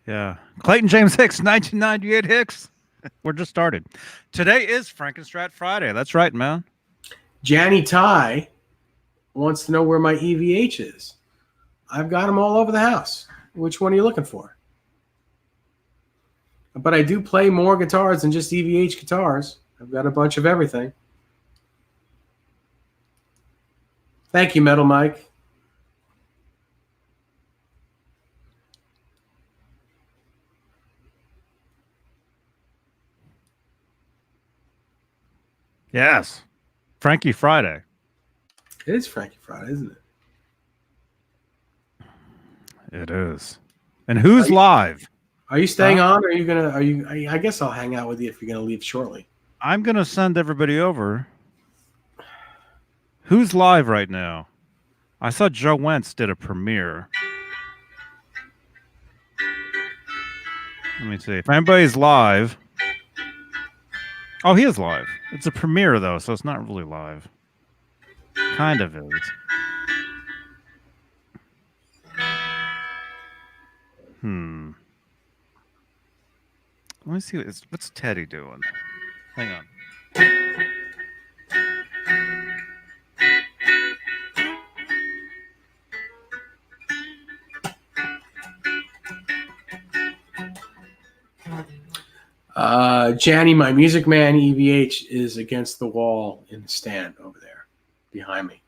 Yeah. Clayton James Hicks, 1998 Hicks. We're just started. Today is Frankenstrat Friday. That's right, man. Janny Ty wants to know where my EVH is. I've got them all over the house. Which one are you looking for? But I do play more guitars than just EVH guitars. I've got a bunch of everything. Thank you, Metal Mike. Yes. Frankie Friday. It is Frankie Friday, isn't it? It is. And who's live? Are you staying on? Or are you gonna? I guess I'll hang out with you if you're gonna leave shortly. I'm gonna send everybody over. Who's live right now? I saw Joe Wentz did a premiere. Let me see. If anybody's live. Oh, he is live. It's a premiere though, so it's not really live. Kind of is. Let me see what's Teddy doing. Hang on. Janny, my Music Man EVH is against the wall in the stand over there behind me.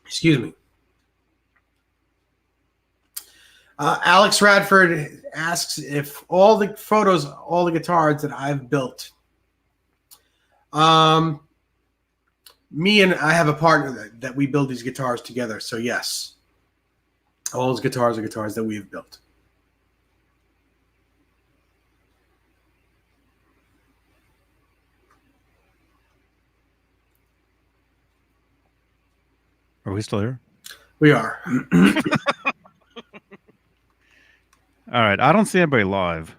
Excuse me. Alex Radford asks if all the photos, all the guitars that I've built. Me and I have a partner that we build these guitars together. So yes, all those guitars are guitars that we have built. Are we still here? We are. All right. I don't see anybody live.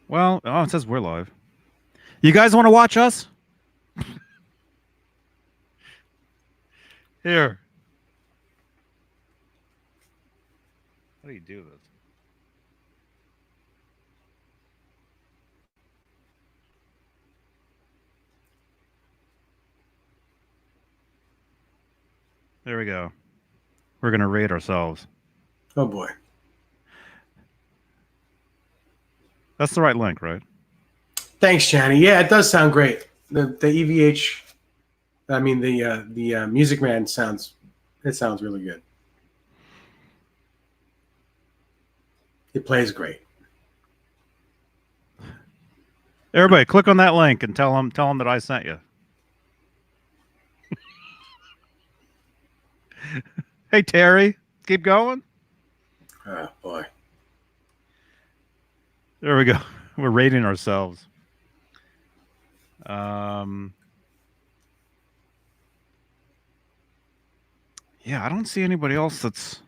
Well, oh, it says we're live. You guys want to watch us? Here. How do you do this? There we go. We're going to rate ourselves. Oh boy. That's the right link, right? Thanks, Channy. Yeah, it does sound great. The EVH, I mean the Music Man sounds really good. It plays great. Everybody, click on that link and tell them that I sent you. Hey Terry, keep going. Oh boy. There we go. We're rating ourselves. Yeah, I don't see anybody else that's.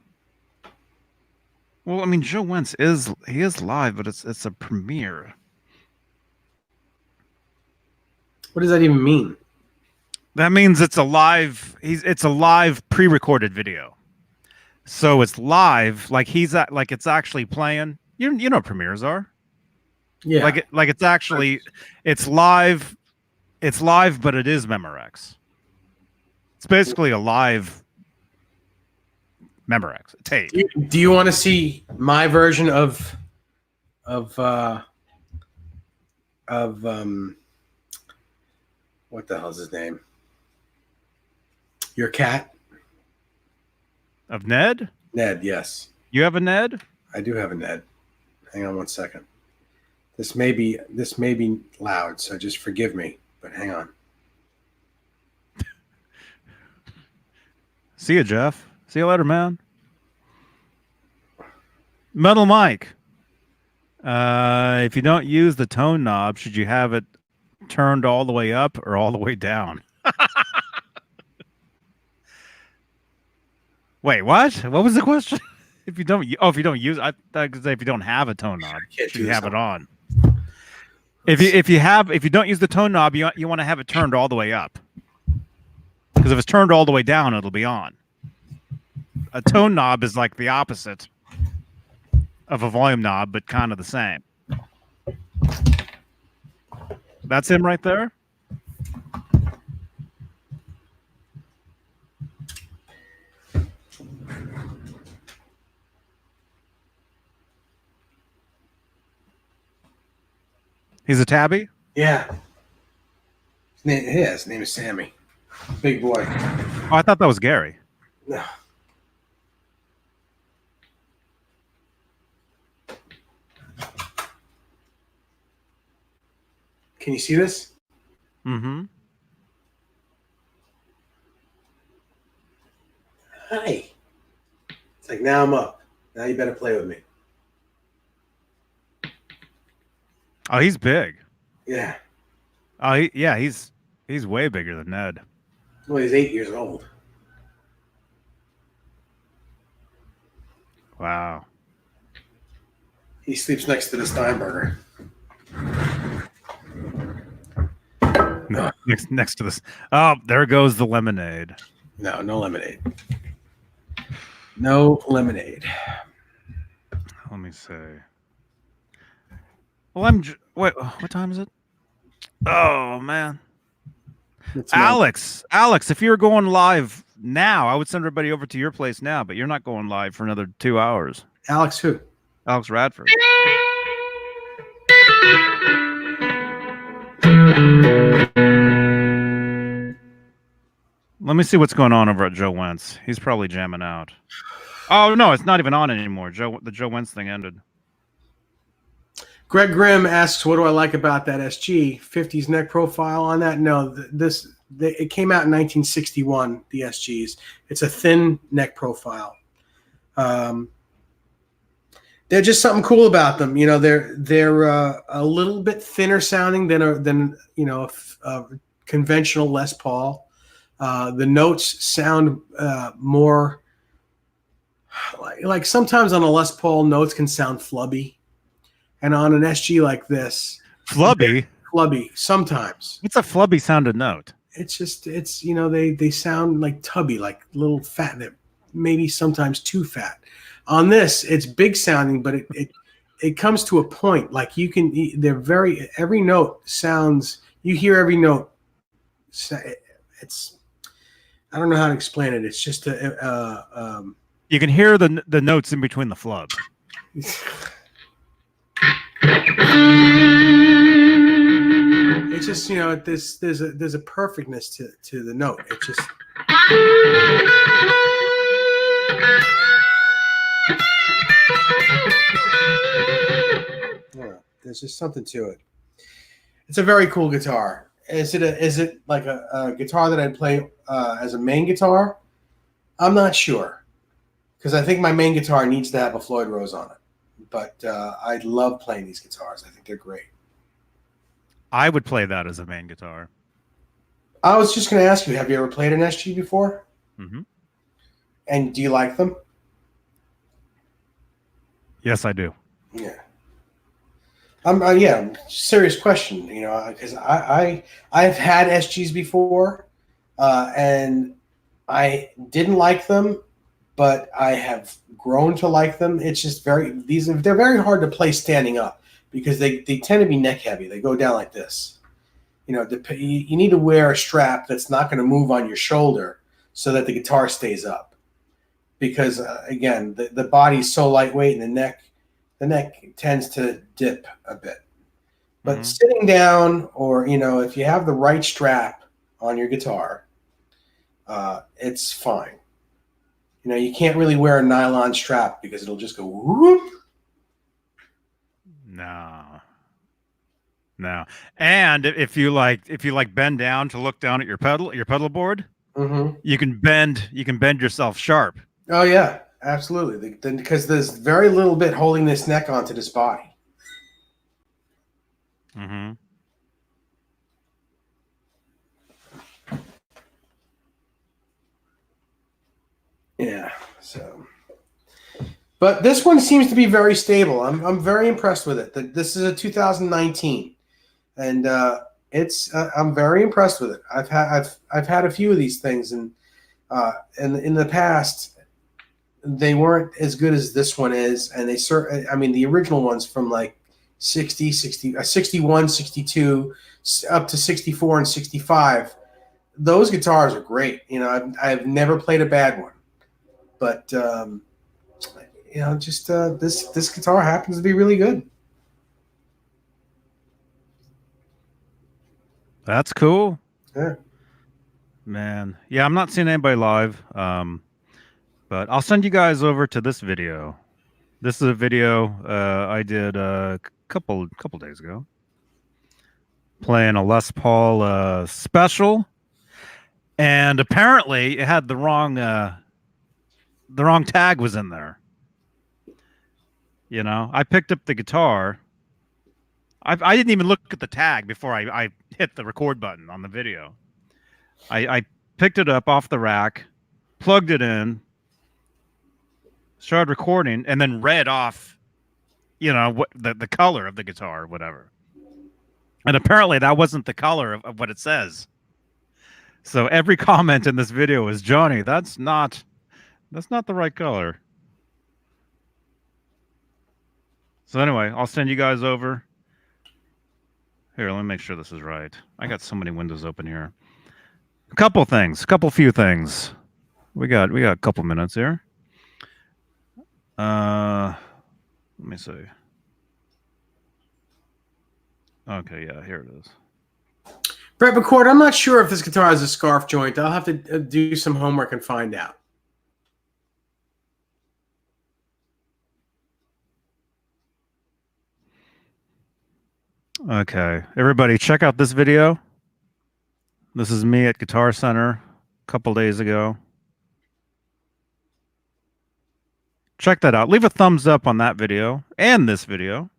Well, I mean, Joe Wentz is live, but it's a premiere. What does that even mean? That means it's a live. It's a live pre-recorded video, so it's live. Like it's actually playing. You know what premieres are. Yeah. Like it's actually it's live. It's live, but it is Memorex. It's basically a live Memorex tape. Do you want to see my version of what the hell's his name? Your cat? Of Ned? Ned, yes. You have a Ned? I do have a Ned. Hang on one second. This may be loud, so just forgive me, but hang on. See you, Jeff. See you later, man. Metal Mike. If you don't use the tone knob, should you have it turned all the way up or all the way down? Wait, what? What was the question? If you don't use, I could say if you don't have a tone knob, should you have it on? If you don't use the tone knob, you want to have it turned all the way up. Because if it's turned all the way down, it'll be on. A tone knob is like the opposite of a volume knob, but kind of the same. That's him right there. He's a tabby? Yeah. His name is Sammy. Big boy. Oh, I thought that was Gary. No. Can you see this? Mm-hmm. Hi. It's like, now I'm up. Now you better play with me. Oh, he's big. Yeah. Oh, he's way bigger than Ned. Well, he's 8 years old. Wow. He sleeps next to the Steinberger. No, next to this. Oh, there goes the lemonade. No lemonade. No lemonade. Let me see. Well, wait. What time is it? Oh man, Alex, if you're going live now, I would send everybody over to your place now. But you're not going live for another 2 hours. Alex who? Alex Radford. Let me see what's going on over at Joe Wentz. He's probably jamming out. Oh no, it's not even on anymore. The Joe Wentz thing ended. Greg Grimm asks, "What do I like about that SG 50s neck profile on that?" No, it came out in 1961. The SGs. It's a thin neck profile. They're just something cool about them. You know, they're a little bit thinner sounding than a conventional Les Paul. The notes sound more. Like sometimes on a Les Paul, notes can sound flubby, and on an SG like this, Flubby. flubby sometimes. What's a flubby sounded note? It's just they sound like tubby, like little fat, that maybe sometimes too fat. On this, it's big sounding, but it comes to a point. Like every note sounds. You hear every note. It's I don't know how to explain it. It's just You can hear the notes in between the flub. It's just there's a perfectness to the note. It's just there's just something to it. It's a very cool guitar. Is it like a guitar that I'd play as a main guitar? I'm not sure, because I think my main guitar needs to have a Floyd Rose on it. But I love playing these guitars. I think they're great. I would play that as a main guitar. I was just going to ask you, have you ever played an SG before? Mm-hmm. And do you like them? Yes, I do. Yeah. Yeah, serious question, because I've had SGs before, and I didn't like them, but I have grown to like them. It's just they're very hard to play standing up because they tend to be neck heavy. They go down like this. You need to wear a strap that's not going to move on your shoulder so that the guitar stays up, because again, the body's so lightweight and the neck tends to dip a bit. But sitting down, or if you have the right strap on your guitar, it's fine. You can't really wear a nylon strap because it'll just go whoop. No. And if you bend down to look down at your pedal board, you can bend yourself sharp. Oh yeah, absolutely. Because there's very little bit holding this neck onto this body. Mm-hmm. Yeah. So, but this one seems to be very stable. I'm very impressed with it. This is a 2019, and I'm very impressed with it. I've had a few of these things, and in the past, they weren't as good as this one is, and the original ones from like 61, 62, up to 64 and 65. Those guitars are great. I've never played a bad one, but this guitar happens to be really good. That's cool. Yeah. Man. Yeah, I'm not seeing anybody live. But I'll send you guys over to this video. This is a video I did a couple days ago, playing a Les Paul special, and apparently it had the wrong tag was in there. I picked up the guitar. I didn't even look at the tag before I hit the record button on the video. I picked it up off the rack, plugged it in, started recording, and then read off, what the color of the guitar or whatever. And apparently that wasn't the color of what it says. So every comment in this video is, Johnny, that's not the right color. So anyway, I'll send you guys over. Here, let me make sure this is right. I got so many windows open here. A few things. We got a couple minutes here. Let me see. Okay, yeah, here it is. Brett McCord, I'm not sure if this guitar has a scarf joint. I'll have to do some homework and find out. Okay, everybody, check out this video. This is me at Guitar Center a couple days ago. Check that out. Leave a thumbs up on that video and this video.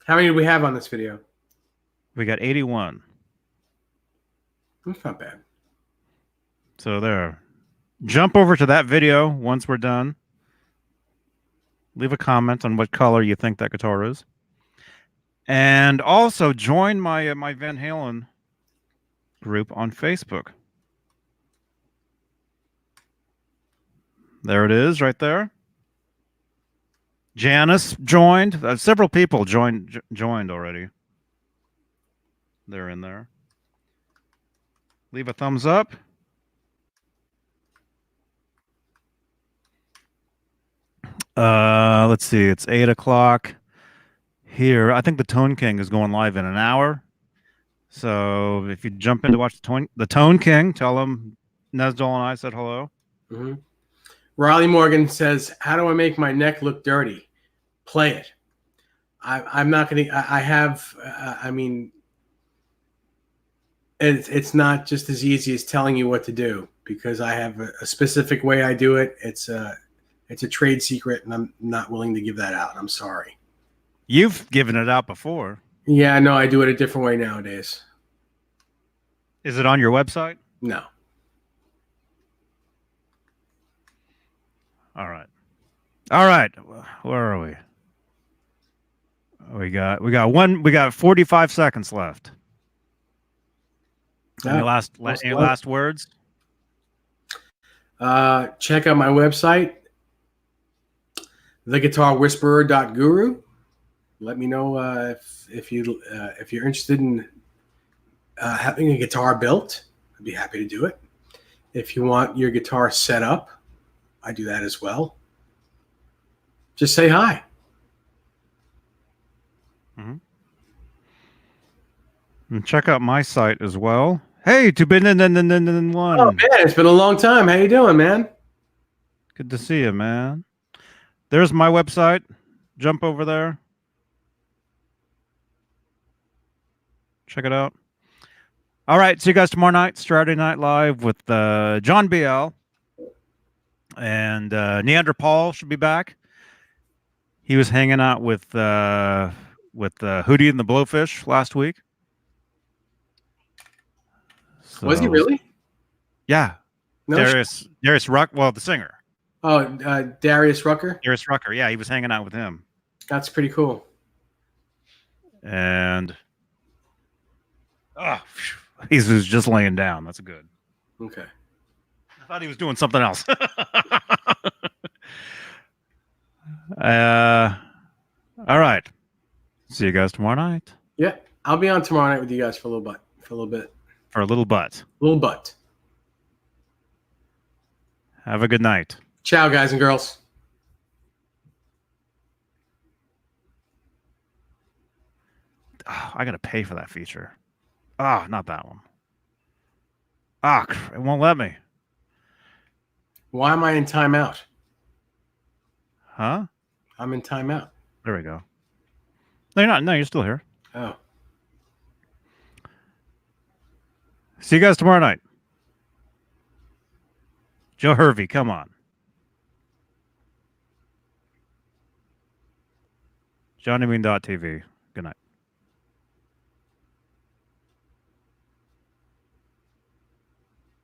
How many do we have on this video? We got 81. That's not bad. So there. Jump over to that video once we're done. Leave a comment on what color you think that guitar is. And also join my my Van Halen group on Facebook. There it is, right there. Janice joined. Several people joined already. They're in there. Leave a thumbs up. Let's see. It's 8 o'clock here. I think the Tone King is going live in an hour. So if you jump in to watch the Tone King, tell him Nesdol and I said hello. Mm-hmm. Riley Morgan says, "How do I make my neck look dirty? Play it." I'm not going to. I have. I mean, it's not just as easy as telling you what to do, because I have a specific way I do it. It's a trade secret, and I'm not willing to give that out. I'm sorry. You've given it out before. Yeah, no, I do it a different way nowadays. Is it on your website? No. All right. All right. Where are we? We got 45 seconds left. Any last words? Check out my website, theguitarwhisperer.guru. Let me know if you're interested in having a guitar built. I'd be happy to do it. If you want your guitar set up, I do that as well. Just say hi. Mm-hmm. And check out my site as well. Hey, to been in one. Oh man, it's been a long time. How you doing, man? Good to see you, man. There's my website. Jump over there. Check it out. All right, see you guys tomorrow night, Saturday Night Live with John BL. And Neanderthal should be back. He was hanging out with Hootie and the Blowfish last week. So, Was he really? Yeah. No, Darius Ruck, well, the singer. Oh, Darius Rucker. Darius Rucker, yeah, he was hanging out with him. That's pretty cool. And he was just laying down. That's good. Okay. I thought he was doing something else. All right. See you guys tomorrow night. Yeah, I'll be on tomorrow night with you guys for a little bit. For a little bit. Have a good night. Ciao, guys and girls. Oh, I gotta pay for that feature. Not that one. It won't let me. Why am I in timeout? Huh? I'm in timeout. There we go. No, you're not. No, you're still here. Oh. See you guys tomorrow night. Joe Hervey, come on. JohnnyMean.tv. Good night.